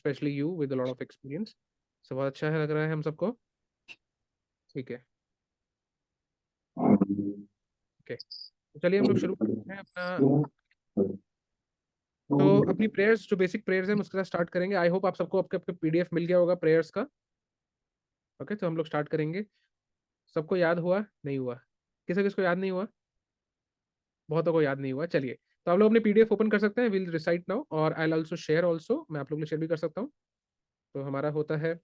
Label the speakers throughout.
Speaker 1: Specially you with lot of experience. सब बहुत अच्छा है, लग रहा है हम सबको। ठीक है, ओके, तो चलिए हम लोग शुरू करते हैं अपना। तो अपनी प्रेयर्स, जो बेसिक प्रेयर्स हैं उसके साथ स्टार्ट करेंगे। आई होप आप सबको आपके आपके पीडीएफ मिल गया होगा प्रेयर्स का। ओके, तो हम लोग स्टार्ट करेंगे। सबको याद हुआ नहीं हुआ? किसी किसको याद नहीं हुआ? बहुतों को याद नहीं हुआ। चलिए, तो आप लोग अपने पीडीएफ ओपन कर सकते हैं। विल रिसाइट नाउ और आई ऑल्सो शेयर ऑल्सो, मैं आप लोग के लिए शेयर भी कर सकता हूँ। तो हमारा होता है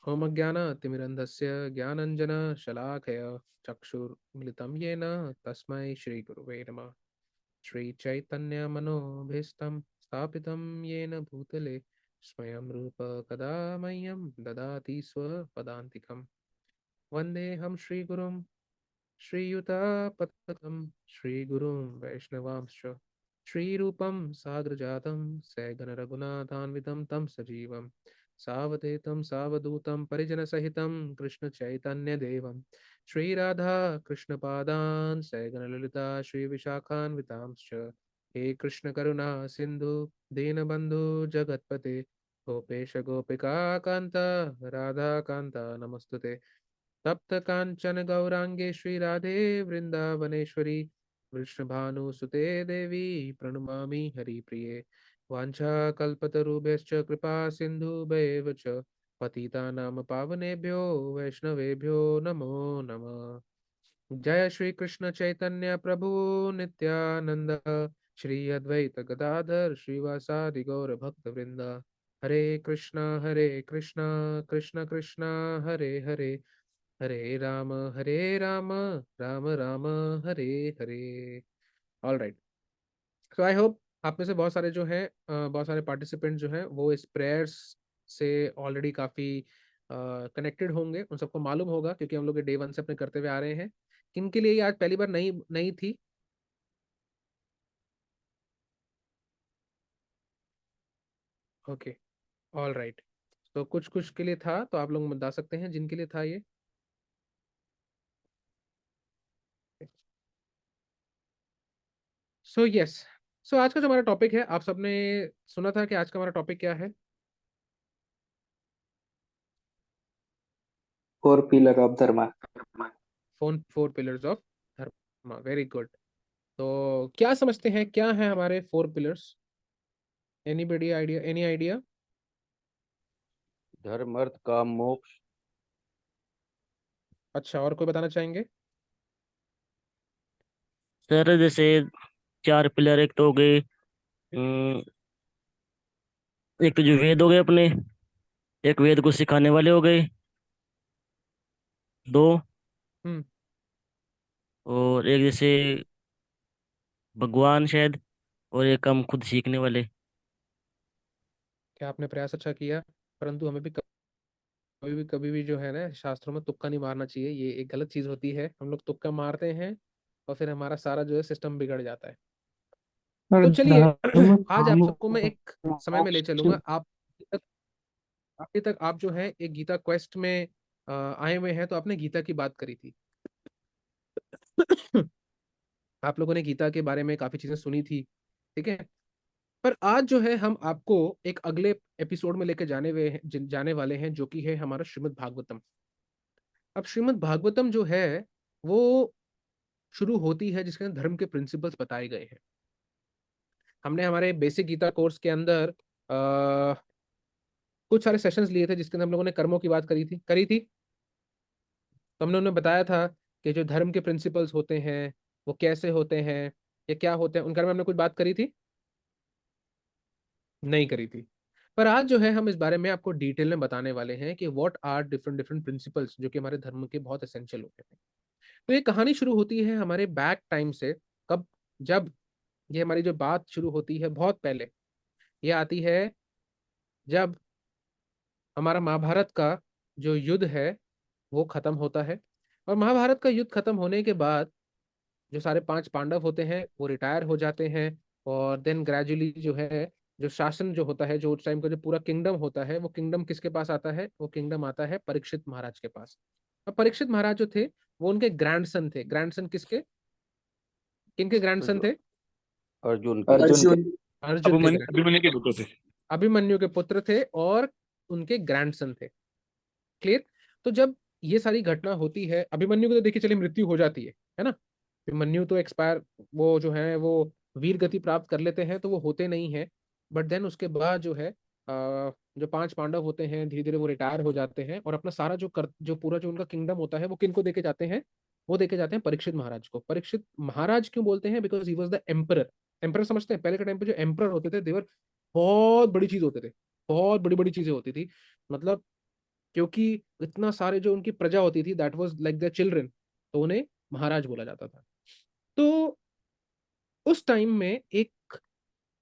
Speaker 1: ओम ज्ञानतिमिरन्धस्य ज्ञानंजन शलाकया चक्षुर्मिलितं येन तस्मै श्रीगुरुवे नमः। श्रीचैतन्यमनोभीष्टं स्थापितं येन भूतले स्वयं रूप कदा मह्यं ददाति स्वपदान्तिकं। वन्देऽहं श्रीगुरुं श्रीयुतापदकं श्रीगुरुं वैष्णवांश्च श्रीरूपं साग्रजातं सगणरघुनाथान्वितं तं सजीवं सावधूतं सावधूतं परिजनसहितं कृष्णचैतन्यदेवं श्रीराधा कृष्णपादान् सगणललिता श्रीविशाखान्वितांश्च। हे कृष्ण करुणा सिन्धु दीनबन्धु जगत्पते गोपेश गोपिका कान्त राधा कान्त नमस्तुते। तप्त कांचन गौरांगे श्री राधे वृंदावनेश्वरी वृषभानुसुते देवी प्रणमामि हरिप्रिये। वाञ्छाकल्पतरुभ्यश्च कृपा सिन्धुभ्येव च पतितानां पावनेभ्यो वैष्णवेभ्यो नमो नमः। जय श्री कृष्ण चैतन्य प्रभु नित्यानंद श्री अद्वैत गदाधर श्रीवासादि गौर भक्त वृंद। Hare Krishna Krishna Krishna Hare Hare, Hare Ram Ram Ram Hare Hare. All right, so I hope आप में से बहुत सारे जो हैं, बहुत सारे पार्टिसिपेंट जो हैं वो इस प्रेयर्स से ऑलरेडी काफ़ी कनेक्टेड होंगे। उन सबको मालूम होगा क्योंकि हम लोग डे वन से अपने करते हुए आ रहे हैं। किन के लिए ये आज पहली बार नहीं नहीं थी? ओके, ऑल राइट, तो कुछ कुछ के लिए था, तो आप लोग बता सकते हैं जिनके लिए था ये। सो यस, सो आज का जो हमारा टॉपिक है, आप सबने सुना था कि आज का हमारा टॉपिक क्या है?
Speaker 2: Four pillar of dharma.
Speaker 1: Four pillars of dharma. Very good. तो क्या समझते हैं क्या है हमारे four pillars? Anybody idea, any idea?
Speaker 3: Dharma artha काम मोक्ष।
Speaker 1: अच्छा, और कोई बताना चाहेंगे?
Speaker 4: सर जैसे चार पिलर, एक तो हो गए एक तो जो वेद हो गए अपने, एक वेद को सिखाने वाले हो गए दो,
Speaker 1: हम्म।
Speaker 4: और एक जैसे भगवान शायद, और एक हम खुद सीखने वाले।
Speaker 1: क्या आपने प्रयास अच्छा किया, परंतु हमें भी कभी भी जो है ना, शास्त्रों में तुक्का नहीं मारना चाहिए। ये एक गलत चीज होती है। हम लोग तुक्का मारते हैं और फिर हमारा सारा जो है सिस्टम बिगड़ जाता है।
Speaker 2: और
Speaker 1: तो चलिए,
Speaker 2: धर्म
Speaker 1: आज आप
Speaker 2: काम
Speaker 1: सबको मैं एक समय में ले
Speaker 2: मोक्ष।
Speaker 1: चलूंगा। आप अभी तक आप जो है एक गीता क्वेस्ट में आए हुए हैं, तो आपने गीता की बात करी थी। आप लोगों ने गीता के बारे में काफी चीजें सुनी थी, ठीक है। पर आज जो है हम आपको एक अगले एपिसोड में लेके जाने वाले हैं, जो कि है हमारा श्रीमद् भागवतम। अब श्रीमद् भागवतम जो है वो शुरू होती है जिसके अंदर धर्म के प्रिंसिपल्स बताए गए हैं। हमने हमारे बेसिक गीता कोर्स के अंदर कुछ सारे सेशंस लिए थे जिसके अंदर हम लोगों ने कर्मों की बात करी थी। तो हमने उन्हें बताया था कि जो धर्म के प्रिंसिपल्स होते हैं वो कैसे होते हैं या क्या होते हैं, उनके बारे में हमने कुछ बात करी थी? नहीं करी थी। पर आज जो है हम इस बारे में आपको डिटेल में बताने वाले हैं कि what are different different principles जो कि हमारे धर्म के बहुत एसेंशियल होते हैं। तो ये कहानी शुरू होती है हमारे बैक टाइम से। कब? जब ये हमारी जो बात शुरू होती है बहुत पहले, ये आती है जब हमारा महाभारत का जो युद्ध है वो खत्म होता है। और महाभारत का युद्ध खत्म होने के बाद जो सारे पांच पांडव होते हैं वो रिटायर हो जाते हैं। और देन ग्रेजुअली जो है, जो शासन जो होता है, जो उस टाइम का जो पूरा किंगडम होता है, वो किंगडम किसके पास आता है? वो किंगडम आता है परीक्षित महाराज के पास। अब परीक्षित महाराज जो थे वो उनके ग्रैंडसन थे। ग्रैंडसन किसके? किनके ग्रैंडसन थे?
Speaker 3: अर्जुन के।
Speaker 2: अर्जुन।
Speaker 1: अर्जुन के
Speaker 5: अभिमन्यु के बेटे थे।
Speaker 1: अभिमन्यु के पुत्र थे और उनके ग्रैंडसन थे। क्लियर। तो जब ये सारी घटना होती है, अभिमन्यु को तो देखिए चलिए मृत्यु हो जाती है ना। अभिमन्यु तो एक्सपायर, वो जो है वो वीर गति प्राप्त कर लेते हैं, तो वो होते नहीं है। बट देन उसके बाद जो है जो पांच पांडव होते हैं धीरे धीरे वो रिटायर हो जाते हैं, और अपना सारा जो पूरा जो उनका किंगडम होता है वो किनको देके जाते हैं, वो देके जाते हैं परीक्षित महाराज को। परीक्षित महाराज क्यों बोलते हैं? Because he was the emperor. Emperor समझते हैं, पहले के टाइम पे जो एम्परर होते थे देवर बहुत बड़ी चीज होते थे, बहुत बड़ी बड़ी चीजें होती थी। मतलब क्योंकि इतना सारे जो उनकी प्रजा होती थी that was like the children, तो उन्हें महाराज बोला जाता था। तो उस टाइम में एक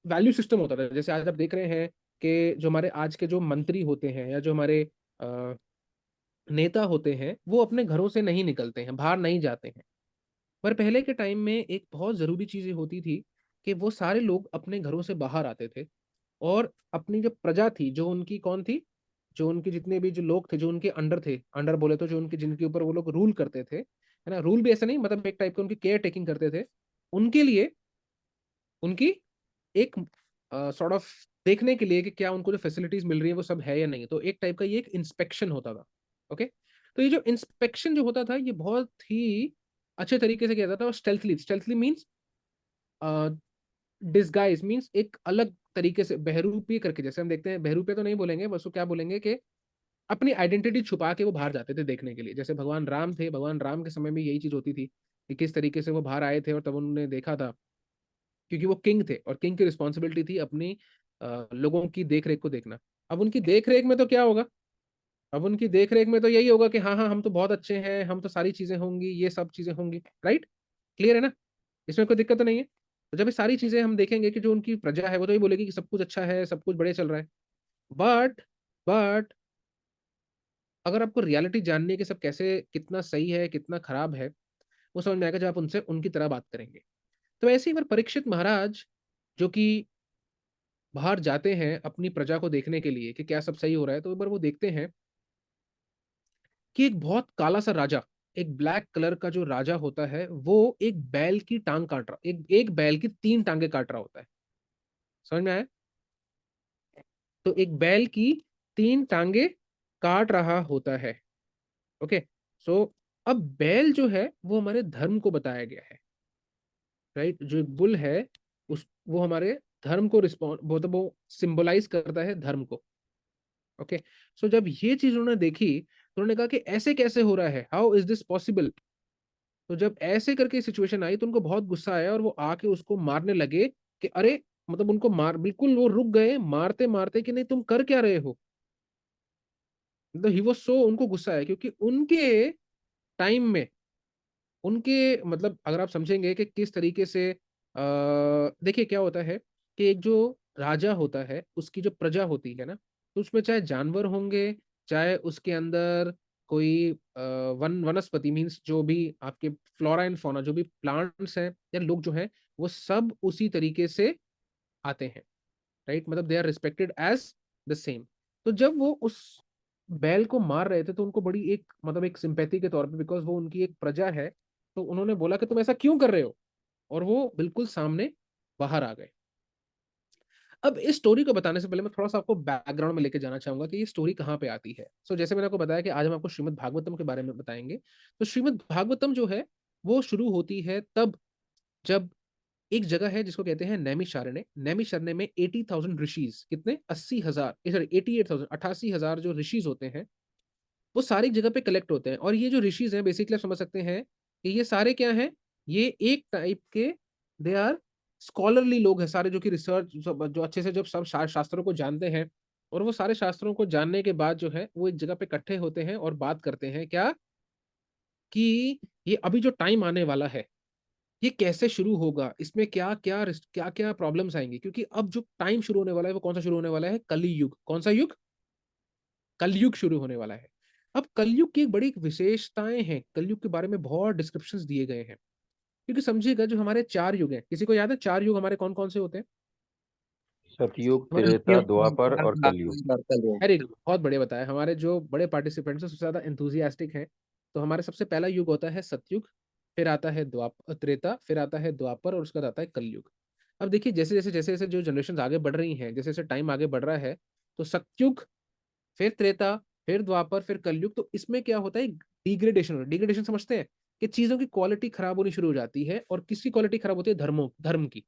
Speaker 1: वैल्यू सिस्टम होता था, जैसे आज आप देख रहे हैं कि जो हमारे आज के जो मंत्री होते हैं या जो हमारे अ, नेता होते हैं वो अपने घरों से नहीं निकलते हैं, बाहर नहीं जाते हैं। पर पहले के टाइम में एक बहुत जरूरी चीज ये होती थी कि वो सारे लोग अपने घरों से बाहर आते थे, और अपनी जो प्रजा थी, जो उनकी कौन थी, जो उनके जितने भी जो लोग थे जो उनके अंडर थे, अंडर बोले तो जो उनके जिनके ऊपर वो लोग रूल करते थे, है ना, रूल भी ऐसा नहीं, मतलब एक टाइप के उनकी केयर टेकिंग करते थे, उनके लिए उनकी एक सॉर्ट ऑफ देखने के लिए कि क्या उनको जो फैसिलिटीज मिल रही है वो सब है या नहीं, तो एक टाइप का ये एक इंस्पेक्शन होता था। ओके। तो ये जो इंस्पेक्शन जो होता था ये बहुत ही अच्छे तरीके से किया जाता था, और stealthily, stealthily means disguise, means एक अलग तरीके से बहरूपी करके, जैसे हम देखते हैं, बहरूपे तो नहीं बोलेंगे, बस वो क्या बोलेंगे कि अपनी आइडेंटिटी छुपा के वो बाहर जाते थे देखने के लिए। जैसे भगवान राम थे, भगवान राम के समय में यही चीज होती थी कि किस तरीके से वो बाहर आए थे और तब उन्होंने देखा था, क्योंकि वो किंग थे और किंग की रिस्पॉन्सिबिलिटी थी अपनी लोगों की देख रेख को देखना। अब उनकी देख रेख में तो क्या होगा, अब उनकी देख रेख में तो यही होगा कि हाँ हाँ हम तो बहुत अच्छे हैं, हम तो सारी चीजें होंगी, ये सब चीजें होंगी, राइट। क्लियर है ना, इसमें कोई दिक्कत तो नहीं है। तो जब ये सारी चीजें हम देखेंगे कि जो उनकी प्रजा है वो तो ये बोलेगी कि सब कुछ अच्छा है, सब कुछ बढ़िया चल रहा है। बट बट अगर आपको रियलिटी जाननी है कि सब कैसे, कितना सही है कितना खराब है, वो समझ में आएगा जब आप उनसे उनकी तरह बात करेंगे। तो ऐसे ही बार परीक्षित महाराज जो कि बाहर जाते हैं अपनी प्रजा को देखने के लिए कि क्या सब सही हो रहा है, तो एक बार वो देखते हैं कि एक बहुत काला सा राजा, एक ब्लैक कलर का जो राजा होता है वो एक बैल की टांग काट रहा, एक एक बैल की तीन टांगे काट रहा होता है। समझ में आया? तो एक बैल की तीन टांगे काट रहा होता है। ओके। सो अब बैल जो है वो हमारे धर्म को बताया गया है, राइट। जो एक बुल है उस वो हमारे धर्म को रिस्पॉन्ड, वो सिंबलाइज करता है धर्म को। ओके। सो जब ये चीज उन्होंने देखी तो उन्होंने कहा कि ऐसे कैसे हो रहा है, हाउ इज दिस पॉसिबल। तो जब ऐसे करके सिचुएशन आई तो उनको बहुत गुस्सा आया और वो आके उसको मारने लगे कि अरे, मतलब उनको मार, बिल्कुल वो रुक गए मारते मारते कि नहीं तुम कर क्या रहे हो। मतलब ही वो सो, उनको गुस्सा आया क्योंकि उनके टाइम में, उनके मतलब अगर आप समझेंगे कि किस तरीके से देखिए क्या होता है कि एक जो राजा होता है उसकी जो प्रजा होती है ना, तो उसमें चाहे जानवर होंगे, चाहे उसके अंदर कोई वनस्पति मीन्स जो भी आपके फ्लोरा एंड फौना, जो भी प्लांट्स हैं या लोग जो हैं, वो सब उसी तरीके से आते हैं, राइट। मतलब they are respected as the same. तो जब वो उस बैल को मार रहे थे तो उनको बड़ी एक मतलब एक सिंपैथी के तौर पे, बिकॉज वो उनकी एक प्रजा है, तो उन्होंने बोला कि तुम ऐसा क्यों कर रहे हो, और वो बिल्कुल सामने बाहर आ गए। अब इस स्टोरी को बताने से पहले मैं थोड़ा सा आपको बैकग्राउंड में लेके जाना चाहूंगा कि ये स्टोरी कहाँ पे आती है। सो जैसे मैंने आपको बताया कि आज हम आपको श्रीमद् भागवतम के बारे में बताएंगे। तो श्रीमद् भागवतम जो है वो शुरू होती है तब जब एक जगह है जिसको कहते हैं नैमिषारण्य। नैमिषारण्य में 80,000 ऋषिज, कितने, 80,000, सॉरी 88,000, 88,000 जो ऋषिज होते हैं वो सारी जगह पे कलेक्ट होते हैं। और ये जो ऋषिज हैं बेसिकली आप समझ सकते हैं कि ये सारे क्या हैं, ये एक टाइप के, दे आर स्कॉलरली लोग हैं सारे, जो कि रिसर्च जो अच्छे से जब सब शास्त्रों को जानते हैं, और वो सारे शास्त्रों को जानने के बाद जो है वो एक जगह पे इकट्ठे होते हैं और बात करते हैं क्या, कि ये अभी जो टाइम आने वाला है ये कैसे शुरू होगा, इसमें क्या क्या क्या क्या प्रॉब्लम्स आएंगी, क्योंकि अब जो टाइम शुरू होने वाला है वो कौन सा शुरू होने वाला है, कली युग। कौन सा युग? कलयुग शुरू होने वाला है। अब कलयुग की एक बड़ी विशेषताएं हैं, कलयुग के बारे में बहुत डिस्क्रिप्शंस दिए गए हैं। क्योंकि समझिएगा जो हमारे चार युग हैं, किसी को याद है चार युग हमारे कौन कौन से होते हैं?
Speaker 2: सतयुग,
Speaker 1: हमारे
Speaker 2: त्रेता,
Speaker 4: सत्युग
Speaker 2: द्वापर और कलयुग।
Speaker 4: कलयुग।
Speaker 1: वेरी गुड, बहुत बढ़िया बताया। हमारे जो बड़े पार्टिसिपेंट्स हैं सबसे ज्यादा एंथुजियास्टिक हैं। तो हमारे सबसे पहला युग होता है सतयुग, फिर आता है द्वापर त्रेता, फिर आता है द्वापर और उसके बाद आता है कलयुग। अब देखिए जैसे जैसे जो जनरेशन आगे बढ़ रही हैं, जैसे जैसे टाइम आगे बढ़ रहा है, तो सतयुग, फिर त्रेता, फिर द्वापर, फिर कलयुग, तो इसमें क्या होता है, डिग्रेडेशन। डिग्रेडेशन समझते हैं कि चीजों की क्वालिटी खराब होनी शुरू हो जाती है, और किसकी क्वालिटी खराब होती है, धर्म की।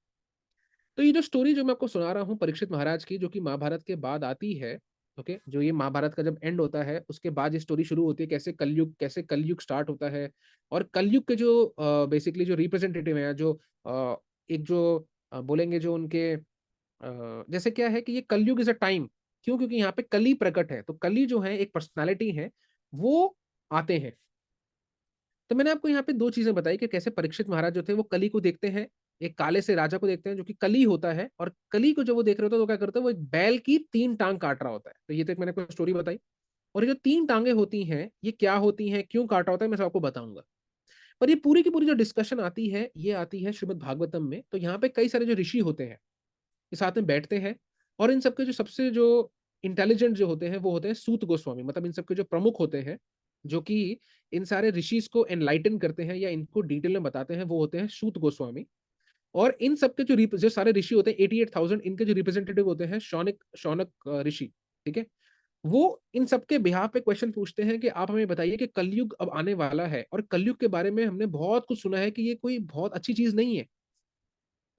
Speaker 1: तो ये जो स्टोरी जो मैं आपको सुना रहा हूँ परीक्षित महाराज की, जो कि महाभारत के बाद आती है, ओके, जो ये महाभारत का जब एंड होता है उसके बाद ये स्टोरी शुरू होती है, कैसे कलयुग स्टार्ट होता है। और कलयुग के जो बेसिकली जो रिप्रेजेंटेटिव हैं, जो एक जो बोलेंगे जो उनके जैसे क्या है कि ये कलयुग इज अ टाइम, क्यों, क्योंकि यहाँ पे कली प्रकट है, तो कली जो है एक पर्सनालिटी है, वो आते हैं। तो मैंने आपको यहाँ पे दो चीजें बताई कि कैसे परीक्षित महाराज जो थे वो कली को देखते हैं, एक काले से राजा को देखते हैं जो कि कली होता है, और कली को जब वो देख रहे होते हैं तो क्या करते हैं, वो एक बैल की 3 टांग काट रहा होता है। तो ये तो एक मैंने आपको स्टोरी बताई। और ये जो 3 टांगे होती हैं, ये क्या होती हैं, क्यों काटा होता है, मैं सब आपको बताऊंगा। पर ये पूरी की पूरी जो डिस्कशन आती है, ये आती है श्रीमद् भागवतम में। तो यहाँ पे कई सारे जो ऋषि होते हैं, ये साथ में बैठते हैं, और इन सबके जो सबसे जो इंटेलिजेंट जो होते हैं, वो होते हैं सूत गोस्वामी, मतलब इन सबके जो प्रमुख होते हैं, जो कि इन सारे ऋषिज को एनलाइटन करते हैं या इनको डिटेल में बताते हैं, वो होते हैं सूत गोस्वामी। और इन सबके जो सारे ऋषि होते हैं 88,000, इनके जो रिप्रेजेंटेटिव होते हैं शौनक शौनक ऋषि, ठीक है। वो इन सबके बिहाफ पे क्वेश्चन पूछते हैं कि आप हमें बताइए कि कलयुग अब आने वाला है, और कलयुग के बारे में हमने बहुत कुछ सुना है कि ये कोई बहुत अच्छी चीज नहीं है।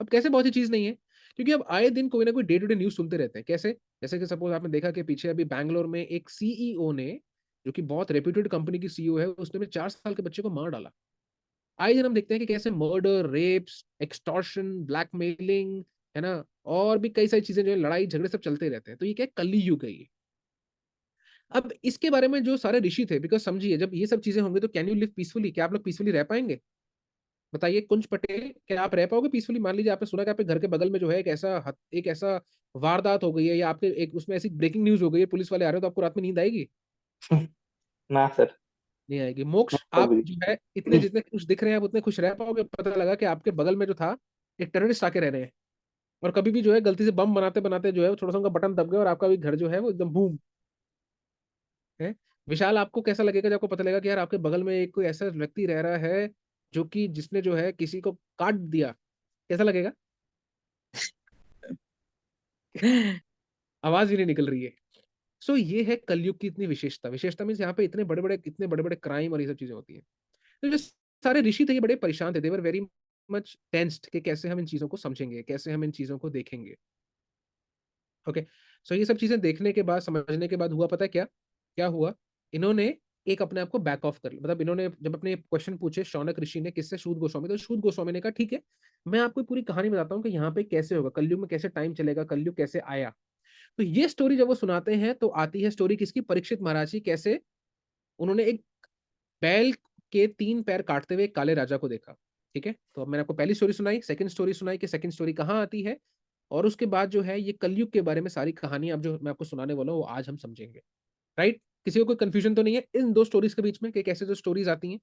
Speaker 1: अब कैसे बहुत ही चीज नहीं है, क्योंकि अब आए दिन कोई ना कोई डे टू डे न्यूज सुनते रहते हैं। कैसे, जैसे कि सपोज आपने देखा कि पीछे अभी बैंगलोर में एक सीईओ ने, जो कि बहुत रेप्यूटेड कंपनी की सीईओ है, उसने अपने 4 साल के बच्चे को मार डाला। आए दिन हम देखते हैं कि कैसे मर्डर, रेप्स, एक्सटॉर्शन, ब्लैकमेलिंग, है ना, और भी कई सारी चीजें जो है, लड़ाई झगड़े सब चलते रहते हैं। तो ये क्या है, कली युग है ये। अब इसके बारे में जो सारे ऋषि थे, बिकॉज समझिए जब ये सब चीजें होंगी तो कैन यू लिव पीसफुली, क्या आप लोग पीसफुली रह पाएंगे? बताइए कुंज पटेल, क्या आप रह पाओगे पीसफुली? मान लीजिए आपने सुना कि आपके घर के बगल में जो है एक ऐसा वारदात हो गई है, या आपके एक उसमें ऐसी ब्रेकिंग न्यूज हो गई है, पुलिस वाले आ रहे हो, तो आपको रात में नींद आएगी?
Speaker 2: ना सर।
Speaker 1: नहीं आएगी। मोक्ष,
Speaker 2: तो
Speaker 1: आप जो है इतने जितने खुश दिख रहे हैं आप उतने खुश रह पाओगे? पता लगा कि आपके बगल में जो था एक टेररिस्ट आके रह रहे हैं, और कभी भी जो है गलती से बम बनाते बनाते जो है थोड़ा सा उनका बटन दब गया, और आपका भी घर जो है वो एकदम बूम है। विशाल, आपको कैसा लगेगा जब आपको पता लगेगा कि यार आपके बगल में एक कोई ऐसा व्यक्ति रह रहा है जो कि जिसने जो है किसी को काट दिया? कैसा लगेगा? आवाज भी नहीं निकल रही है। सो ये है कलयुग की इतनी विशेषता। विशेषता मीन्स यहाँ पे इतने बड़े बड़े क्राइम और ये सब चीजें होती हैं। तो जो सारे ऋषि थे ये बड़े परेशान थे, देवर वेरी मच टेंस्ड कि कैसे हम इन चीजों को समझेंगे, कैसे हम इन चीजों को देखेंगे। ओके, सो ये सब चीजें देखने के बाद, समझने के बाद हुआ पता है क्या क्या हुआ, इन्होंने एक अपने आप को बैक ऑफ कर लिया। मतलब इन्होंने जब अपने क्वेश्चन पूछे शौनक ऋषि ने किससे, सूत गोस्वामी, तो सूत गोस्वामी ने कहा ठीक है, मैं आपको पूरी कहानी बताता हूँ कि यहाँ पे कैसे होगा, कलयुग में कैसे टाइम चलेगा, कलयुग कैसे आया। तो ये स्टोरी जब वो सुनाते हैं तो आती है स्टोरी किसकी, परीक्षित महाराज की। कैसे उन्होंने एक बैल के 3 पैर काटते हुए एक काले राजा को देखा। ठीक है, तो अब मैंने आपको पहली स्टोरी सुनाई, सेकंड स्टोरी सुनाई कि सेकंड स्टोरी कहाँ आती है, और उसके बाद जो है ये कलयुग के बारे में सारी कहानी अब जो मैं आपको सुनाने वाला हूँ वो आज हम समझेंगे। राइट, किसी को कोई कंफ्यूजन तो नहीं है इन दो स्टोरीज के बीच में कि कैसे जो स्टोरीज आती हैं?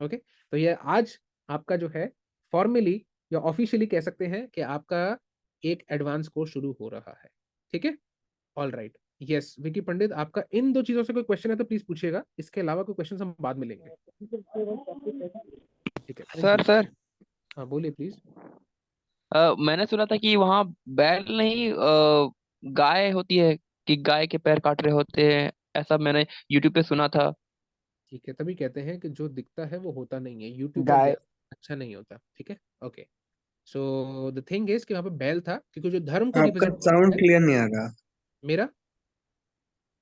Speaker 1: ओके, तो ये आज आपका जो है फॉर्मली या ऑफिशियली कह सकते हैं कि आपका एक एडवांस कोर्स शुरू हो रहा है। ठीक है, ऑल राइट। यस विकी पंडित, आपका इन दो चीजों से कोई क्वेश्चन है तो प्लीज पूछिएगा, इसके अलावा कोई क्वेश्चन हम बाद में लेंगे। ठीक है, थैंक
Speaker 3: सर
Speaker 1: यू।
Speaker 3: सर
Speaker 1: हाँ बोलिए प्लीज।
Speaker 3: मैंने सुना था कि वहाँ बैल नहीं गाय होती है, कि गाय के पैर काट रहे होते हैं, ऐसा मैंने यूट्यूब पे सुना था।
Speaker 1: ठीक है, तभी कहते हैं कि जो दिखता है वो होता नहीं है, यूट्यूब पर
Speaker 2: गाय।
Speaker 1: देख अच्छा नहीं होता। ठीक है, okay. So the thing is कि वहाँ पे बैल था क्योंकि जो धर्म को
Speaker 5: आपका
Speaker 1: रिप्रेजेंट करता
Speaker 5: साउंड
Speaker 1: है।
Speaker 5: क्लियर नहीं आ रहा।
Speaker 1: मेरा,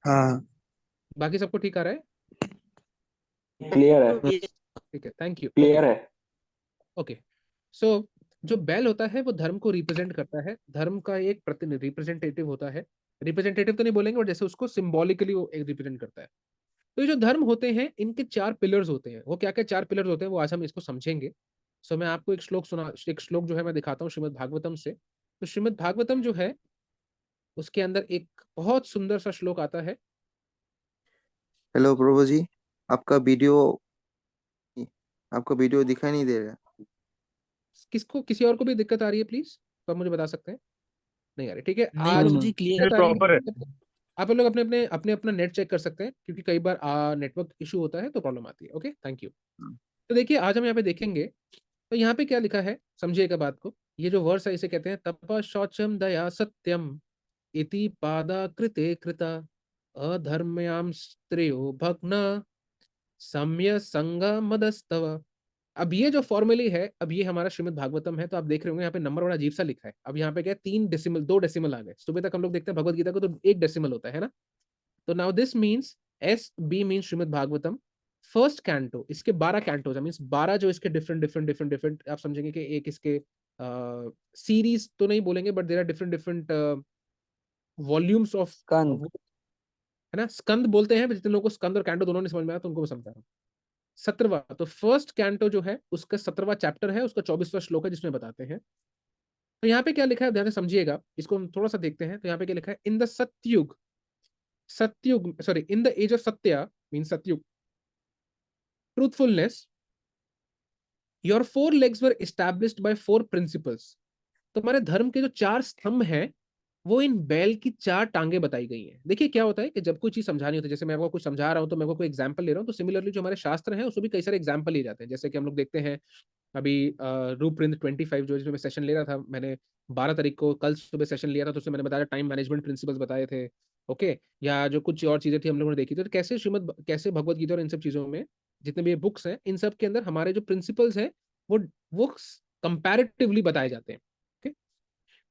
Speaker 5: हाँ।
Speaker 1: बाकी सबको ठीक आ रहा है?
Speaker 2: क्लियर है।
Speaker 1: ठीक है, थैंक यू। ओके
Speaker 2: क्लियर है।
Speaker 1: ओके। सो जो बैल होता है वो धर्म को रिप्रेजेंट करता है, धर्म का एक प्रतिनिधि रिप्रेजेंटेटिव होता है। रिप्रेजेंटेटिव तो नहीं बोलेंगे और जैसे उसको सिंबॉलिकली वो एक रिप्रेजेंट करता है। तो ये जो धर्म होते हैं इनके 4 पिलर्स होते हैं। वो क्या क्या 4 पिलर्स होते हैं वो आज हम इसको समझेंगे। सो मैं आपको एक श्लोक जो है मैं दिखाता हूँ श्रीमद् भागवतम से। तो श्रीमद् भागवतम जो है उसके अंदर एक बहुत सुंदर सा श्लोक आता है।
Speaker 6: हेलो प्रभु जी। आपका वीडियो आपका वीडियो दिखाई नहीं दे रहा।
Speaker 1: किसको, किसी और को भी दिक्कत आ रही है प्लीज, तो आप मुझे बता सकते हैं? नहीं आ रही, ठीक है।
Speaker 4: नहीं
Speaker 1: आज
Speaker 4: प्रभु जी, क्लियर
Speaker 1: दिक्कत आ रही
Speaker 4: प्रॉपर है।
Speaker 1: है, आप लोग अपने अपना नेट चेक कर सकते हैं, क्योंकि कई बार नेटवर्क इशू होता है तो प्रॉब्लम आती है। Okay, thank you. तो देखिए आज हम यहाँ पे देखेंगे। तो यहाँ पे क्या लिखा है समझिएगा बात को। ये जो वर्स है इसे कहते हैं तप शौचम दया सत्यम इति पादा कृते कृता अधर्म्याम स्त्रियो भग्न सम्य संग मदस्तव। अब ये जो फॉर्मूली है, अब ये हमारा श्रीमद् भागवतम है, तो आप देख रहे होंगे यहाँ पे नंबर बड़ा अजीब सा लिखा है। अब यहाँ पे क्या है, 3 डेसिमल 2 डेसिमल आ गए। सुबह तक हम लोग देखते हैं भगवत गीता को तो 1 डेसिमल होता है ना। तो now this means SB means Shrimad Bhagavatam first canto, इसके 12 कैंटोज मीन्स 12 जो इसके डिफरेंट डिफरेंट डिफरेंट डिफरेंट आप समझेंगे कि एक इसके सीरीज तो नहीं बोलेंगे but there are different different volumes of,
Speaker 5: कंद।
Speaker 1: है ना, स्कंद बोलते हैं। जितने लोगों को स्कंद और कैंटो दोनों नहीं समझ में आया तो उनको मैं समझा रहा हूँ। 17वां, तो फर्स्ट कैंटो जो है उसका 17वां चैप्टर है, उसका 24वां श्लोक है जिसमें बताते हैं। तो यहाँ पे क्या लिखा है ध्यान से समझिएगा, इसको हम थोड़ा सा देखते हैं। तो यहाँ पे क्या लिखा है, in the Satyug, Satyug sorry in the age of Satya mean Satyug truthfulness your 4 legs were established by 4 principles. तो हमारे धर्म के जो 4 स्तंभ हैं वो इन बैल की 4 टांगे बताई गई हैं। देखिए क्या होता है कि जब कोई चीज समझानी होती है, जैसे मैं आपको कुछ समझा रहा हूँ तो मैं आपको कोई एग्जांपल ले रहा हूँ, तो सिमिलरली जो हमारे शास्त्र हैं उसमें भी कई सारे एग्जांपल लिए जाते हैं। जैसे कि हम लोग देखते हैं अभी रूपरेंद्र 25 जो जिसमें मैं सेशन ले रहा था, मैंने 12 तारीख को कल सुबह सेशन लिया था, तो उसमें मैंने बताया टाइम मैनेजमेंट प्रिंसिपल्स बताए थे। ओके, या जो कुछ और चीजें थी हम लोगों ने देखी थी, तो कैसे भगवत गीता और इन सब चीजों में जितने भी बुक्स हैं इन सब के अंदर हमारे जो प्रिंसिपल्स हैं वो कंपैरेटिवली बताए जाते हैं। okay?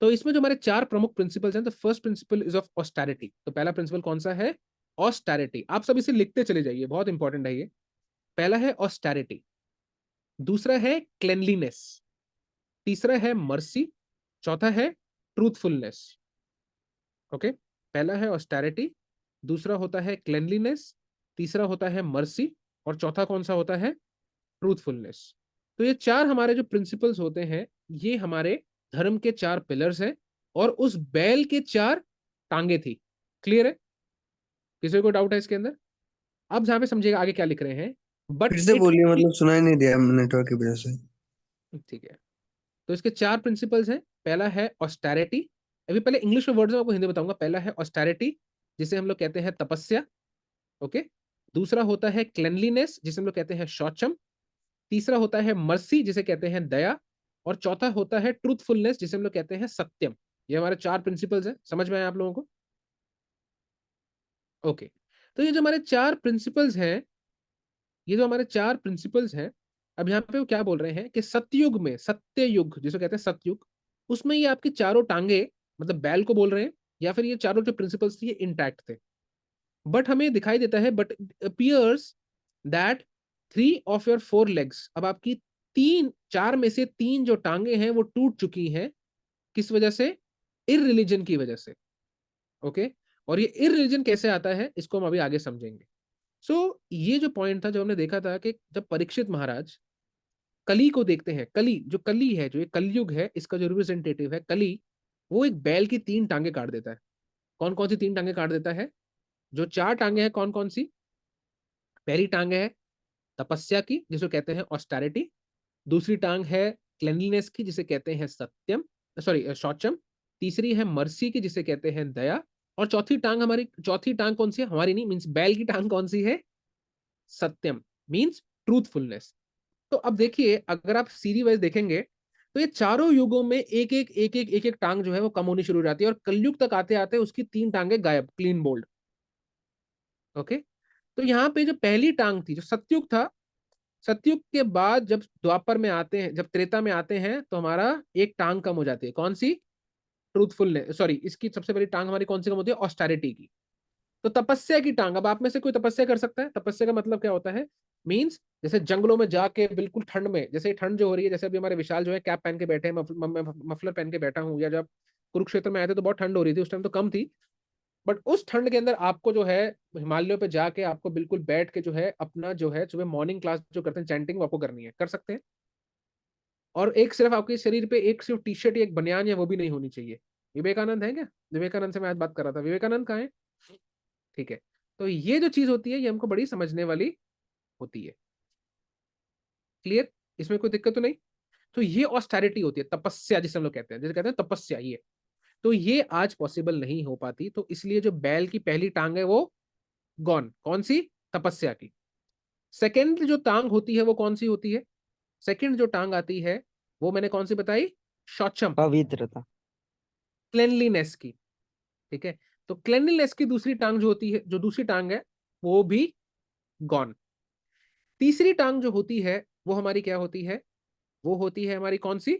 Speaker 1: तो इसमें जो हमारे 4 प्रमुख प्रिंसिपल्स हैं, तो first principle is of austerity. तो पहला प्रिंसिपल कौन सा है, ऑस्टेरिटी। आप सब इसे लिखते चले जाइए, बहुत इंपॉर्टेंट है ये। पहला है ऑस्टेरिटी, दूसरा है क्लेनलीनेस, तीसरा है मर्सी, चौथा है ट्रूथफुलनेस। ओके, पहला है ऑस्टेरिटी, दूसरा होता है क्लेनलीनेस, तीसरा होता है मर्सी, और चौथा कौन सा होता है, ट्रूथफुलनेस। तो ये 4 हमारे जो प्रिंसिपल्स होते हैं ये हमारे धर्म के 4 पिलर्स हैं, और उस बैल के 4 टांगे थी। क्लियर है, किसी को डाउट है इसके अंदर? अब जहां पे समझिएगा आगे क्या लिख रहे हैं, बट
Speaker 5: फिर से
Speaker 1: इट,
Speaker 5: बोलिए, मतलब सुनाई नहीं दिया नेटवर्क की वजह से।
Speaker 1: ठीक है। तो इसके 4 प्रिंसिपल्स हैं। पहला है ऑस्टेरिटी, अभी पहले इंग्लिश में वर्ड्स में आपको हिंदी बताऊंगा। पहला है ऑस्टेरिटी जिसे हम लोग कहते हैं तपस्या। ओके, दूसरा होता है क्लेनलीनेस जिसे हम लोग कहते हैं शौचम, तीसरा होता है मर्सी जिसे कहते हैं दया, और चौथा होता है ट्रूथफुलनेस जिसे हम लोग कहते हैं सत्यम। ये हमारे 4 प्रिंसिपल्स हैं, समझ में आए आप लोगों को? ओके, तो ये जो हमारे 4 प्रिंसिपल्स हैं, ये जो हमारे 4 प्रिंसिपल्स हैं, अब यहाँ पे वो क्या बोल रहे हैं कि सतयुग में, सत्य युग जिसे कहते हैं सतयुग, उसमें ये आपकी चारों टांगे मतलब बैल को बोल रहे हैं, या फिर ये चारों जो प्रिंसिपल्स थे ये इंटैक्ट थे। बट हमें दिखाई देता है, but appears that 3 of your 4 legs, अब आपकी 4 में से 3 जो टांगे हैं वो टूट चुकी हैं। किस वजह से, इररिलीजन की वजह से। ओके, और ये इररिलीजन कैसे आता है इसको हम अभी आगे समझेंगे। ये जो पॉइंट था जो हमने देखा था कि जब परीक्षित महाराज कली को देखते हैं, कली जो कली है, जो ये कलयुग है, इसका जो रिप्रेजेंटेटिव है कली, वो एक बैल की 3 टांगे काट देता है। कौन कौन सी 3 टांगे काट देता है, जो 4 टांगे हैं कौन कौन सी, पहली टांग है तपस्या की जिसे कहते हैं ऑस्टेरिटी, दूसरी टांग है क्लेनलीनेस की जिसे कहते हैं सत्यम, सॉरी शौचम, तीसरी है मर्सी की जिसे कहते हैं दया, और चौथी टांग कौन सी है हमारी, नहीं मीन्स बैल की टांग कौन सी है, सत्यम मीन्स ट्रूथफुलनेस। तो अब देखिए अगर आप सीरी वाइज देखेंगे तो ये चारों युगों में एक एक टांग जो है वो कम होनी शुरू हो जाती है, और कलयुग तक आते आते उसकी 3 टांगे गायब, क्लीन बोल्ड। ओके, तो यहाँ पे जो पहली टांग थी जो सतयुग था, सतयुग के बाद जब द्वापर में आते हैं, जब त्रेता में आते हैं तो हमारा एक टांग कम हो जाती है, कौन सी, ट्रूथफुलनेस, सॉरी इसकी सबसे पहली टांग हमारी कौन सी कम होती है, ऑस्टेरिटी की। तो तपस्या की टांग, अब आप में से कोई तपस्या कर सकता है? तपस्या का मतलब क्या होता है, मीन्स जैसे जंगलों में जाके बिल्कुल ठंड में, जैसे ठंड जो हो रही है, जैसे अभी हमारे विशाल जो है कैप पहन के बैठे हैं, मफलर पहन के बैठा हूँ, या जब कुरुक्षेत्र में आए थे तो बहुत ठंड हो रही थी, उस टाइम तो कम थी, बट उस ठंड के अंदर आपको जो है हिमालयों पे जाके आपको बिल्कुल बैठ के जो है अपना जो है सुबह मॉर्निंग क्लास जो करते हैं चैंटिंग वो आपको करनी है, कर सकते हैं। और एक सिर्फ आपके शरीर पे एक सिर्फ टी शर्ट या एक बनियान या वो भी नहीं होनी चाहिए। विवेकानंद है क्या, विवेकानंद से मैं आज बात कर रहा था, विवेकानंद कहाँ है? ठीक है, तो ये जो चीज होती है ये हमको बड़ी समझने वाली होती है। क्लियर, इसमें कोई दिक्कत तो नहीं? तो ये ऑस्टेरिटी होती है, तपस्या जिसे हम लोग कहते हैं, जैसे कहते हैं तपस्या, ये तो ये आज पॉसिबल नहीं हो पाती, तो इसलिए जो बैल की पहली टांग है वो गॉन, कौन सी, तपस्या की। सेकेंड जो टांग होती है वो कौन सी होती है, सेकंड जो टांग आती है वो मैंने कौन सी बताई? शौचम,
Speaker 7: पवित्रता।
Speaker 1: क्लेनलीनेस की। ठीक है, तो क्लेनलीनेस की दूसरी टांग जो होती है, जो दूसरी टांग है, वो भी गॉन। तीसरी टांग जो होती है वो हमारी क्या होती है? वो होती है हमारी कौन सी?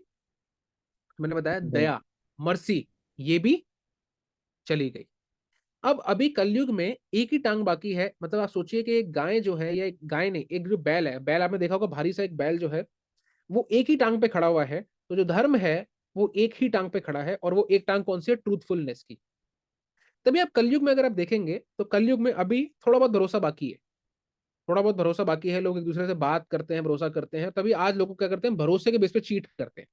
Speaker 1: मैंने बताया दया, मर्सी, ये भी चली गई। अब अभी कलयुग में एक ही टांग बाकी है। मतलब आप सोचिए कि एक गाय जो है, या एक गाय नहीं, एक जो बैल है, बैल आपने देखा होगा भारी सा एक बैल जो है, वो एक ही टांग पे खड़ा हुआ है। तो जो धर्म है वो एक ही टांग पे खड़ा है, और वो एक टांग कौन सी है? ट्रूथफुलनेस की। तभी आप कलयुग में अगर आप देखेंगे तो कलयुग में अभी थोड़ा बहुत भरोसा बाकी है, थोड़ा बहुत भरोसा बाकी है। लोग एक दूसरे से बात करते हैं, भरोसा करते हैं। तभी आज लोग क्या करते हैं? भरोसे के बेस पे चीट करते हैं।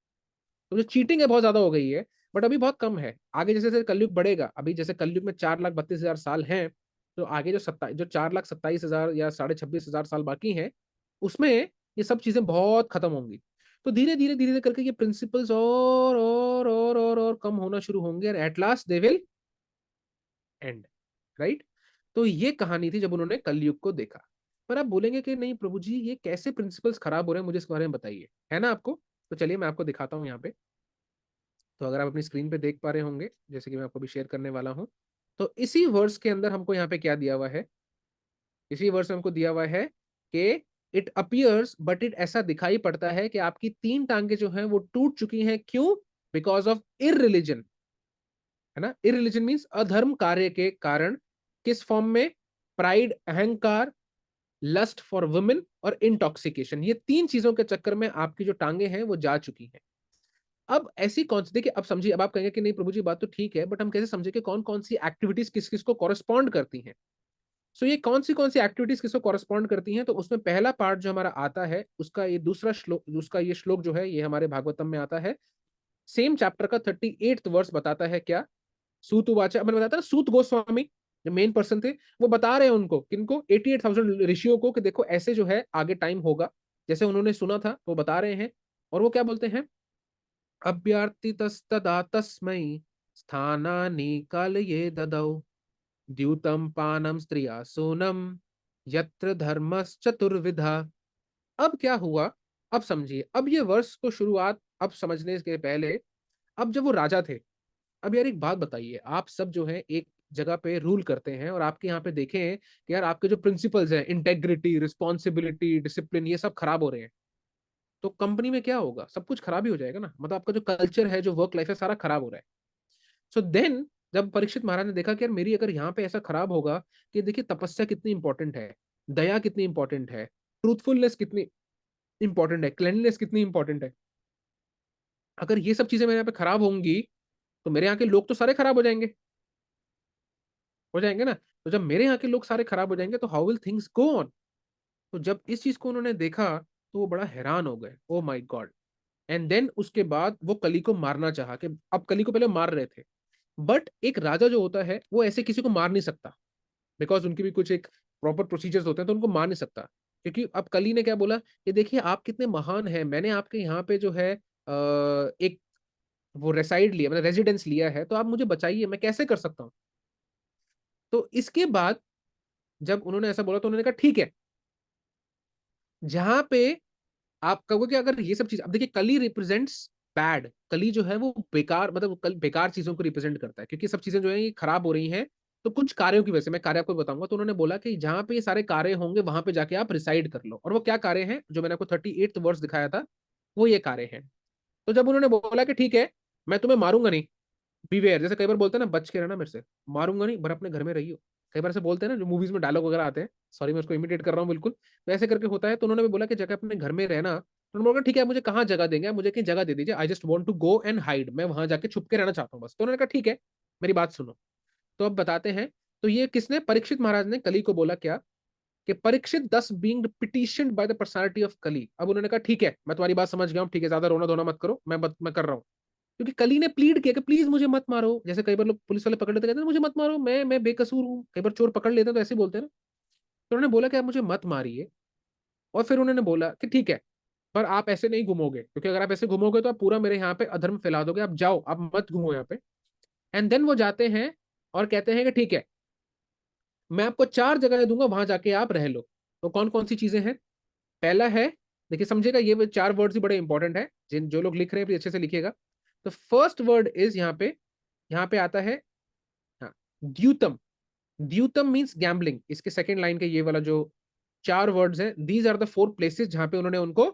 Speaker 1: तो जो चीटिंग है बहुत ज्यादा हो गई है, बट अभी बहुत कम है। आगे जैसे जैसे कलयुग बढ़ेगा, अभी जैसे कलयुग में 4,32,000 साल हैं, तो आगे जो 4,27,000 या 26,500 साल बाकी हैं, उसमें ये सब चीजें बहुत खत्म होंगी। तो धीरे धीरे धीरे धीरे करके ये प्रिंसिपल्स और कम होना शुरू होंगे, और at last they will and. Right? तो ये कहानी थी जब उन्होंने कलयुग को देखा। पर आप बोलेंगे कि नहीं प्रभु जी, ये कैसे प्रिंसिपल्स खराब हो रहे हैं, मुझे इसके बारे में बताइए, है ना आपको? तो चलिए मैं आपको दिखाता हूँ यहाँ पे। तो अगर आप अपनी स्क्रीन पे देख पा रहे होंगे, जैसे कि मैं आपको भी शेयर करने वाला हूं, तो इसी वर्स के अंदर हमको यहाँ पे क्या दिया हुआ है? इसी वर्स में हमको दिया हुआ है कि इट अपियर्स, बट इट, ऐसा दिखाई पड़ता है कि आपकी 3 टांगे जो हैं वो टूट चुकी हैं। क्यों? बिकॉज ऑफ इररिलीजन, है ना? इररिलीजन मीन्स अधर्म कार्य के कारण। किस फॉर्म में? प्राइड, अहंकार, लस्ट फॉर वुमेन और इंटॉक्सिकेशन। ये 3 चीजों के चक्कर में आपकी जो टांगे हैं वो जा चुकी हैं। अब ऐसी कौन सी, देखिए अब समझिए, अब आप कहेंगे कि नहीं प्रभु जी बात तो ठीक है, बट हम कैसे समझे कि कौन कौन सी एक्टिविटीज किस किस को कॉरेस्पॉन्ड करती हैं? सो ये कौन सी एक्टिविटीज किसको कॉरेस्पॉन्ड करती हैं? तो उसमें पहला पार्ट जो हमारा आता है, उसका ये दूसरा श्लोक, उसका ये श्लोक जो है, ये हमारे भागवतम में आता है। सेम चैप्टर का 38th वर्स बताता है क्या? सूत उवाचा, मैंने बताया था ना, सूत गोस्वामी जो मेन पर्सन थे, वो बता रहे हैं उनको, किनको? 88,000 ऋषियों को, कि देखो ऐसे जो है आगे टाइम होगा, जैसे उन्होंने सुना था वो बता रहे हैं। और वो क्या बोलते हैं? अभ्यर्थितस्तदा तस्मै स्थानानि कालये ददौ द्यूतं पानं स्त्रिया सोनम यत्र धर्मश्चतुर्विधा। अब क्या हुआ? अब समझिए, अब ये वर्ष को शुरुआत अब समझने के पहले, अब जब वो राजा थे, अब यार एक बात बताइए, आप सब जो है एक जगह पे रूल करते हैं, और आपके यहाँ पे देखें कि यार आपके जो प्रिंसिपल्स हैं, इंटेग्रिटी, रिस्पॉन्सिबिलिटी, डिसिप्लिन, ये सब खराब हो रहे हैं, तो कंपनी में क्या होगा? सब कुछ खराब ही हो जाएगा ना। मतलब आपका जो कल्चर है, जो वर्क लाइफ है, सारा खराब हो रहा है। सो देन जब परीक्षित महाराज ने देखा कि यार मेरी अगर यहाँ पे ऐसा खराब होगा, कि देखिए तपस्या कितनी इंपॉर्टेंट है, दया कितनी इंपॉर्टेंट है, ट्रूथफुलनेस कितनी इंपॉर्टेंट है, क्लेanलीनेस कितनी इंपॉर्टेंट है, अगर ये सब चीजें मेरे यहाँ पे खराब होंगी, तो मेरे यहाँ के लोग तो सारे खराब हो जाएंगे ना। तो जब मेरे यहाँ के लोग सारे खराब हो जाएंगे, तो how will things go on? तो जब इस चीज को उन्होंने देखा, तो वो बड़ा हैरान हो गए, ओ माई गॉड। एंड देन उसके बाद वो कली को मारना चाहा, कि अब कली को पहले मार रहे थे, बट एक राजा जो होता है वो ऐसे किसी को मार नहीं सकता, बिकॉज उनकी भी कुछ एक प्रॉपर प्रोसीजर्स होते हैं, तो उनको मार नहीं सकता। क्योंकि अब कली ने क्या बोला कि देखिए आप कितने महान हैं, मैंने आपके यहाँ पे जो है एक वो रेसाइड लिया, मतलब रेजिडेंस लिया है, तो आप मुझे बचाइए, मैं कैसे कर सकता हूँ? तो इसके बाद जब उन्होंने ऐसा बोला, तो उन्होंने कहा ठीक है, जहां पे आप कहोगे कि अगर ये सब चीज, अब देखिए कली रिप्रेजेंट्स बैड, कली जो है वो बेकार, मतलब बेकार चीजों को रिप्रेजेंट करता है, क्योंकि सब चीजें जो है ये खराब हो रही हैं, तो कुछ कार्यों की वजह से। मैं कार्य आपको बताऊंगा। तो उन्होंने बोला कि जहां पे ये सारे कार्य होंगे, वहां पे जाके आप रिसाइड कर लो। और वो क्या कार्य हैं जो मैंने आपको 38th वर्ष दिखाया था, वो ये कार्य हैं। तो जब उन्होंने बोला कि ठीक है, मैं तुम्हें मारूंगा नहीं, बीवेयर, जैसे कई बार बोलते हैं ना, बच के रहना मेरे से, मारूंगा नहीं, पर अपने घर में रहियो। कई बार से बोलते हैं ना, जो मूवीज में डायलॉग वगैरह आते हैं, सॉरी मैं उसको इमिटेट कर रहा हूँ बिल्कुल, तो ऐसे करके होता है। तो उन्होंने भी बोला कि जगह अपने घर में रहना। तो उन्होंने बोला ठीक है, मुझे कहाँ जगह देंगे, आप मुझे कहीं जगह दे दीजिए, I just want to go and hide, मैं वहां जाके छुप के रहना चाहता हूँ बस। तो उन्होंने कहा ठीक है, मेरी बात सुनो। तो अब बताते हैं। तो ये किसने? परीक्षित महाराज ने कली को बोला क्या? कि Parikshit does being petitioned by the personality of Kali. अब उन्होंने कहा ठीक है, मैं तुम्हारी बात समझ गया हूँ, ठीक है, ज्यादा रोना धोना मत करो, मैं कर रहा हूँ। क्योंकि कली ने प्लीड किया कि प्लीज मुझे मत मारो। जैसे कई बार लोग पुलिस वाले पकड़ लेते, कहते हैं मुझे मत मारो, मैं बेकसूर हूँ। कई बार चोर पकड़ लेते हैं तो ऐसे ही बोलते हैं ना। तो उन्होंने बोला कि आप मुझे मत मारिए। और फिर उन्होंने बोला कि ठीक है, पर आप ऐसे नहीं घूमोगे, क्योंकि अगर आप ऐसे घूमोगे तो आप पूरा मेरे यहाँ पे अधर्म फैला दोगे, आप जाओ, आप मत घूमो यहाँ पे। एंड देन वो जाते हैं और कहते हैं कि ठीक है, मैं आपको 4 जगह दूंगा, वहां जाके आप रह लो। तो कौन कौन सी चीजें हैं? पहला है देखिए समझेगा, ये 4 वर्ड्स ही बड़े इंपॉर्टेंट है, जिन जो लोग लिख रहे हैं अच्छे से लिखिएगा। तो फर्स्ट वर्ड इज यहाँ पे आता है, हाँ, द्यूतम। द्यूतम मीन्स गैम्बलिंग। इसके सेकंड लाइन के ये वाला जो 4 वर्ड्स हैं, दीज आर द 4 प्लेसेस जहां पे उन्होंने उनको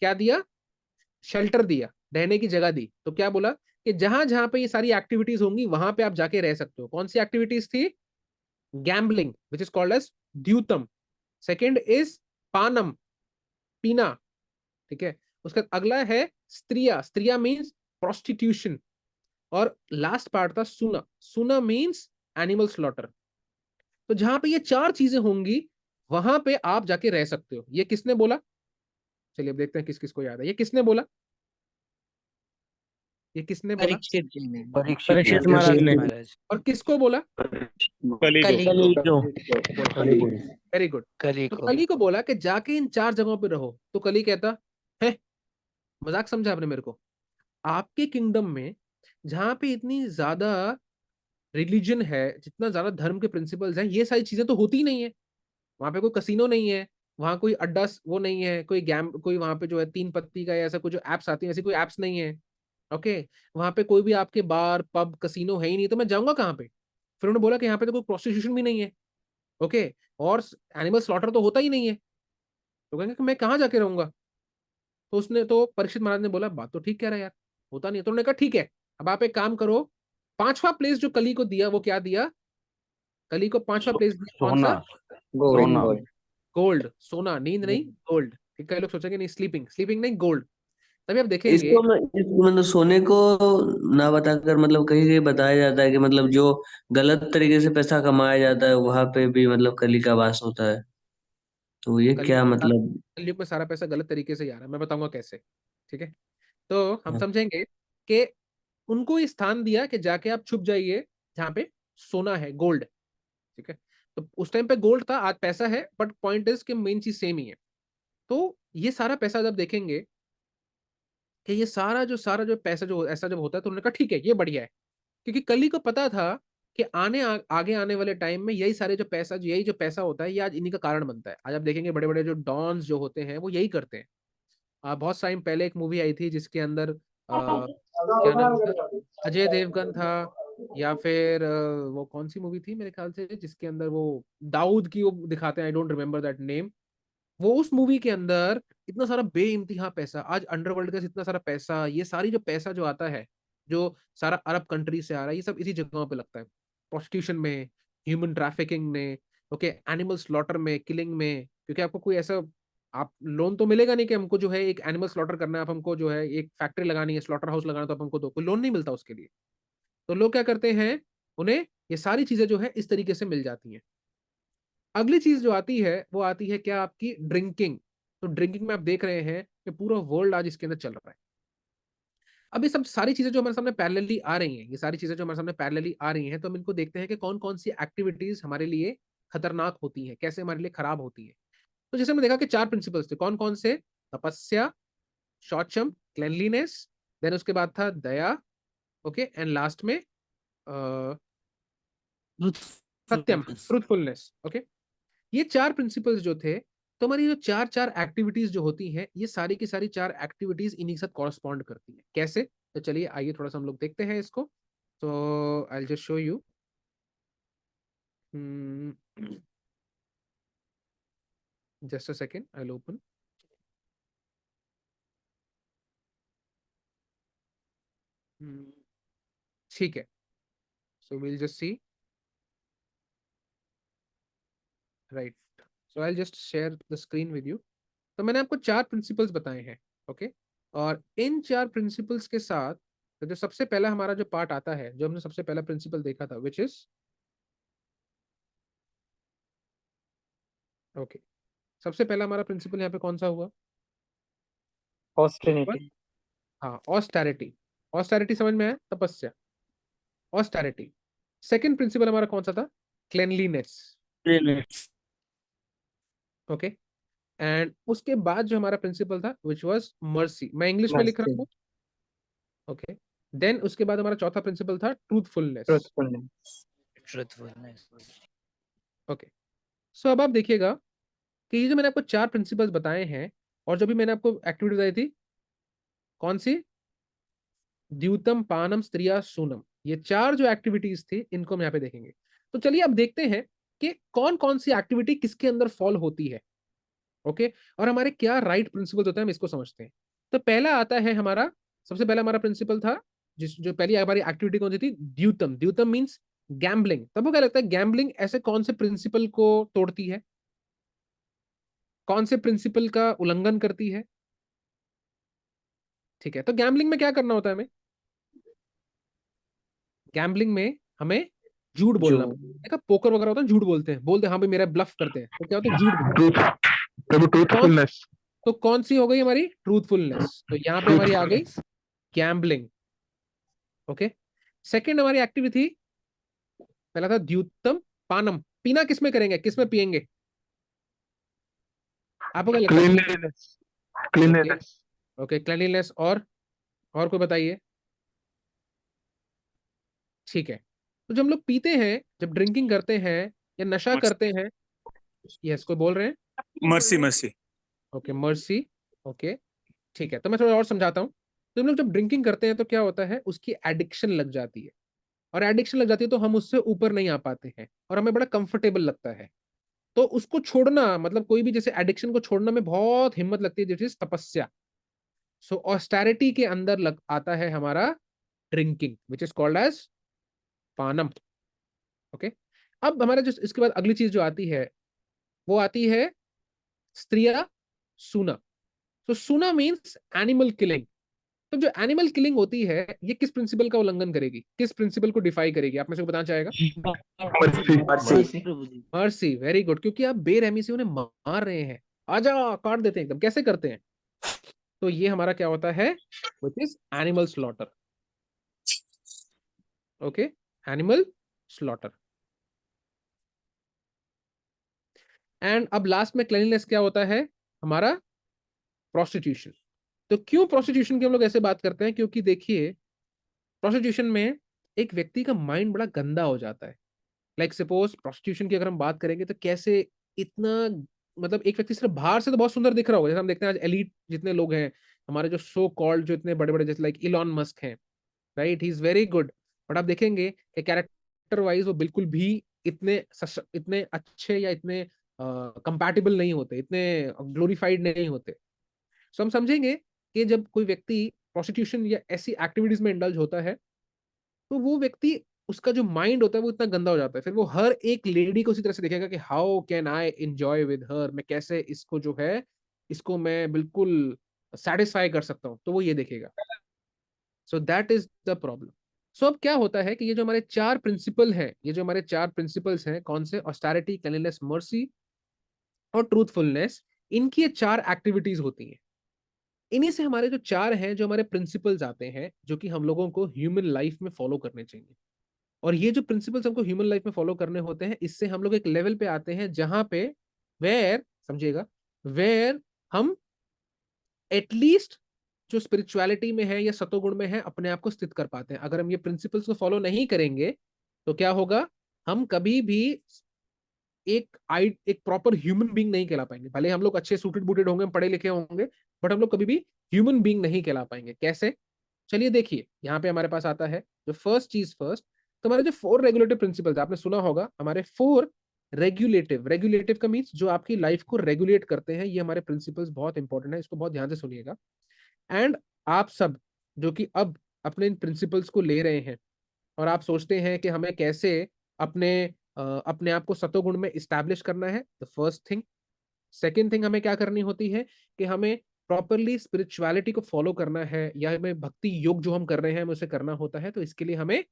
Speaker 1: क्या दिया, शेल्टर दिया, रहने की जगह दी। तो क्या बोला कि जहां जहां पे ये सारी एक्टिविटीज होंगी वहां पे आप जाके रह सकते हो। कौन सी एक्टिविटीज थी? Gambling which is called as द्यूतम। सेकेंड इज पानम, पीना, ठीक है। उसका अगला है स्त्रिया, स्त्रिया मीन्स प्रोस्टिट्यूशन। और लास्ट पार्ट था सुना, सुना मीन्स एनिमल स्लॉटर। तो जहां पे ये 4 चीजें होंगी वहां पे आप जाके रह सकते हो। ये किसने बोला? चलिए अब देखते हैं किस किस को याद है। ये किसने बोला? ये किसने बोला?
Speaker 7: परीक्षित जी ने।
Speaker 4: परीक्षित महाराज ने।
Speaker 7: महाराज।
Speaker 1: और किसको बोला?
Speaker 7: कली
Speaker 4: कली को।
Speaker 1: Very good.
Speaker 7: कली
Speaker 1: तो
Speaker 7: को।
Speaker 1: कली को बोला कि जाके इन 4 जगहों पे रहो। तो कली कहता है, मजाक समझा आपने मेरे को? आपके किंगडम में जहां पे इतनी ज्यादा रिलीजन है, जितना ज्यादा धर्म के प्रिंसिपल्स हैं, ये सारी चीजें तो होती ही नहीं है। वहां पे कोई कसिनो नहीं है, वहां कोई अड्डा वो नहीं है, कोई गैम, कोई वहां पे जो है 3 पत्ती का या ऐसा कुछ जो एप्स आती है, ऐसी कोई एप्स नहीं है। ओके, वहां पे कोई भी आपके बार पब कसिनो है ही नहीं, तो मैं जाऊंगा कहाँ पे? फिर उन्होंने बोला कि यहाँ पे तो कोई प्रोस्टिट्यूशन भी नहीं है। ओके, और एनिमल स्लॉटर तो होता ही नहीं है। तो कहेंगे कि मैं कहाँ जाके रहूंगा? तो उसने, तो परीक्षित महाराज ने बोला बात तो ठीक कह रहा है यार, होता नहीं है। तो उन्होंने कहा ठीक है, अब आप एक काम करो, 5वां प्लेस जो कली को दिया वो क्या दिया? कली को 5वां प्लेस दिया, कौन सा?
Speaker 2: गोल्ड।
Speaker 1: गोल्ड, सोना, नींद नहीं, गोल्ड। कई लोग सोचेंगे नहीं, स्लीपिंग, स्लीपिंग नहीं, गोल्ड। तभी आप देखेंगे
Speaker 8: इसको मतलब सोने को ना बताकर मतलब कहीं कहीं बताया जाता है कि मतलब जो गलत तरीके से पैसा कमाया जाता है वहां पे भी मतलब कली का वास होता है। तो ये क्या मतलब?
Speaker 1: कलयुग में सारा पैसा गलत तरीके से ही आ रहा है, मैं बताऊंगा कैसे। ठीक है, तो हम
Speaker 8: हाँ।
Speaker 1: समझेंगे कि उनको ये स्थान दिया कि जाके आप छुप जाइए जहाँ पे सोना है, गोल्ड। ठीक है, तो उस टाइम पे गोल्ड था, आज पैसा है, बट पॉइंट इज कि मेन चीज सेम ही है। तो ये सारा पैसा जब देखेंगे कि ये सारा जो पैसा जो ऐसा जब होता है, तो उन्होंने कहा ठीक है ये बढ़िया है। क्योंकि कली को पता था कि आगे आने वाले टाइम में यही सारे जो पैसा, यही जो पैसा होता है, ये आज इन्हीं का कारण बनता है। आज आप देखेंगे बड़े बड़े जो डॉन्स जो होते हैं वो यही करते हैं। बहुत टाइम पहले एक मूवी आई थी जिसके अंदर क्या नाम था, अजय देवगन था, या फिर वो कौन सी मूवी थी मेरे ख्याल से, जिसके अंदर वो दाऊद की वो दिखाते हैं, I don't remember that name. वो उस मूवी के अंदर इतना सारा बेइंतहा पैसा, आज अंडरवर्ल्ड का इतना सारा पैसा, ये सारी जो पैसा जो आता है, जो सारा अरब कंट्री से आ रहा है, ये सब इसी जगहों पे लगता है। प्रोस्टिट्यूशन में, ह्यूमन ट्रैफिकिंग में, ओके, एनिमल स्लॉटर में, किलिंग में। क्योंकि आपको कोई ऐसा, आप लोन तो मिलेगा नहीं कि हमको जो है एक एनिमल स्लॉटर करना है, आप हमको जो है एक फैक्ट्री लगानी है, स्लॉटर हाउस लगाना, तो आप हमको दो, कोई लोन नहीं मिलता उसके लिए। तो लोग क्या करते हैं, उन्हें ये सारी चीजें जो है इस तरीके से मिल जाती हैं। अगली चीज जो आती है वो आती है क्या, आपकी ड्रिंकिंग। तो ड्रिंकिंग में आप देख रहे हैं कि पूरा वर्ल्ड आज इसके अंदर चल रहा है। अब ये सब सारी चीजें जो हमारे सामने पैरेलली आ रही हैं, ये सारी चीजें जो हमारे सामने पैरेलली आ रही हैं, तो हम इनको देखते हैं कि कौन कौन सी एक्टिविटीज हमारे लिए खतरनाक होती हैं, कैसे हमारे लिए खराब होती है। तो जैसे हमने देखा कि 4 प्रिंसिपल्स थे, कौन कौन से? तपस्या, शौचम, क्लेनलीनेस, देन उसके बाद था दया, ओके, एंड लास्ट में सत्यम, ट्रूथफुलनेस। ओके, ये 4 प्रिंसिपल्स जो थे, तो हमारी जो चार चार एक्टिविटीज जो होती हैं, ये सारी की सारी 4 एक्टिविटीज इन्हीं के साथ कॉरस्पॉन्ड करती हैं। कैसे? तो चलिए आइए थोड़ा सा हम लोग देखते हैं इसको। तो I just show you. Just a second, I will open. ठीक है, so will just see, right. So I just share the screen with you. तो मैंने आपको 4 प्रिंसिपल्स बताए हैं, ओके। और इन 4 प्रिंसिपल्स के साथ, तो जो सबसे पहला हमारा जो पार्ट आता है, जो हमने सबसे पहला प्रिंसिपल देखा था, विच इज, ओके, सबसे पहला हमारा प्रिंसिपल यहाँ पे कौन सा हुआ?
Speaker 2: ऑस्टेनिटी।
Speaker 1: हाँ, ऑस्टेरिटी। ऑस्टेरिटी समझ में आया? तपस्या, ऑस्टेरिटी। सेकंड प्रिंसिपल हमारा कौन सा था? Cleanliness, okay. एंड उसके बाद जो हमारा प्रिंसिपल था विच वाज मर्सी, मैं इंग्लिश में लिख रहा हूँ, ओके। देन उसके बाद हमारा चौथा प्रिंसिपल था ट्रूथफुलनेस,
Speaker 7: ट्रुथफुलनेस।
Speaker 1: ओके। सो अब आप देखिएगा कि ये जो मैंने आपको 4 प्रिंसिपल्स बताए हैं, और जो भी मैंने आपको एक्टिविटी बताई थी, कौन सी, द्यूतम, पानम, स्त्रिया, सूनम, ये 4 जो एक्टिविटीज थी इनको हम यहाँ पे देखेंगे। तो चलिए अब देखते हैं कि कौन कौन सी एक्टिविटी किसके अंदर फॉल होती है। ओके, और हमारे क्या राइट प्रिंसिपल्स होते हैं हम इसको समझते हैं। तो पहला आता है हमारा, सबसे पहला हमारा प्रिंसिपल था, जिस जो पहली हमारी एक्टिविटी कौन सी थी, द्यूतम। द्यूतम मीन्स गैम्बलिंग। तब वो क्या लगता है, गैम्बलिंग ऐसे कौन से प्रिंसिपल को तोड़ती है, कौन से प्रिंसिपल का उल्लंघन करती है? ठीक है, तो गैम्बलिंग में क्या करना होता है हमें, गैम्बलिंग में हमें झूठ बोलना।
Speaker 2: जो
Speaker 1: देखा पोकर वगैरह होता है, झूठ बोलते हैं, बोलते हैं हाँ भाई मेरा ब्लफ करते हैं, तो क्या होता है, झूठ बोलते
Speaker 9: ट्रूथ, प्रभु
Speaker 1: हैं।
Speaker 9: ट्रूथफुलनेस।
Speaker 1: तो कौन सी हो गई हमारी, ट्रूथफुलनेस। तो यहाँ पे हमारी आ गई गैम्बलिंग। ओके, सेकंड हमारी एक्टिविटी थी, पहला था द्यूतम, पानम। पीना किस में करेंगे, किस में पियेंगे, आपको क्या लगता है?
Speaker 9: Cleanliness, cleanliness.
Speaker 1: Okay, cleanliness. और कोई बताइए। ठीक है, तो जब हम लोग पीते हैं, जब ड्रिंकिंग करते हैं या नशा करते हैं, यस कोई बोल रहे हैं,
Speaker 7: mercy mercy.
Speaker 1: Okay mercy. Okay, ठीक है, तो मैं थोड़ा और समझाता हूँ। तो हम लोग जब ड्रिंकिंग करते हैं तो क्या होता है, उसकी एडिक्शन लग जाती है, और एडिक्शन लग जाती है तो हम उससे ऊपर नहीं आ पाते हैं और हमें बड़ा कंफर्टेबल लगता है। तो उसको छोड़ना, मतलब कोई भी जैसे एडिक्शन को छोड़ना में बहुत हिम्मत लगती है, जैसे तपस्या। सो ऑस्टेरिटी के अंदर आता है हमारा drinking, which is called as पानम। ओके, अब हमारा जो इसके बाद अगली चीज जो आती है वो आती है स्त्रिया, सूना। तो सूना मीन्स एनिमल किलिंग। तो जो एनिमल किलिंग होती है ये किस प्रिंसिपल का उल्लंघन करेगी, किस प्रिंसिपल को डिफाई करेगी, आप में से कोई बताना चाहेगा?
Speaker 9: Mercy.
Speaker 2: Mercy.
Speaker 1: Mercy, very good, क्योंकि आप बेरहमी से उन्हें मार रहे हैं, आजा काट देते हैं एकदम, कैसे करते हैं? तो ये हमारा क्या होता है, which is animal slaughter. Okay, animal slaughter. And अब लास्ट में क्लीनलीनेस क्या होता है हमारा, प्रोस्टिट्यूशन। तो क्यों प्रोस्टिट्यूशन की हम लोग ऐसे बात करते हैं, क्योंकि देखिए प्रोस्टिट्यूशन में एक व्यक्ति का माइंड बड़ा गंदा हो जाता है। लाइक सपोज प्रोस्टिट्यूशन की अगर हम बात करेंगे तो कैसे इतना, मतलब एक व्यक्ति सिर्फ बाहर से तो बहुत सुंदर दिख रहा होगा, जैसे हम देखते हैं आज एलीट जितने लोग हैं हमारे, जो सो कॉल्ड जो इतने बड़े बड़े, जैसे लाइक इलॉन मस्क हैं, right, he is very good. But आप देखेंगे कि कैरेक्टर वाइज वो बिल्कुल भी इतने अच्छे या इतने कंपैटिबल नहीं होते, इतने ग्लोरीफाइड नहीं होते। सो हम समझेंगे कि जब कोई व्यक्ति प्रोस्टिट्यूशन या ऐसी एक्टिविटीज में इंडल्ज होता है तो वो व्यक्ति, उसका जो माइंड होता है वो इतना गंदा हो जाता है, फिर वो हर एक लेडी को उसी तरह से देखेगा कि how can I enjoy with her, मैं कैसे इसको जो है, इसको मैं बिल्कुल सेटिस्फाई कर सकता हूँ, तो वो ये देखेगा। So that is the problem. So अब क्या होता है कि ये जो हमारे 4 प्रिंसिपल हैं, ये जो हमारे 4 प्रिंसिपल्स हैं, कौन से, ऑस्टेरिटी, क्लीनलीनेस, मर्सी और ट्रूथफुलनेस, इनकी ये 4 एक्टिविटीज होती हैं। इन्हीं से हमारे जो 4 हैं, जो हमारे प्रिंसिपल्स आते हैं, जो कि हम लोगों को ह्यूमन लाइफ में फॉलो करने चाहिए। और ये जो प्रिंसिपल्स हमको ह्यूमन लाइफ में फॉलो करने होते हैं, इससे हम लोग एक लेवल पे आते हैं जहां पे, वेयर, समझिएगा, वेयर हम एटलीस्ट जो स्पिरिचुअलिटी में है या सतोगुण में है अपने आप को स्थित कर पाते हैं। अगर हम ये प्रिंसिपल्स को फॉलो नहीं करेंगे तो क्या होगा, हम कभी भी एक प्रॉपर ह्यूमन बीइंग नहीं कहला पाएंगे। भले हम लोग अच्छे सूटेड बूटेड होंगे, पढ़े लिखे होंगे, बट हम लोग कभी भी ह्यूमन बीइंग नहीं कहला पाएंगे। कैसे? चलिए देखिए, यहाँ पे हमारे पास आता है जो फर्स्ट चीज फर्स्ट, तो हमारे जो 4 रेगुलेटिव प्रिंसिपल्स आपने सुना होगा, हमारे 4 रेगुलेटिव, रेगुलेटिव का मीन्स जो आपकी लाइफ को रेगुलेट करते हैं, ये हमारे प्रिंसिपल्स बहुत इंपॉर्टेंट है, इसको बहुत ध्यान से सुनिएगा। एंड आप सब जो कि अब अपने इन प्रिंसिपल्स को ले रहे हैं और आप सोचते हैं कि हमें कैसे अपने अपने आप को सतोगुण में इस्टेब्लिश करना है, the first thing. Second thing हमें क्या करनी होती है कि हमें प्रॉपरली स्पिरिचुअलिटी को फॉलो करना है, या हमें भक्ति योग जो हम कर रहे हैं हमें उसे करना होता है, तो इसके लिए हमें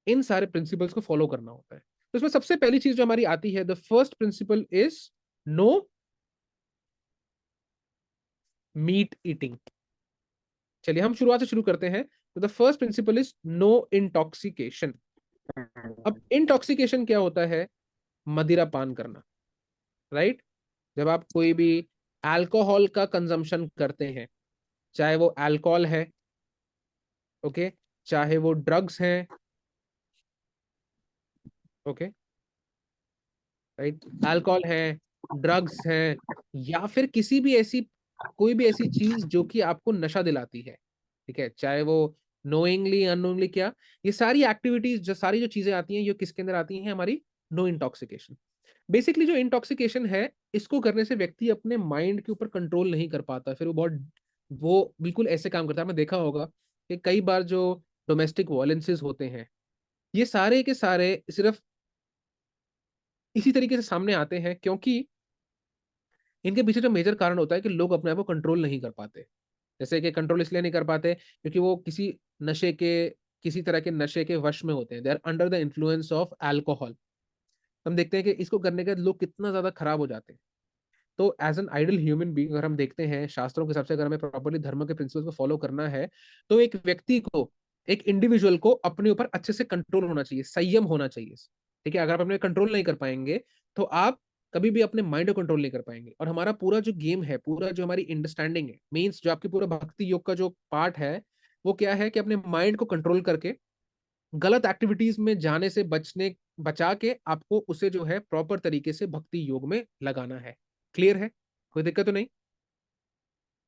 Speaker 1: इन सारे प्रिंसिपल्स को फॉलो करना होता है। तो इसमें सबसे पहली चीज जो हमारी आती है, the first principle is no meat eating. चलिए हम शुरुआत से शुरू करते हैं। तो the first principle is no intoxication. अब इंटॉक्सिकेशन क्या होता है, मदिरा पान करना, राइट। जब आप कोई भी अल्कोहल का कंजम्पशन करते हैं, चाहे वो अल्कोहल है, ओके, चाहे वो ड्रग्स हैं, ओके, राइट, अल्कोहल है, ड्रग्स हैं, या फिर किसी भी ऐसी कोई भी ऐसी चीज जो कि आपको नशा दिलाती है, ठीक है, चाहे वो नोइंगली अननोइंगली क्या, ये सारी एक्टिविटीज जो सारी जो चीजें आती हैं, ये किसके अंदर आती हैं, हमारी नो इंटॉक्सिकेशन। बेसिकली जो इंटॉक्सिकेशन है, इसको करने से व्यक्ति अपने माइंड के ऊपर कंट्रोल नहीं कर पाता, फिर वो बिल्कुल ऐसे काम करता है। आपने देखा होगा कि कई बार जो डोमेस्टिक वायलेंसेस होते हैं, ये सारे के सारे सिर्फ इसी तरीके से सामने आते हैं, क्योंकि इनके पीछे जो मेजर कारण होता है कि लोग अपने आप को कंट्रोल नहीं कर पाते। जैसे कि कंट्रोल इसलिए नहीं कर पाते क्योंकि वो नशे के किसी तरह के नशे के वश में होते हैं, they are under the influence of alcohol. हम देखते हैं कि इसको करने के बाद लोग कितना ज्यादा खराब हो जाते हैं। तो as an ideal human being, अगर हम देखते हैं शास्त्रों के हिसाब से, अगर हमें प्रॉपर्ली धर्म के प्रिंसिपल्स को फॉलो करना है, तो एक व्यक्ति को, एक इंडिविजुअल को अपने ऊपर अच्छे से कंट्रोल होना चाहिए, संयम होना चाहिए। ठीक है, अगर आप अपने कंट्रोल नहीं कर पाएंगे तो आप कभी भी अपने माइंड को कंट्रोल नहीं कर पाएंगे। और हमारा पूरा जो गेम है, पूरा जो हमारी अंडरस्टैंडिंग है, मीन्स जो आपकी पूरा भक्ति योग का जो पार्ट है, वो क्या है कि अपने माइंड को कंट्रोल करके गलत एक्टिविटीज में जाने से बचा के आपको उसे जो है प्रॉपर तरीके से भक्ति योग में लगाना है। क्लियर है? कोई दिक्कत तो नहीं?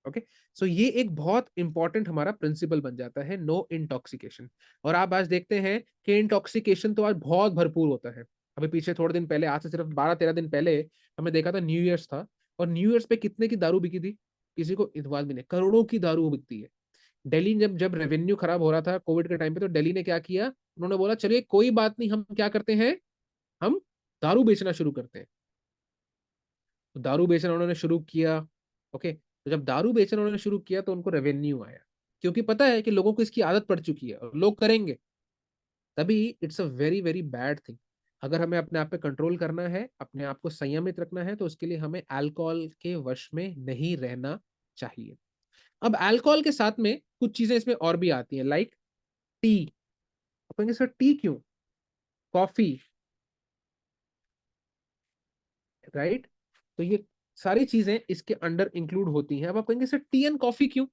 Speaker 1: ओके। सो ये एक बहुत इंपॉर्टेंट हमारा प्रिंसिपल बन जाता है, नो इंटॉक्सिकेशन। और आप आज देखते हैं कि इंटॉक्सिकेशन तो आज बहुत भरपूर होता है। अभी पीछे थोड़े दिन पहले, आज से सिर्फ 12-13 दिन पहले, हमने देखा था न्यू ईयर्स था, और न्यू ईयर्स पे कितने की दारू बिकी थी, किसी को इतवाल भी नहीं, करोड़ों की दारू बिकती है। दिल्ली जब जब रेवेन्यू खराब हो रहा था कोविड के टाइम पे, तो दिल्ली ने क्या किया, उन्होंने बोला चलिए कोई बात नहीं, हम क्या करते हैं, हम दारू बेचना शुरू करते हैं। तो दारू बेचना उन्होंने शुरू किया। ओके, तो जब दारू बेचना उन्होंने शुरू किया तो उनको रेवेन्यू आया, क्योंकि पता है कि लोगों को इसकी आदत पड़ चुकी है और लोग करेंगे। तभी it's a very very bad thing. अगर हमें अपने आप पे कंट्रोल करना है, अपने आप को संयमित रखना है, तो उसके लिए हमें अल्कोहल के वश में नहीं रहना चाहिए। अब अल्कोहल के साथ में कुछ चीजें इसमें और भी आती हैं, लाइक टी। कहेंगे सर टी क्यों, कॉफी, राइट? तो ये सारी चीजें इसके अंडर इंक्लूड होती हैं। अब आप कहेंगे सर टी एंड कॉफी क्यों?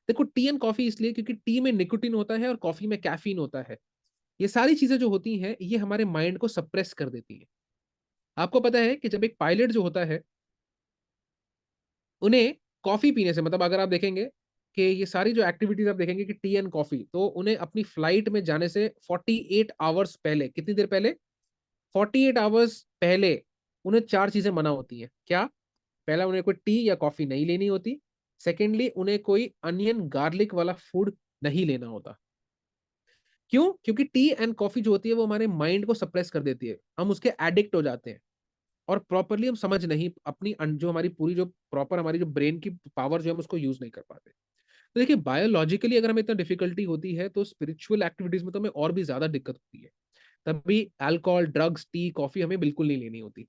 Speaker 1: देखो, टी एंड कॉफी इसलिए क्योंकि टी में निकोटिन होता है और कॉफी में कैफीन होता है। ये सारी चीजें जो होती हैं, ये हमारे माइंड को सप्रेस कर देती है। आपको पता है कि जब एक पायलट जो होता है, उन्हें कॉफी पीने से, मतलब अगर आप देखेंगे कि ये सारी जो एक्टिविटीज आप देखेंगे कि टी एंड कॉफी, तो उन्हें अपनी फ्लाइट में जाने से 48 आवर्स पहले, कितनी देर पहले, 48 आवर्स पहले उन्हें चार चीजें मना होती हैं। क्या? पहला, उन्हें कोई टी या कॉफी नहीं लेनी होती। सेकेंडली, उन्हें कोई अनियन गार्लिक वाला फूड नहीं लेना होता। क्यों? क्योंकि टी एंड कॉफी जो होती है वो हमारे माइंड को सप्रेस कर देती है, हम उसके एडिक्ट हो जाते हैं, और प्रॉपरली हम समझ नहीं अपनी जो हमारी पूरी जो प्रॉपर हमारी जो ब्रेन की पावर जो हम उसको यूज नहीं कर पाते। तो देखिए, बायोलॉजिकली अगर हमें इतना डिफिकल्टी होती है, तो स्पिरिचुअल एक्टिविटीज में तो हमें और भी ज्यादा दिक्कत होती है। तभी अल्कोहल, ड्रग्स, टी, कॉफी हमें बिल्कुल नहीं लेनी होती।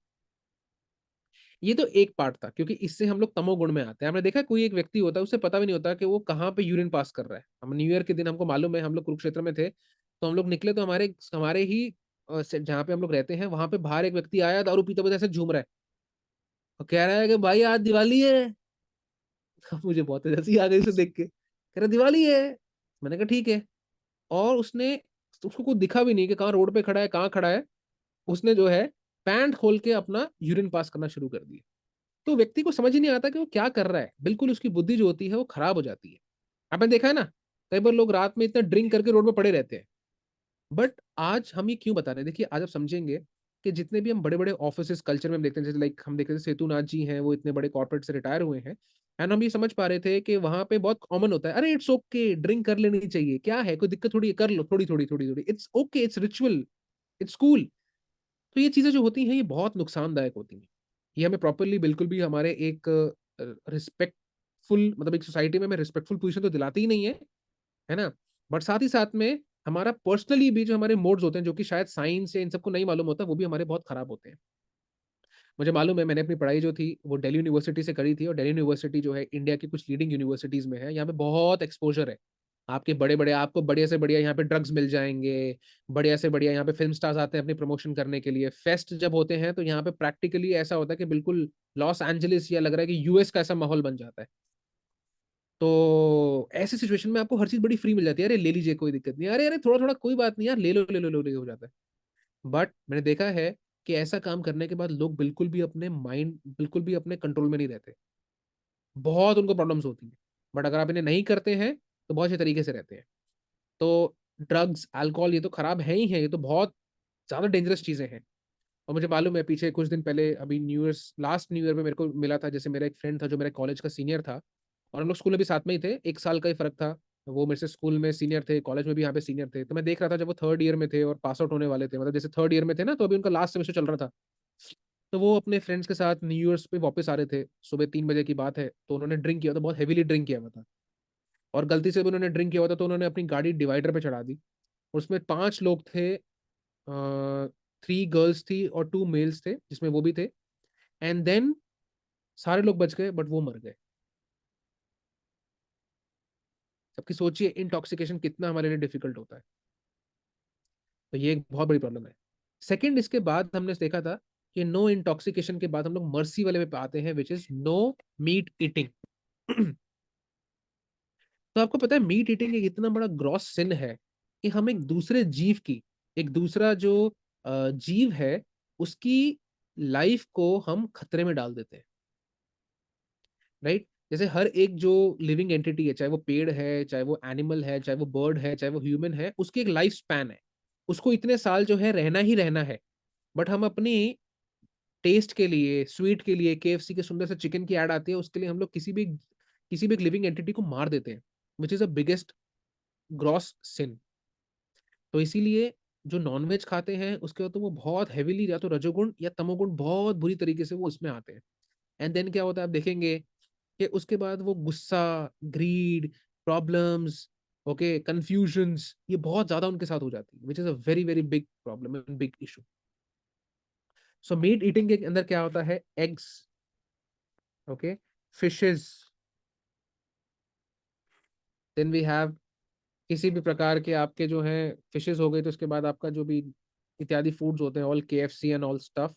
Speaker 1: ये तो एक पार्ट था, क्योंकि इससे हम लोग तमोगुण में आते हैं। हमने देखा कोई एक व्यक्ति होता है, उसे पता भी नहीं होता कि वो कहाँ पे यूरिन पास कर रहा है। हम न्यू ईयर के दिन, हमको मालूम है, हम लोग कुरुक्षेत्र में थे, तो हम लोग निकले तो हमारे हमारे ही जहाँ पे हम लोग रहते हैं, वहां पे बाहर एक व्यक्ति आया, दारू पीते पीते ऐसे झूम रहा है और कह रहा है कि भाई आज दिवाली है। मुझे बहुत हंसी आ गई उसे देख के, कह रहा दिवाली है। मैंने कहा ठीक है। और उसको कुछ दिखा भी नहीं कि कहाँ रोड पे खड़ा है, कहाँ खड़ा है। उसने जो है पैंट खोल के अपना यूरिन पास करना शुरू कर दिया। तो व्यक्ति को समझ ही नहीं आता कि वो क्या कर रहा है, बिल्कुल उसकी बुद्धि जो होती है वो खराब हो जाती है। आपने देखा है ना, कई बार लोग रात में इतना ड्रिंक करके रोड में पड़े रहते हैं। बट आज हम ये क्यों बता रहे हैं, देखिए आज आप समझेंगे कि जितने भी हम बड़े बड़े ऑफिस कल्चर में हम देखते हैं, जैसे लाइक हम देखते हैं सेतुनाथ जी हैं, वो इतने बड़े कॉर्पोरेट से रिटायर हुए हैं, एंड हम ये समझ पा रहे थे कि वहां पे बहुत कॉमन होता है, अरे इट्स ओके, ड्रिंक कर लेनी चाहिए, क्या है, कोई दिक्कत थोड़ी है, कर लो थोड़ी थोड़ी थोड़ी थोड़ी, it's okay, it's ritual, it's cool. तो ये चीजें जो होती हैं, ये बहुत नुकसानदायक होती हैं। ये हमें प्रॉपरली बिल्कुल भी हमारे एक रिस्पेक्टफुल, मतलब एक सोसाइटी में हमें रिस्पेक्टफुल पोजीशन तो दिलाती ही नहीं है ना। बट साथ ही साथ में हमारा पर्सनली भी जो हमारे मोड्स होते हैं, जो कि शायद साइंस या इन सबको नहीं मालूम होता, वो भी हमारे बहुत खराब होते हैं। मुझे मालूम है, मैंने अपनी पढ़ाई जो थी वो दिल्ली यूनिवर्सिटी से करी थी, और दिल्ली यूनिवर्सिटी जो है इंडिया की कुछ लीडिंग यूनिवर्सिटीज में है। यहाँ पे बहुत एक्सपोजर है, आपके बड़े बड़े, आपको बढ़िया से बढ़िया यहाँ पे ड्रग्स मिल जाएंगे, बढ़िया से बढ़िया यहाँ पे फिल्म स्टार्स आते हैं अपनी प्रमोशन करने के लिए। फेस्ट जब होते हैं तो यहाँ पे प्रैक्टिकली ऐसा होता है कि बिल्कुल लॉस एंजलिस या लग रहा है कि यूएस का ऐसा माहौल बन जाता है। तो ऐसे सिचुएशन में आपको हर चीज बड़ी फ्री मिल जाती है, अरे ले लीजिए कोई दिक्कत नहीं, अरे अरे थोड़ा थोड़ा कोई बात नहीं यार, ले लो ले लो ले लो, हो जाता है। बट मैंने देखा है कि ऐसा काम करने के बाद लोग बिल्कुल भी अपने माइंड, बिल्कुल भी अपने कंट्रोल में नहीं रहते। बहुत उनको प्रॉब्लम्स होती है। बट अगर आप इन्हें नहीं करते हैं तो बहुत अच्छे तरीके से रहते हैं। तो ड्रग्स, अल्कोहल, ये तो खराब है ही है, ये तो बहुत ज़्यादा डेंजरस चीज़ें हैं। और मुझे मालूम है, पीछे कुछ दिन पहले अभी new year, last new year में मेरे को मिला था, जैसे मेरा एक फ्रेंड था जो मेरे कॉलेज का सीनियर था, और हम लोग स्कूल में भी साथ में ही थे, 1 साल का ही फर्क था। वो मेरे से स्कूल में सीनियर थे, कॉलेज में भी यहाँ पे सीनियर थे। तो मैं देख रहा था जब वो थर्ड ईयर में थे और पास आउट होने वाले थे, मतलब जैसे थर्ड ईयर में थे ना, तो अभी उनका लास्ट सेमेस्टर चल रहा था। तो वो अपने फ्रेंड्स के साथ न्यू ईयर्स पे वापस आ रहे थे, सुबह 3 बजे की बात है। तो उन्होंने ड्रिंक किया था, बहुत हैवीली ड्रिंक किया हुआ था, और गलती से भी उन्होंने ड्रिंक किया हुआ था, तो उन्होंने अपनी गाड़ी डिवाइडर पे चढ़ा दी। उसमें 5 लोग थे, 3 गर्ल्स थी और 2 मेल्स थे, जिसमें वो भी थे। एंड देन सारे लोग बच गए, बट वो मर गए। सबकी सोचिए इंटॉक्सिकेशन कितना हमारे लिए डिफिकल्ट होता है। तो ये एक बहुत बड़ी प्रॉब्लम है। सेकंड, इसके बाद हमने देखा था कि नो इंटॉक्सिकेशन के बाद हम लोग मर्सी वाले पे आते हैं, which is no meat eating. तो आपको पता है मीट ईटिंग एक इतना बड़ा ग्रॉस सिन है कि हम एक दूसरे जीव की, एक दूसरा जो जीव है, उसकी लाइफ को हम खतरे में डाल देते हैं, राइट। जैसे हर एक जो लिविंग एंटिटी है, चाहे वो पेड़ है, चाहे वो एनिमल है, चाहे वो बर्ड है, चाहे वो ह्यूमन है, उसकी एक लाइफ स्पैन है। उसको इतने साल जो है रहना ही रहना है। बट हम अपनी टेस्ट के लिए, स्वीट के लिए, केएफसी के सुंदर से चिकन की ऐड आती है, उसके लिए हम लोग किसी भी एक लिविंग एंटिटी को मार देते हैं, which is a biggest gross sin. तो इसीलिए जो नॉनवेज खाते हैं उसके बाद तो वो बहुत हैवीली या तो रजोगुण या तमोगुण बहुत बुरी तरीके से वो उसमें आते हैं। एंड देन क्या होता है, आप देखेंगे कि उसके बाद वो गुस्सा, ग्रीड, प्रॉब्लम्स, ओके, कंफ्यूजन्स, ये बहुत ज्यादा उनके साथ हो जाती है, which is a very very big problem and big issue. So meat eating के अंदर क्या होता है, eggs, okay, fishes, then we have किसी भी प्रकार के आपके जो है फिशेस हो गई, तो उसके बाद आपका जो भी इत्यादि फूड्स होते हैं, all KFC and all stuff.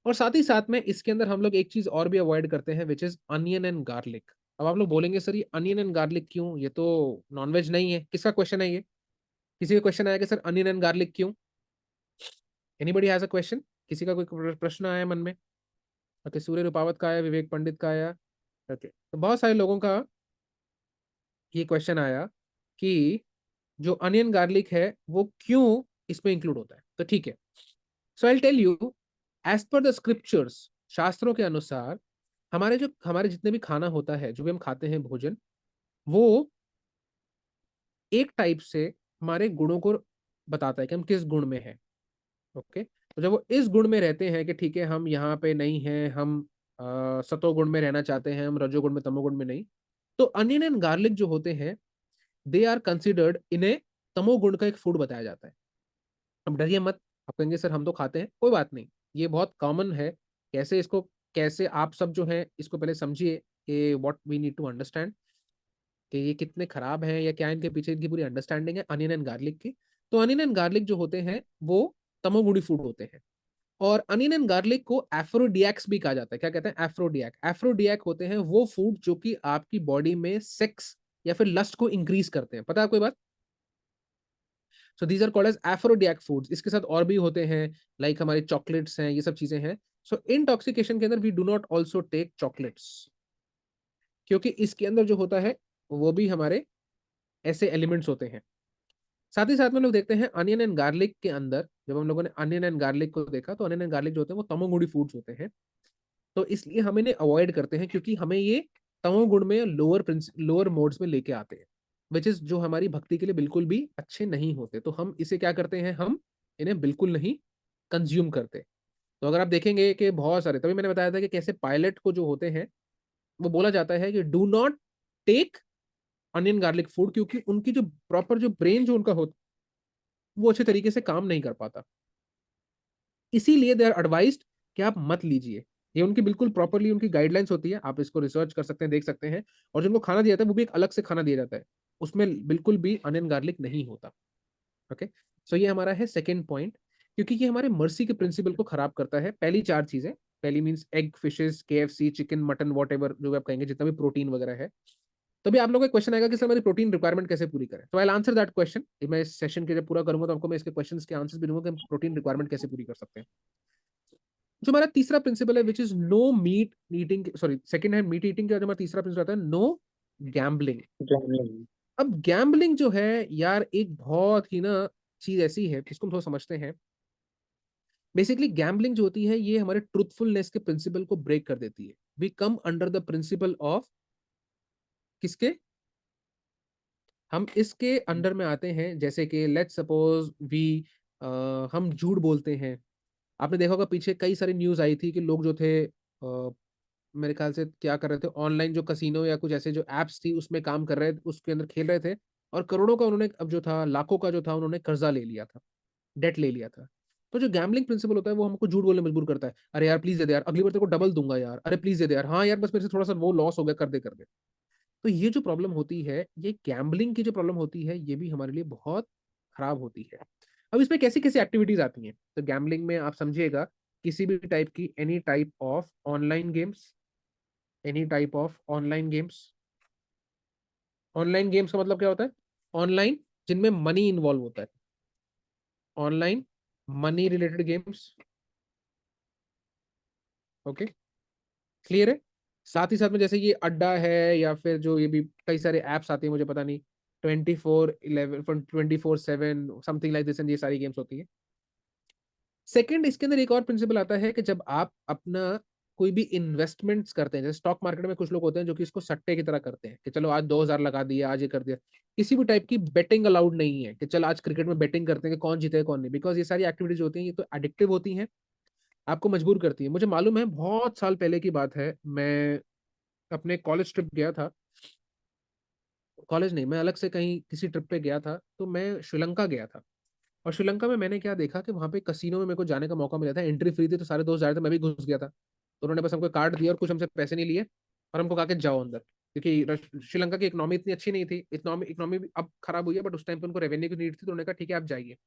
Speaker 1: और साथ ही साथ में इसके अंदर हम लोग एक चीज और भी अवॉइड करते हैं, which is onion and garlic. अब आप लोग बोलेंगे सर ये अनियन एंड गार्लिक क्यों, ये तो नॉनवेज नहीं है। किसका क्वेश्चन है ये? किसी का क्वेश्चन आया कि सर अनियन एंड गार्लिक क्यों? Anybody has a question? किसी का कोई प्रश्न आया मन में? ओके, सूर्य रूपावत का आया, विवेक पंडित का आया। ओके, तो बहुत सारे लोगों का ये क्वेश्चन आया कि जो अनियन गार्लिक है वो क्यों इसमें इंक्लूड होता है। तो ठीक है, so I tell you, as per the scriptures, शास्त्रों के अनुसार हमारे जितने भी खाना होता है, जो भी हम खाते हैं भोजन, वो एक टाइप से हमारे गुणों को बताता है कि हम किस गुण में हैं। ओके, तो जब वो इस गुण में रहते हैं कि ठीक है हम यहाँ पे नहीं हैं, हम सतोगुण में रहना चाहते हैं, हम रजोगुण में, तमोगुण में नहीं, तो अनियन एंड गार्लिक जो होते हैं, दे आर कंसिडर्ड, इन्हें तमोगुण का एक फूड बताया जाता है। अब डरिए मत, आप कहेंगे सर हम तो खाते हैं, कोई बात नहीं, ये बहुत कॉमन है। कैसे आप सब जो है इसको पहले समझिए कि what we need to understand, कि ये कितने खराब हैं या क्या इनके पीछे इनकी पूरी अंडरस्टैंडिंग है अनियन एंड गार्लिक की। तो अनियन एंड गार्लिक जो होते हैं वो तमोगुणी फूड होते हैं। और अनियन एंड गार्लिक को एफ्रोडियक्स भी कहा जाता है। क्या कहते हैं? एफ्रोडियक। एफ्रोडियक होते हैं वो फूड जो कि आपकी बॉडी में सेक्स या फिर लस्ट को इंक्रीज करते हैं। पता है कोई बात? So these are called as aphrodisiac foods. इसके साथ और भी होते हैं, लाइक हमारे चॉकलेट्स हैं, ये सब चीजें हैं। सो इंटॉक्सिकेशन के अंदर we do not also take chocolates, क्योंकि इसके अंदर जो होता है वो भी हमारे ऐसे एलिमेंट्स होते हैं। साथ ही साथ में हम लोग देखते हैं अनियन एंड गार्लिक के अंदर, जब हम लोगों ने अनियन एंड गार्लिक को देखा, तो अनियन एंड गार्लिक जो होते हैं वो तमोगुणी फूड्स होते हैं। तो इसलिए हम इन्हें अवॉइड करते हैं, क्योंकि हमें ये तमोगुण में लोअर मोड्स में लेके आते हैं, विच इज जो हमारी भक्ति के लिए बिल्कुल भी अच्छे नहीं होते। तो हम इसे क्या करते हैं, हम इन्हें बिल्कुल नहीं कंज्यूम करते। तो अगर आप देखेंगे कि बहुत सारे, तभी मैंने बताया था कि कैसे पायलट को जो होते हैं वो बोला जाता है कि do not take onion garlic food, क्योंकि उनकी जो प्रॉपर जो ब्रेन जो उनका होता वो अच्छे तरीके से काम नहीं कर पाता। इसीलिए दे आर एडवाइज्ड कि आप मत लीजिए। ये उनकी बिल्कुल प्रॉपरली उनकी गाइडलाइंस होती है, आप इसको रिसर्च कर सकते हैं, देख सकते हैं। और जिनको खाना दिया जाता है वो भी एक अलग से खाना दिया जाता है, उसमें बिल्कुल भी अनियन गार्लिक नहीं होता। ओके, सो ये हमारा है सेकेंड पॉइंट, क्योंकि ये हमारे मर्सी के प्रिंसिपल को खराब करता है। पहली 4 चीजें, पहली means egg, fishes, KFC, chicken, mutton, what ever जो भी आप कहेंगे, जितना भी प्रोटीन वगैरह है। तभी आप लोगों का क्वेश्चन आएगा कि सर हमारी प्रोटीन रिक्वायरमेंट कैसे पूरी करें। तो आई आंसर दैट क्वेश्चन। मैं इस सेशन के जब पूरा करूंगा तो आपको मैं इसके क्वेश्चंस के आंसर्स भी दूंगा कि हम प्रोटीन रिक्वायरमेंट कैसे पूरी कर सकते हैं। जो हमारा तीसरा प्रिंसिपल है which is no meat eating, sorry second hand meat eating का जो हमारा तीसरा प्रिंसिपल आता है, नो गैम्बलिंग। अब गैम्बलिंग जो है यार एक बहुत ही ना चीज ऐसी है, इसको हम थोड़ा समझते हैं। बेसिकली गैम्बलिंग जो होती है ये हमारे ट्रूथफुलनेस के प्रिंसिपल को ब्रेक कर देती है। We come under the principle of किसके, हम इसके अंडर में आते हैं। जैसे कि लेट्स सपोज वी हम झूठ बोलते हैं। आपने देखा होगा पीछे कई सारी न्यूज आई थी कि लोग जो थे मेरे ख्याल से क्या कर रहे थे, ऑनलाइन जो कसिनो या कुछ ऐसे जो एप्स थी उसमें काम कर रहे थे, उसके अंदर खेल रहे थे, और करोड़ों का उन्होंने अब जो था, लाखों का जो था, उन्होंने कर्जा ले लिया था, डेट ले लिया था। तो जो गैम्बलिंग प्रिंसिपल होता है वो हमको झूठ बोलने मजबूर करता है। अरे यार प्लीज दे दे यार, अगली बार तेरे को डबल दूंगा यार, अरे प्लीज दे दे यार, हाँ यार बस मेरे से थोड़ा सा वो लॉस हो गया, कर दे कर दे। तो ये जो प्रॉब्लम होती है, ये गैम्बलिंग की जो प्रॉब्लम होती है, ये भी हमारे लिए बहुत खराब होती है। अब इसमें कैसी कैसी एक्टिविटीज आती हैं, तो गैम्बलिंग में आप समझिएगा किसी भी टाइप की, any type of online games, any type of online games. Online games का मतलब क्या होता है, ऑनलाइन जिनमें मनी इन्वॉल्व होता है, online money related games. Okay, clear है। साथ ही साथ में जैसे ये अड्डा है, या फिर जो ये भी कई सारे एप्स आते हैं, मुझे पता नहीं, 24/11 24/7 समथिंग लाइक दिस, एंड ये सारी गेम्स होती है। सेकंड, इसके अंदर एक और प्रिंसिपल आता है कि जब आप अपना कोई भी इन्वेस्टमेंट्स करते हैं, जैसे स्टॉक मार्केट में कुछ लोग होते हैं जो कि इसको सट्टे की तरह करते हैं कि चलो आज 2,000 लगा दिया, आज ये कर दिया। किसी भी टाइप की बेटिंग अलाउड नहीं है कि चल आज क्रिकेट में बेटिंग करते हैं कि कौन जीते कौन नहीं, बिकॉज ये सारी एक्टिविटीज होती हैं ये तो एडिक्टिव होती हैं, आपको मजबूर करती है। मुझे मालूम है बहुत साल पहले की बात है, मैं अपने कॉलेज ट्रिप गया था, कॉलेज नहीं, मैं अलग से कहीं किसी ट्रिप पे गया था, तो मैं श्रीलंका गया था। और श्रीलंका में मैंने क्या देखा कि वहाँ पे कसिनो में मेरे को जाने का मौका मिला था, एंट्री फ्री थी, तो सारे दोस्त जा रहे थे, मैं भी घुस गया था। तो उन्होंने बस हमको कार्ड दिया और कुछ हमसे पैसे नहीं लिए, और हमको कहा कि जाओ अंदर, क्योंकि श्रीलंका की इकोनॉमी इतनी अच्छी नहीं थी, इकोनॉमी इकोनॉमी भी अब खराब हुई है, बट उस टाइम पे उनको रेवेन्यू की नीड थी, तो उन्होंने कहा ठीक है आप जाइए।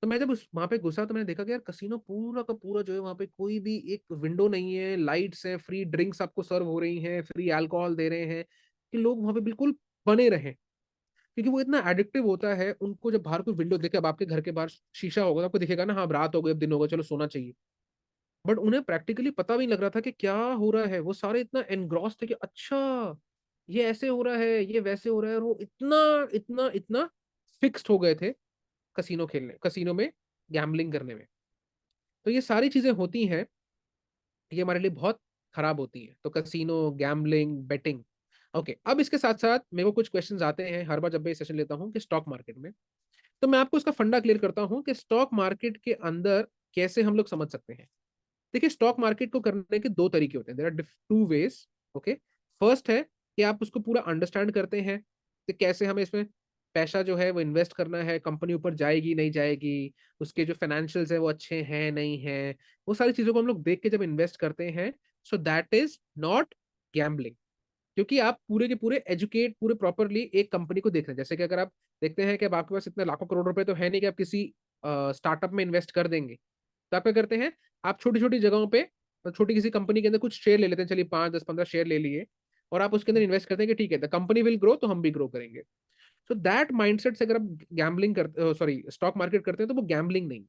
Speaker 1: तो मैं जब उस वहाँ पे घुसा तो मैंने देखा कि यार कसिनो पूरा का पूरा जो है, वहाँ पे कोई भी एक विंडो नहीं है, लाइट्स हैं, फ्री ड्रिंक्स आपको सर्व हो रही हैं, फ्री अल्कोहल दे रहे हैं, कि लोग वहाँ पे बिल्कुल बने रहे, क्योंकि वो इतना एडिक्टिव होता है उनको। जब बाहर कोई विंडो देखे, अब आपके घर के बाहर शीशा होगा तो आपको दिखेगा ना, हाँ अब रात हो गई, अब दिन होगा, चलो सोना चाहिए, बट उन्हें प्रैक्टिकली पता भी नहीं लग रहा था कि क्या हो रहा है। वो सारे इतना एनग्रॉस थे कि अच्छा ये ऐसे हो रहा है, ये वैसे हो रहा है, और वो इतना इतना इतना फिक्स्ड हो गए थे कसिनो खेलने, कसिनो में गैम्बलिंग करने में। तो ये सारी चीजें होती हैं, ये हमारे लिए बहुत खराब होती है। तो कसिनो, गैम्बलिंग, बेटिंग। ओके, अब इसके साथ साथ मेरे को कुछ क्वेश्चंस आते हैं हर बार जब मैं सेशन लेता हूँ कि स्टॉक मार्केट में, तो मैं आपको इसका फंडा क्लियर करता हूँ कि स्टॉक मार्केट के अंदर कैसे हम लोग समझ सकते हैं। देखिए, स्टॉक मार्केट को करने के दो तरीके होते हैं, there are two ways. Okay, first है कि आप उसको पूरा अंडरस्टैंड करते हैं कि कैसे हमें इसमें पैसा जो है वो इन्वेस्ट करना है, कंपनी ऊपर जाएगी नहीं जाएगी, उसके जो फाइनेंशियल्स है वो अच्छे हैं नहीं हैं, वो सारी चीजों को हम लोग देख के जब इन्वेस्ट करते हैं, सो दैट इज नॉट गैम्बलिंग। क्योंकि आप पूरे के पूरे एजुकेट, पूरे प्रॉपरली एक कंपनी को देख रहे हैं। जैसे कि अगर आप देखते हैं कि अब आपके पास इतने लाखों करोड़ रुपए तो है नहीं कि आप किसी स्टार्टअप में इन्वेस्ट कर देंगे, तो आप क्या करते हैं, आप छोटी छोटी जगहों पे, छोटी किसी कंपनी के अंदर कुछ शेयर ले लेते हैं, चलिए 5 10 15 शेयर ले लिए, और आप उसके अंदर इन्वेस्ट करते हैं कि ठीक है द कंपनी विल ग्रो तो हम भी ग्रो करेंगे। सो दैट माइंडसेट से अगर आप गैम्बलिंग करते, सॉरी स्टॉक मार्केट करते हैं, तो वो गैम्बलिंग नहीं।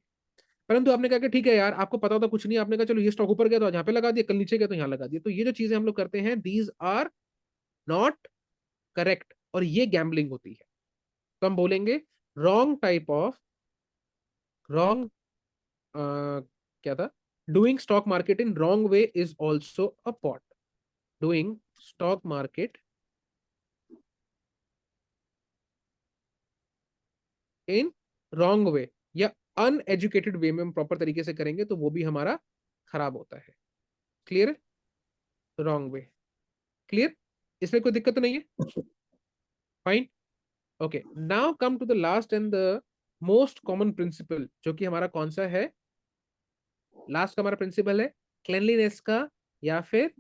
Speaker 1: परंतु आपने कहा कि ठीक है यार आपको पता होता कुछ नहीं, आपने कहा चलो ये स्टॉक ऊपर गया तो आज यहाँ पे लगा दिया, कल नीचे गया तो यहाँ लगा दिया, तो ये जो चीजें हम लोग करते हैं, दीज आर नॉट करेक्ट, और ये गैम्बलिंग होती है। तो हम बोलेंगे रॉन्ग टाइप ऑफ, रॉन्ग, क्या था, doing stock market in wrong way is also a pot, doing stock market in wrong way या अनएजुकेटेड वे में हम प्रॉपर तरीके से करेंगे तो वो भी हमारा खराब होता है। क्लियर, रॉन्ग वे, क्लियर, इसमें कोई दिक्कत तो नहीं है, fine. Okay, now come to the last and the most common principle, जो कि हमारा कौन सा है, लास्ट का हमारा प्रिंसिपल है क्लेanलीनेस का, या फिर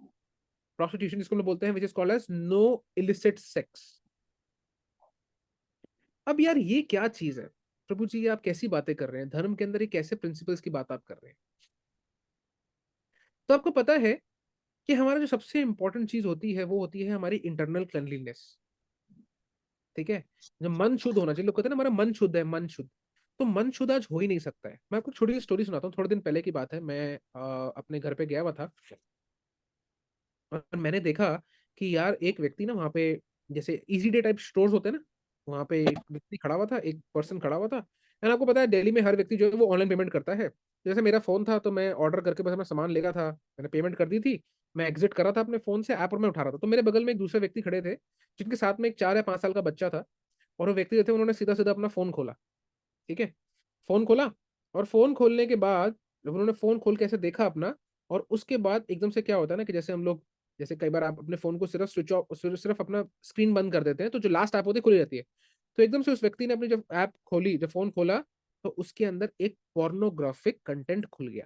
Speaker 1: प्रोस्टिट्यूशन जिसको हम लोग बोलते हैं, which is called as no illicit sex. अब यार ये क्या चीज है प्रभु जी, ये आप कैसी बातें कर रहे हैं, धर्म के अंदर ये कैसे प्रिंसिपल्स की बात आप कर रहे हैं। तो आपको पता है कि हमारा जो सबसे इंपॉर्टेंट चीज होती है वो होती है हमारी इंटरनल क्लेanलीनेस। ठीक है, जो मन शुद्ध होना चाहिए, लोग कहते हैं ना हमारा मन शुद्ध है, मन शुद्ध। तो मनशुद्ध आज हो ही नहीं सकता है। मैं आपको छोटी सी स्टोरी सुनाता हूँ। थोड़े दिन पहले की बात है, मैं अपने घर पे गया हुआ था और मैंने देखा कि यार एक व्यक्ति ना वहाँ पे, जैसे इजी डे टाइप स्टोर्स होते हैं ना, वहाँ पे एक व्यक्ति खड़ा हुआ था, एक पर्सन खड़ा हुआ था। एंड आपको पता है दिल्ली में हर व्यक्ति जो है वो ऑनलाइन पेमेंट करता है। जैसे मेरा फोन था तो मैं ऑर्डर करके बस अपना सामान लेगा था, मैंने पेमेंट कर दी थी। मैं एग्जिट कर रहा था अपने फोन से ऐप और मैं उठा रहा था, तो मेरे बगल में एक दूसरे व्यक्ति खड़े थे जिनके साथ में एक 4 या 5 साल का बच्चा था। और वो व्यक्ति जो थे उन्होंने सीधा सीधा अपना फोन खोला। ठीक है, फोन खोला, और फोन खोलने के बाद जब उन्होंने फोन खोल के ऐसे देखा अपना, और उसके बाद एकदम से क्या होता है ना कि जैसे हम लोग, जैसे कई बार आप अपने फोन को सिर्फ स्विच ऑफ, सिर्फ अपना स्क्रीन बंद कर देते हैं तो जो लास्ट ऐप होती है खुली रहती है। तो एकदम से उस व्यक्ति ने अपनी जब ऐप खोली, जब फोन खोला, तो उसके अंदर एक पोर्नोग्राफिक कंटेंट खुल गया।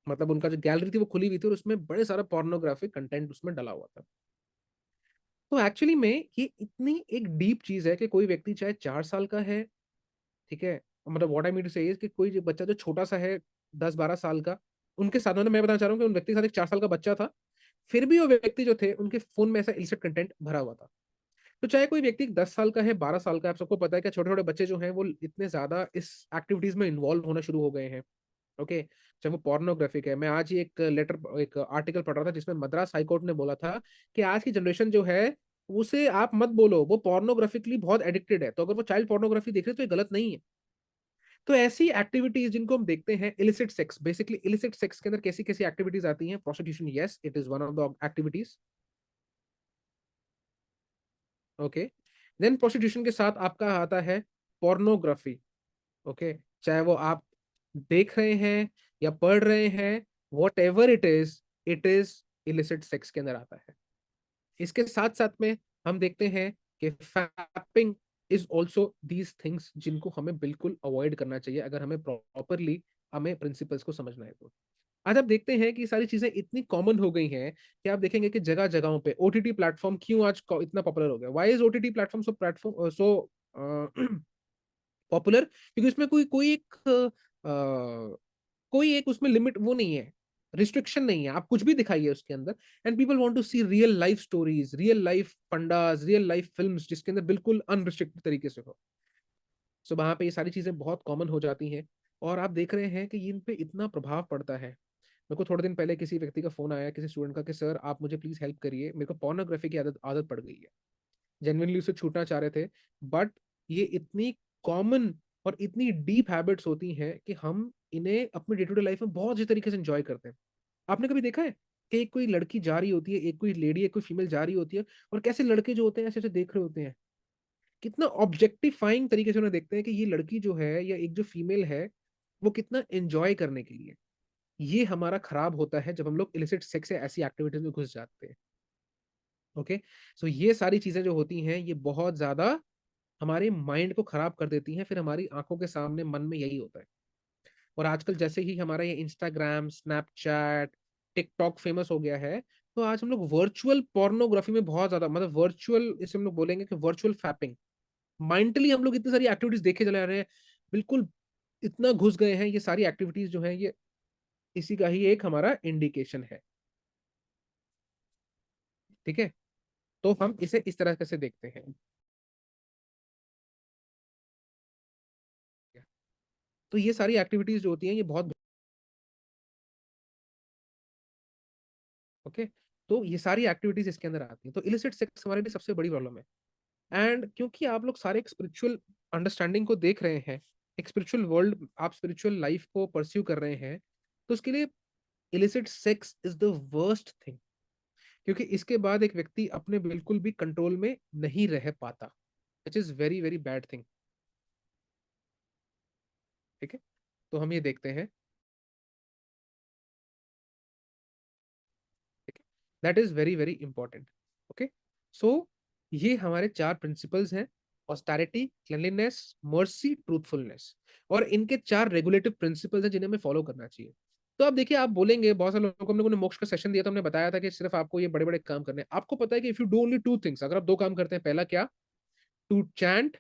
Speaker 1: मतलब उनका जो गैलरी थी वो खुली हुई थी और उसमें बड़े सारा पोर्नोग्राफिक कंटेंट उसमें डला हुआ था। तो एक्चुअली में ये इतनी एक डीप चीज है कि कोई व्यक्ति चाहे 4 साल का है, ठीक है, मतलब what I mean to say is कि कोई जो बच्चा जो छोटा सा है, 10-12 साल का, उनके साथ, मतलब मैं बताना चाह रहा हूँ कि उन व्यक्ति के साथ एक 4 साल का बच्चा था, फिर भी वो व्यक्ति जो थे उनके फोन में ऐसा इलिसिट कंटेंट भरा हुआ था। तो चाहे कोई व्यक्ति 10 साल का है, 12 साल का है, आप सबको पता है कि छोटे छोटे बच्चे जो हैं वो इतने ज्यादा इस एक्टिविटीज में इन्वॉल्व होना शुरू हो गए हैं। ओके, चाहे वो पोर्नोग्राफिक है। मैं आज ही एक आर्टिकल पढ़ रहा था जिसमें मद्रास हाईकोर्ट ने बोला था कि आज की जनरेशन जो है उसे आप मत बोलो, वो पोर्नोग्राफिकली बहुत एडिक्टेड है, तो अगर वो चाइल्ड पोर्नोग्राफी देख रहे हैं तो ये गलत नहीं है। तो ऐसी एक्टिविटीज जिनको हम देखते हैं, illicit sex, basically illicit sex के अंदर कैसी कैसी एक्टिविटीज आती हैं? Prostitution, yes, it is one of the activities. Okay, then prostitution के साथ आपका आता है पोर्नोग्राफी। ओके, चाहे वो आप देख रहे हैं या पढ़ रहे हैं, what ever it is illicit sex के अंदर आता है। इसके साथ साथ में हम देखते हैं कि fapping is also these things जिनको हमें बिल्कुल अवॉइड करना चाहिए अगर हमें प्रॉपरली हमें प्रिंसिपल्स को समझना है तो। आज आप देखते हैं कि ये सारी चीजें इतनी कॉमन हो गई हैं कि आप देखेंगे कि जगह जगहों पे ओटीटी प्लेटफॉर्म क्यों आज इतना पॉपुलर हो गया। Why is OTT platform so popular? क्योंकि उसमें कोई कोई एक कोई एक उसमें लिमिट वो नहीं है, रिस्ट्रिक्शन नहीं है, आप कुछ भी दिखाइए उसके अंदर। And people want to see real life stories, real life fundas, real life films जिसके अंदर बिल्कुल अनरिस्ट्रिक्टेड तरीके से हो। सो वहां पे ये सारी चीजें बहुत कॉमन हो जाती हैं और आप देख रहे हैं कि इन पे इतना प्रभाव पड़ता है। मेरे को थोड़े दिन पहले किसी व्यक्ति का फोन आया, किसी स्टूडेंट का, कि सर आप मुझे प्लीज हेल्प करिए, मेरे को पोर्नोग्राफी की आदत आदत पड़ गई है। जेन्युइनली उसे छूटना चाह रहे थे, बट ये इतनी कॉमन और इतनी डीप हैबिट्स होती हैं कि हम इन्हें अपने डे टू डे लाइफ में बहुत अच्छे तरीके से एंजॉय करते हैं। आपने कभी देखा है कि एक कोई लड़की जा रही होती है, एक कोई लेडी, एक कोई फीमेल जा रही होती है, और कैसे लड़के जो होते हैं ऐसे ऐसे देख रहे होते हैं, कितना ऑब्जेक्टिफाइंग तरीके से उन्हें देखते हैं कि ये लड़की जो है या एक जो फीमेल है वो कितना एंजॉय करने के लिए। ये हमारा खराब होता है जब हम लोग इलिसिट सेक्स या ऐसी एक्टिविटीज में घुस जाते हैं। ओके, सो ये सारी चीजें जो होती हैं ये बहुत ज्यादा हमारे माइंड को खराब कर देती हैं, फिर हमारी आंखों के सामने मन में यही होता है। और आजकल जैसे ही हमारा ये इंस्टाग्राम, स्नैपचैट, टिकटॉक फेमस हो गया है, तो आज हम लोग वर्चुअल पोर्नोग्राफी में बहुत ज्यादा, मतलब वर्चुअल, इसे हम लोग बोलेंगे कि वर्चुअल फैपिंग, माइंडली हम लोग इतनी सारी एक्टिविटीज देखे चले आ रहे हैं, बिल्कुल इतना घुस गए हैं। ये सारी एक्टिविटीज जो है ये इसी का ही एक हमारा इंडिकेशन है। ठीक है, तो हम इसे इस तरह से देखते हैं। तो ये सारी एक्टिविटीज जो होती हैं ये बहुत, ओके, तो ये सारी एक्टिविटीज इसके अंदर आती हैं। तो इलिसिट सेक्स हमारे लिए सबसे बड़ी प्रॉब्लम है। एंड क्योंकि आप लोग सारे एक स्पिरिचुअल अंडरस्टैंडिंग को देख रहे हैं, एक स्पिरिचुअल वर्ल्ड, आप स्पिरिचुअल लाइफ को परस्यू कर रहे हैं, तो उसके लिए illicit sex is the worst thing. क्योंकि इसके बाद एक व्यक्ति अपने बिल्कुल भी कंट्रोल में नहीं रह पाता, which is very very bad thing. ठीक है, तो हम ये देखते हैं, ठीक है, that is very very important. Okay, so ये हमारे 4 प्रिंसिपल्स हैं: ऑस्टेरिटी, क्लेanलीनेस, मर्सी, ट्रूथफुलनेस। और इनके 4 रेगुलेटिव प्रिंसिपल्स हैं जिन्हें हमें फॉलो करना चाहिए। तो आप देखिए, आप बोलेंगे, बहुत सारे लोगों को हम लोगों ने मोक्ष का सेशन दिया तो हमने बताया था कि सिर्फ आपको ये बड़े बड़े काम करने हैं। आपको पता है कि if you do only 2 things, अगर आप 2 काम करते हैं, पहला क्या? To chant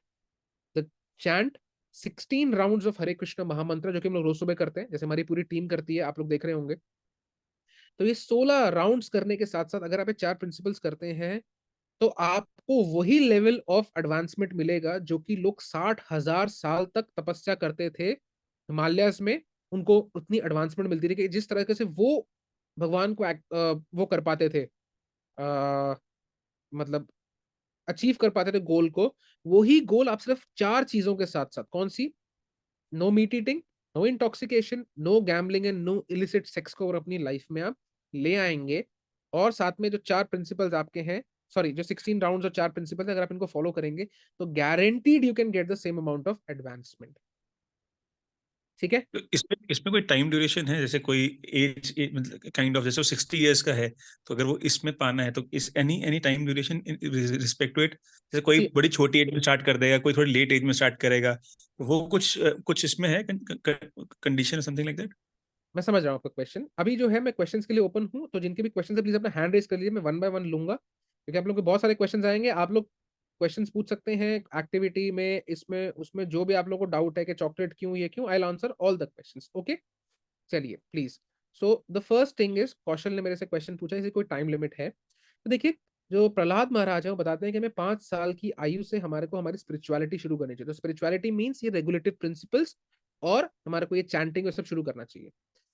Speaker 1: the chant 16 rounds of Hare Krishna महामंत्र, जो कि हम लोग रोज सुबह करते हैं, जैसे हमारी पूरी टीम करती है, आप लोग देख रहे होंगे। तो ये 16 राउंड्स करने के साथ साथ अगर आप ये 4 प्रिंसिपल्स करते हैं, तो आपको वही लेवल ऑफ एडवांसमेंट मिलेगा जो कि लोग 60,000 साल तक तपस्या करते थे हिमालयास में, उनको उतनी एडवांसमेंट मिलती थी कि जिस तरह से वो भगवान को वो कर पाते थे, मतलब अचीव कर पाते थे गोल को, वही गोल आप सिर्फ 4 चीजों के साथ साथ, कौन सी? No meat eating, no intoxication, no gambling and no illicit sex को अगर अपनी लाइफ में आप ले आएंगे, और साथ में जो 4 प्रिंसिपल्स आपके हैं, सॉरी जो 16 राउंड्स और 4 प्रिंसिपल्स, अगर आप इनको फॉलो करेंगे तो guaranteed you can get the same amount of advancement. ठीक है?
Speaker 10: तो इसमें इसमें कोई टाइम ड्यूरेशन है? जैसे कोई एज मतलब काइंड ऑफ, जैसे वो 60 इयर्स का है, तो अगर वो इसमें पाना है तो इस any any time duration respect to it? जैसे कोई
Speaker 1: See,
Speaker 10: बड़ी छोटी एज में स्टार्ट कर देगा, कोई थोड़ी लेट एज में स्टार्ट करेगा, वो कुछ इसमें है कंडीशन समथिंग लाइक दैट?
Speaker 1: मैं समझ रहा हूँ आपका क्वेश्चन। अभी जो है मैं क्वेश्चंस के लिए ओपन हूँ, तो जिनके भी क्वेश्चन है प्लीज अपना हैंड रेज कर लीजिए, मैं 1 बाय 1 लूंगा, क्योंकि आप लोग के बहुत सारे क्वेश्चंस आएंगे। आप लोग क्वेश्चंस पूछ सकते हैं एक्टिविटी में, इसमें उसमें, जो भी आप लोग को डाउट है कि चॉकलेट क्यों, ये क्यों, I will answer all the questions. Okay, चलिए please. So the first thing is, Kaushal ने मेरे से क्वेश्चन पूछा, इसे कोई टाइम लिमिट है? तो देखिए, जो प्रहलाद महाराज है वो बताते हैं कि हमें 5 साल की आयु से हमारे को हमारी स्पिरिचुअलिटी शुरू करनी चाहिए। तो स्पिरिचुअलिटी मीन्स ये रेगुलेटिव प्रिंसिपल्स, और हमारे को ये चैंटिंग और सब शुरू करना चाहिए।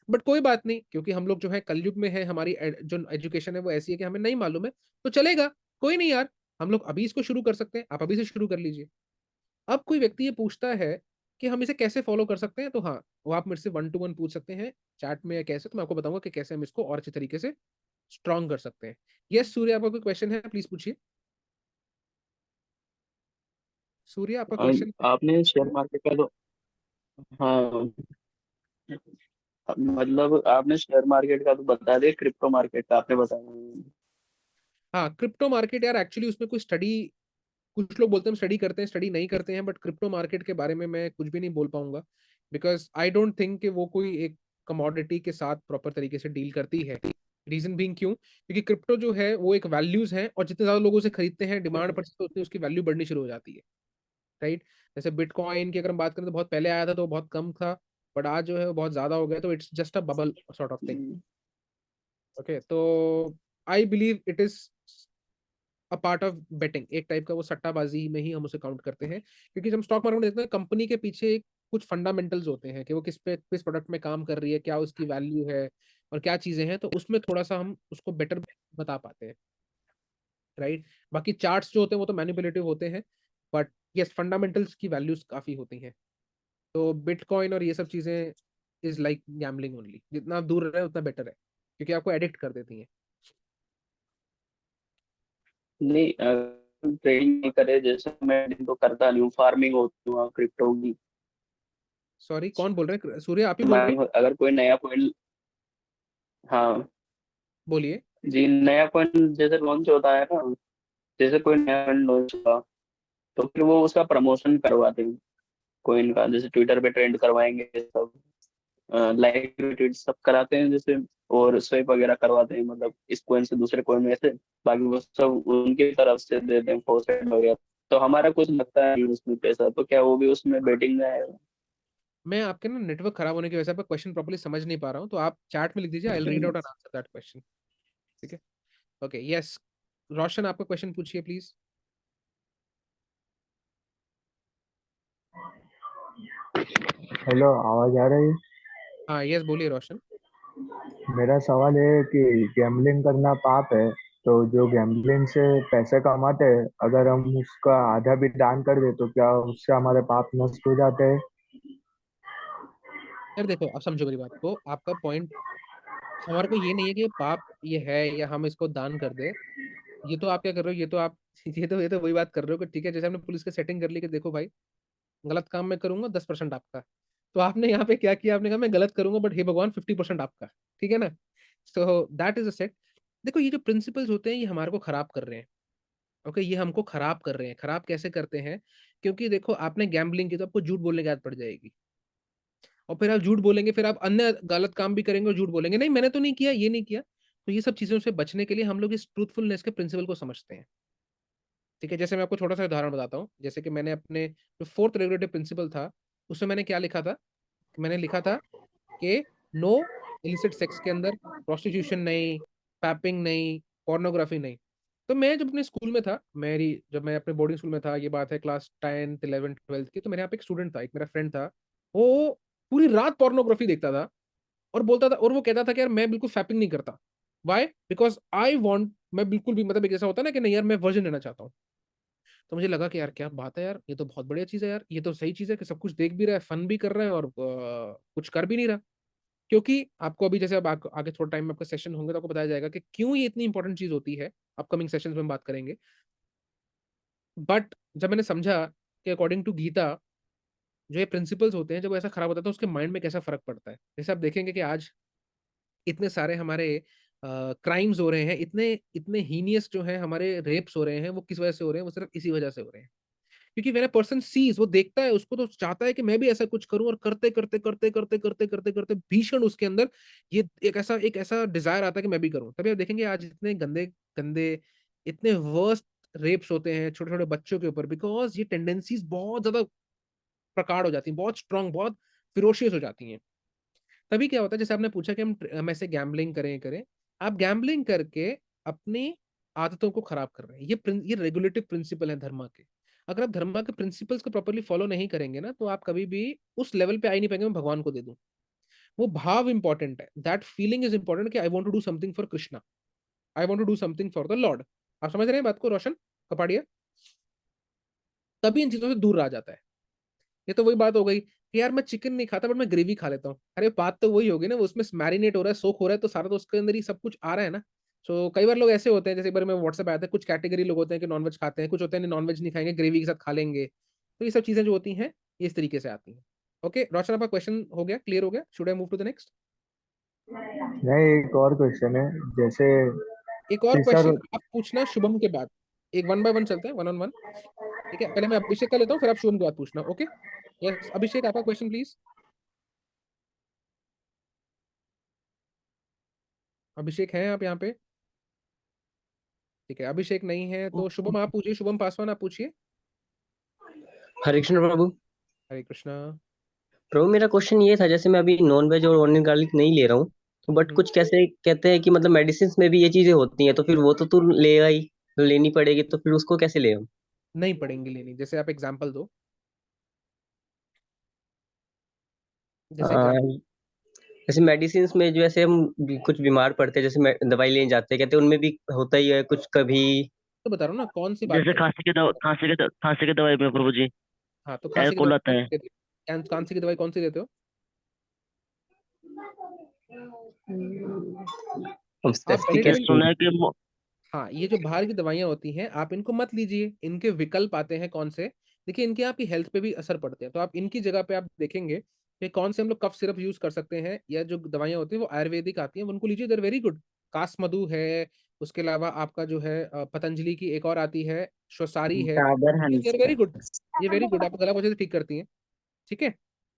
Speaker 1: बट कोई बात नहीं, क्योंकि हम लोग जो है कलयुग में है, हमारी जो एजुकेशन है वो ऐसी है कि हमें नहीं मालूम है, तो चलेगा, कोई नहीं यार, हम लोग अभी इसको शुरू कर सकते हैं, आप अभी से शुरू कर लीजिए। अब कोई व्यक्ति ये पूछता है कि हम इसे कैसे फॉलो कर सकते हैं, तो हाँ, वो आप मेरे से 1 to 1 पूछ सकते हैं चैट में या कैसे, तो मैं आपको बताऊंगा कि कैसे हम इसको और अच्छे तरीके से स्ट्रॉन्ग कर सकते हैं। यस सूर्य, आपका कोई क्वेश्चन है प्लीज पूछिए। सूर्य, आपका क्वेश्चन?
Speaker 2: आपने शेयर मार्केट का तो, हाँ, मतलब आपने शेयर मार्केट का तो बता दिया, क्रिप्टो मार्केट का आपने बताया।
Speaker 1: हाँ, क्रिप्टो मार्केट यार, एक्चुअली उसमें कोई स्टडी, कुछ लोग बोलते हैं हम स्टडी करते हैं, स्टडी नहीं करते हैं, बट क्रिप्टो मार्केट के बारे में मैं कुछ भी नहीं बोल पाऊंगा, बिकॉज आई डोंट थिंक कि वो कोई एक कमोडिटी के साथ प्रॉपर तरीके से डील करती है। रीजन बीइंग क्यों? क्योंकि क्रिप्टो जो है वो एक वैल्यूज है, और जितने ज्यादा लोग उसे खरीदते हैं, डिमांड बढ़ती है, तो उतनी उसकी वैल्यू बढ़नी शुरू हो जाती है। राइट? जैसे बिटकॉइन की अगर हम बात करें, तो बहुत पहले आया था तो बहुत कम था, बट आज जो है वो बहुत ज्यादा हो गया, तो it's just a bubble sort of thing. Okay, तो I believe it is a part of betting, एक टाइप का वो सट्टाबाजी में ही हम उसे काउंट करते हैं, क्योंकि जब हम स्टॉक मार्केट में देखते हैं, कंपनी के पीछे कुछ फंडामेंटल्स होते हैं कि वो किस प्रोडक्ट में काम कर रही है, क्या उसकी वैल्यू है, और क्या चीजें हैं, तो उसमें थोड़ा सा हम उसको बेटर बता पाते हैं। राइट? बाकी चार्ट्स जो होते हैं वो तो मैनिपुलेटिव होते हैं, बट यस, फंडामेंटल्स की वैल्यूज काफी होती हैं। तो बिटकॉइन और ये सब चीजें इज लाइक गैम्बलिंग ओनली, जितना आप दूर रहे उतना बेटर है, क्योंकि आपको एडिक्ट कर देती हैं।
Speaker 2: नहीं, ट्रेडिंग नहीं करे, जैसे मैं तो करता नहीं हूँ, फार्मिंग होती हूँ क्रिप्टो की।
Speaker 1: सॉरी, कौन बोल रहे हैं? सूर्य आप ही बोल रहे हैं?
Speaker 2: मैं अगर कोई नया कोइन, हाँ
Speaker 1: बोलिए।
Speaker 2: जी, नया कोइन जैसे लॉन्च होता है ना, जैसे कोई नया कोइन लॉन्च हुआ, तो फिर वो उसका प्रमोशन करवाते हैं कोइन का, जैसे ट्विटर पे ट्रेंड करवाएंगे सब, लाइक रिट्वीट सब कराते हैं जैसे, और स्वेप वगैरह करवाते हैं, मतलब इस कोइन से दूसरे कोइन में से, बाकी वो सब उनकी तरफ से देते हैं फॉरवर्ड वगैरह। तो हमारा कुछ लगता है उसमें पैसा, तो क्या वो भी उसमें बेटिंग में आएगा?
Speaker 1: मैं आपके ना नेटवर्क खराब होने की वजह से आपका क्वेश्चन प्रॉपर्ली समझ नहीं पा रहा हूँ, तो आप चैट में लिख दीजिए, I will read out and answer that question. ठीक है? ओके, यस, रोशन आपका क्वेश्चन पूछिए प्लीज।
Speaker 9: हेलो, आवाज आ रही है?
Speaker 1: हाँ, यस, बोलिए रोशन।
Speaker 9: मेरा सवाल है कि गैम्बलिंग करना पाप है, तो जो गैम्बलिंग से पैसे कमाते हैं, अगर हम उसका आधा भी दान कर दे तो क्या उससे हमारे पाप नष्ट हो जाते हैं?
Speaker 1: यार देखो, आप समझो मेरी बात को, आपका पॉइंट हमारे को ये नहीं है कि पाप ये है या हम इसको दान कर दे। ये तो आप क्या कर रहे हो, ये तो आप ये तो वही बात कर रहे हो कि ठीक है, जैसे हमने पुलिस की सेटिंग कर ली कि देखो भाई, गलत काम मैं करूंगा 10% आपका, तो आपने यहाँ पे क्या किया, आपने कहा मैं गलत करूंगा बट हे भगवान 50% आपका। ठीक है ना? सो दैट इज अ सेट। देखो, ये जो प्रिंसिपल्स होते हैं ये हमारे को खराब कर रहे हैं। ओके, ये हमको खराब कर रहे हैं। खराब कैसे करते हैं? क्योंकि देखो, आपने गैम्बलिंग की तो आपको झूठ बोलने की आदत पड़ जाएगी, और फिर आप झूठ बोलेंगे, फिर आप अन्य गलत काम भी करेंगे और झूठ बोलेंगे, नहीं मैंने तो नहीं किया, ये नहीं किया। तो ये सब चीजों से बचने के लिए हम लोग इस ट्रूथफुलनेस के प्रिंसिपल को समझते हैं। ठीक है? जैसे मैं आपको छोटा सा उदाहरण बताता हूँ, जैसे कि मैंने अपने जो 4th रेगुलेटिव प्रिंसिपल था, उसमें मैंने क्या लिखा था? मैंने लिखा था कि नो इलिसिट सेक्स के अंदर प्रोस्टिट्यूशन नहीं, पैपिंग नहीं, पोर्नोग्राफी नहीं। तो मैं जब अपने स्कूल में था, जब मैं अपने बोर्डिंग स्कूल में था, ये बात है क्लास 10th 11th 12th की, तो मेरे यहाँ पे एक स्टूडेंट था, एक मेरा फ्रेंड था। वो पूरी रात पोर्नोग्राफी देखता था और बोलता था, और वो कहता था कि यार मैं बिल्कुल फैपिंग नहीं करता। वाई? बिकॉज आई वॉन्ट, मैं बिल्कुल भी, मतलब एक ऐसा होता है ना कि नहीं यार मैं वर्जिन रहना चाहता हूँ। तो मुझे लगा कि यार क्या बात है यार, ये तो बहुत बढ़िया चीज़ है यार, ये तो सही चीज़ है कि सब कुछ देख भी रहा है, फन भी कर रहा है और कुछ कर भी नहीं रहा। क्योंकि आपको अभी जैसे अब आगे थोड़ा टाइम में आपका सेशन होंगे तो आपको बताया जाएगा कि क्यों ये इतनी इंपॉर्टेंट चीज़ होती है। अपकमिंग सेशंस में हम बात करेंगे। बट जब मैंने समझा कि अकॉर्डिंग टू गीता जो ये प्रिंसिपल्स होते हैं, जब वो ऐसा खराब होता है तो उसके माइंड में कैसा फर्क पड़ता है। जैसे आप देखेंगे कि आज इतने सारे हमारे क्राइम्स हो रहे हैं, इतने इतने हीनियस जो है हमारे रेप्स हो रहे हैं, वो किस वजह से हो रहे हैं? वो सिर्फ इसी वजह से हो रहे हैं क्योंकि व्हेन अ पर्सन सीज, वो देखता है उसको तो चाहता है कि मैं भी ऐसा कुछ करूं, और करते करते करते करते करते करते करते भीषण उसके अंदर ये एक ऐसा डिजायर आता है कि मैं भी करूं। तभी आप देखेंगे आज इतने गंदे गंदे, इतने वर्स्ट रेप्स होते हैं छोटे छोटे बच्चों के ऊपर, बिकॉज ये टेंडेंसीज बहुत ज्यादा प्रकार हो जाती हैं, बहुत स्ट्रांग, बहुत फिरोशियस हो जाती हैं। तभी क्या होता है, जैसे आपने पूछा कि हम ऐसे गैम्बलिंग करें, आप गैम्बलिंग करके अपनी आदतों को खराब कर रहे हैं। ये रेगुलेटिव प्रिंसिपल है धर्मा के। अगर आप धर्मा के प्रिंसिपल्स को प्रॉपरली फॉलो नहीं करेंगे ना, तो आप कभी भी उस लेवल पे आ ही नहीं पाएंगे मैं भगवान को दे दूं। वो भाव इंपॉर्टेंट है, दैट फीलिंग इज इंपॉर्टेंट कि I want to do something for Krishna, I want to do something for the lord. आप समझ रहे हैं बात को रोशन कपाड़िया? तभी इन चीजों से दूर रहा जाता है। ये तो वही बात हो गई कि यार मैं चिकन नहीं खाता बट मैं ग्रेवी खा लेता हूँ। अरे बात तो वही होगी ना, वो उसमें मैरिनेट हो रहा है, सोक हो रहा है, तो सारा तो उसके अंदर ही सब कुछ आ रहा है ना। सो कई बार लोग ऐसे होते हैं, जैसे एक बार मैं व्हाट्सएप आया था, कुछ कैटेगरी लोग होते हैं कि नॉनवेज खाते हैं, कुछ होते हैं नॉनवेज नहीं खाएंगे, ग्रेवी के साथ खा लेंगे। तो ये सब चीजें जो होती हैं ये इस तरीके से आती हैं। ओके रोशन, आपका क्वेश्चन हो गया, क्लियर हो गया? Should I move to the next?
Speaker 9: नहीं, एक और क्वेश्चन है। जैसे
Speaker 1: एक और
Speaker 9: तीसरा
Speaker 1: क्वेश्चन आप पूछना शुभम के बाद। एक वन बाय वन चलते हैं, वन ऑन वन। ठीक है, पहले मैं अभिषेक का लेता हूँ, फिर आप शुभम के बाद पूछना। ओके यस अभिषेक, आपका क्वेश्चन प्लीज। अभिषेक हैं आप यहाँ पे? ठीक है, अभिषेक नहीं है तो शुभम आप पूछिए, शुभम पासवान आप पूछिए।
Speaker 11: हरे कृष्ण प्रभु।
Speaker 1: हरे कृष्णा।
Speaker 11: प्रभु मेरा क्वेश्चन ये था, जैसे मैं अभी नॉन वेज और ऑनियन गार्लिक नहीं ले रहा हूँ, तो बट कुछ कैसे कहते हैं कि मतलब मेडिसिन में भी ये चीजें होती हैं, तो फिर वो तो तू लेगा ही, लेनी पड़ेगी, तो फिर उसको कैसे ले हम?
Speaker 1: नहीं पढ़ेंगे लेनी, जैसे आप एग्जांपल दो, जैसे
Speaker 11: आ,
Speaker 1: एग्जांपल।
Speaker 11: जैसे मेडिसिन में जो ऐसे हम कुछ बीमार पड़ते हैं, जैसे दवाई लेने जाते हैं, कहते हैं उनमें भी होता ही है कुछ कभी।
Speaker 1: तो बता रहा हूँ ना कौन सी बात
Speaker 4: जैसे
Speaker 1: करें।
Speaker 4: खांसी की दवाई में प्रभु जी
Speaker 1: हाँ तो खांसी की
Speaker 4: एल्कोहल
Speaker 1: दवाई
Speaker 4: आता
Speaker 1: कौन
Speaker 4: है।
Speaker 1: सी देते हो? खांसी की दवाई कौन सी देते हो?
Speaker 11: हम
Speaker 1: आप
Speaker 11: स्पेसिफिक
Speaker 4: मैंने
Speaker 1: बेनिड्रिल,
Speaker 4: सुना है कि
Speaker 1: हाँ ये जो बाहर की दवाइयाँ होती हैं आप इनको मत लीजिए, इनके विकल्प आते हैं कौन से। देखिए इनके आपकी हेल्थ पे भी असर पड़ते हैं, तो आप इनकी जगह पे आप देखेंगे कि कौन से हम लोग कफ सिरप यूज कर सकते हैं, या जो दवाइयाँ होती हैं वो आयुर्वेदिक आती हैं, उनको लीजिए, देर वेरी गुड। कास मधु है, उसके अलावा आपका जो है पतंजलि की एक और आती है, श्वसारी है,
Speaker 11: डाबर
Speaker 1: देर वेरी गुड। ये वेरी गुड, आप गला वजह से ठीक करती हैं। ठीक है,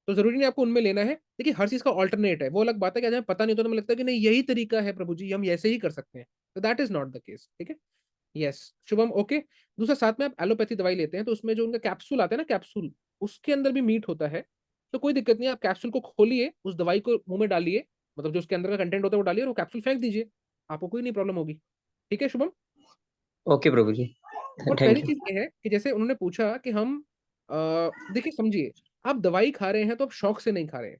Speaker 1: तो जरूरी नहीं आपको उनमें लेना है। देखिए हर चीज का ऑल्टरनेट है, वो अलग बात है कि आज हमें पता नहीं होता तो हमें लगता है कि नहीं यही तरीका है प्रभु जी, हम ऐसे ही कर सकते हैं, तो that is not the case. ठीक है, यस शुभम ओके। दूसरा, साथ में आप एलोपैथी दवाई लेते हैं तो उसमें जो उनका कैप्सूल आता है ना, कैप्सूल, उसके अंदर भी मीट होता है। तो कोई दिक्कत नहीं है, आप कैप्सूल को खोलिए, उस दवाई को मुंह में डालिए, मतलब जो उसके अंदर का कंटेंट होता है वो डालिए और वो कैप्सूल फेंक दीजिए, आपको कोई नहीं प्रॉब्लम होगी। ठीक है शुभम।
Speaker 11: ओके प्रभु जी,
Speaker 1: और पहली
Speaker 11: थैंक यू।
Speaker 1: चीज ये है कि जैसे उन्होंने पूछा कि हम देखिए समझिए, आप दवाई खा रहे हैं तो आप शौक से नहीं खा रहे हैं,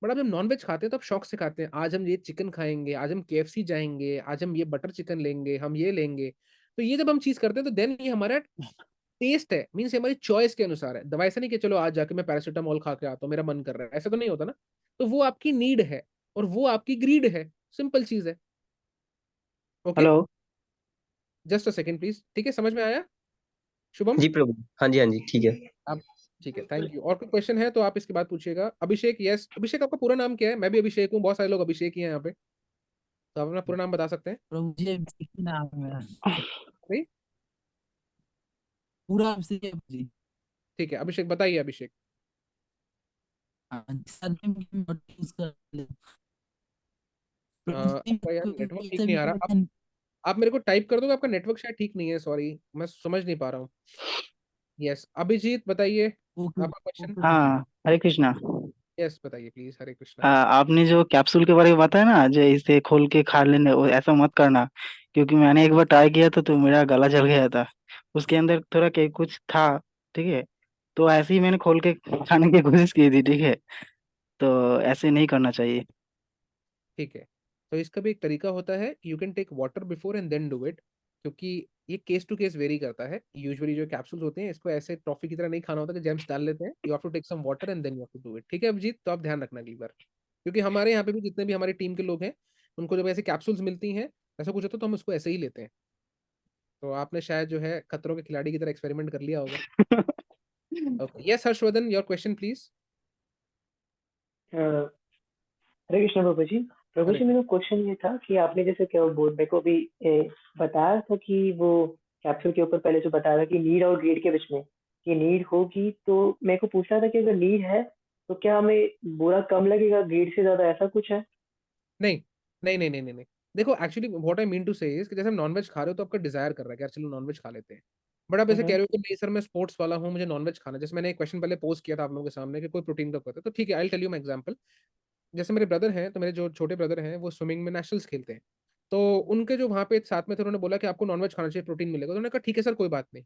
Speaker 1: बट आप जब नॉनवेज खाते हैं तो आप शौक से खाते हैं। आज हम ये चिकन खाएंगे, आज हम केएफसी जाएंगे, आज हम ये बटर चिकन लेंगे, हम ये लेंगे। तो ये जब हम चीज करते हैं तो देन ये हमारा टेस्ट है, मीन्स हमारी चॉइस के अनुसार है। दवाई से नहीं कि चलो आज जाके मैं पैरासीटामोल खा के आता हूँ, मेरा मन कर रहा है, ऐसा तो नहीं होता ना। तो वो आपकी नीड है और वो आपकी ग्रीड है, सिंपल चीज है। Okay,
Speaker 12: hello.
Speaker 1: Just a second please. ठीक है, समझ में आया शुभम?
Speaker 11: जी प्रभु, हाँ जी हाँ जी, ठीक है।
Speaker 1: आप ठीक है, थैंक यू। और कोई क्वेश्चन है तो आप इसके बाद पूछिएगा। अभिषेक, यस अभिषेक, आपका पूरा नाम क्या है? मैं भी अभिषेक हूँ, बहुत सारे लोग अभिषेक ही हैं यहाँ पे, तो आप अपना पूरा नाम बता सकते हैं?
Speaker 12: प्रभु जी, अभिषेक ही नाम है मेरा।
Speaker 1: भाई
Speaker 12: पूरा अभिषेक है जी।
Speaker 1: ठीक है अभिषेक, बताइए अभिषेक।
Speaker 12: हाँ, सरनेम की नोट यूज कर ले। प्रभु जी,
Speaker 1: आपका यार नेटवर्क ठीक नहीं
Speaker 12: सभी
Speaker 1: आ
Speaker 12: को
Speaker 1: रहा,
Speaker 12: बता।
Speaker 1: आप मेरे को टाइप कर दोगे? आपका नेटवर्क शायद ठीक नहीं है, सॉरी मैं समझ नहीं पा रहा हूँ। यस अभिजीत बताइए
Speaker 12: ओके
Speaker 1: आपका क्वेश्चन।
Speaker 12: ओके।
Speaker 7: हाँ, हरे कृष्णा।
Speaker 1: यस बताइए प्लीज, हरे कृष्णा।
Speaker 7: आपने जो कैप्सूल के बारे में बताया ना, जो इसे खोल के खा लेने, वो ऐसा मत करना, क्योंकि मैंने एक बार ट्राई किया तो मेरा गला जल गया था। उसके अंदर थोड़ा के कुछ था, ठीक है। तो ऐसे ही मैंने खोल के खाने की कोशिश की थी, ठीक है। तो ऐसे नहीं करना चाहिए।
Speaker 1: ठीक है, तो इसका भी एक तरीका होता है, you can take water before and then do it, क्योंकि ये केस टू केस वेरी करता है। यूजुअली जो कैप्सूल्स होते हैं इसको ऐसे टॉफी की तरह नहीं खाना होता कि जेम्स डाल लेते हैं, you have to take some water and then you have to do it. ठीक है अभिजीत, तो आप ध्यान रखना अगली बार, क्योंकि हमारे यहाँ पे भी जितने भी हमारी टीम के लोग हैं उनको जब ऐसे कैप्सूल्स मिलती हैं, ऐसा कुछ होता है तो हम उसको ऐसे ही लेते हैं। तो आपने शायद जो है खतरों के खिलाड़ी की तरह एक्सपेरिमेंट कर लिया होगा। Okay, yes Harshvardhan, your question please.
Speaker 13: Hare Krishna प्रभु जी। प्रभु
Speaker 1: हरे
Speaker 13: जी, मेरा क्वेश्चन ये था कि आपने जैसे क्या वो बोर्ड मेरे को भी बताया था कि वो कैप्सूल के ऊपर पहले जो बताया था कि नीड और ग्रीड के बीच में कि नीड होगी, तो मेरे को पूछना था कि अगर नीड है तो क्या हमें बुरा कम लगेगा ग्रीड से ज्यादा, ऐसा कुछ है?
Speaker 1: नहीं नहीं नहीं नहीं नहीं नहीं, देखो actually what I mean to say is कि जैसे हम नॉनवेज खा रहे हो तो आपका डिजायर कर रहा है कि यार चलो नॉनवेज खा लेते हैं, बट आप ऐसे कह रहे हो कि नहीं सर मैं स्पोर्ट्स वाला हूँ, मुझे नॉनवेज खाना है। जैसे मैंने एक क्वेश्चन पहले पोस्ट किया था आप लोगों के सामने कि कोई प्रोटीन का कहता है, तो ठीक है I tell you my example. जैसे मेरे ब्रदर हैं, तो मेरे जो छोटे ब्रदर हैं वो स्विमिंग में नेशनल्स खेलते हैं, तो उनके जो वहाँ पे साथ में थे उन्होंने बोला कि आपको नॉनवेज खाना चाहिए, प्रोटीन मिलेगा, तो उन्होंने कहा ठीक है सर कोई बात नहीं।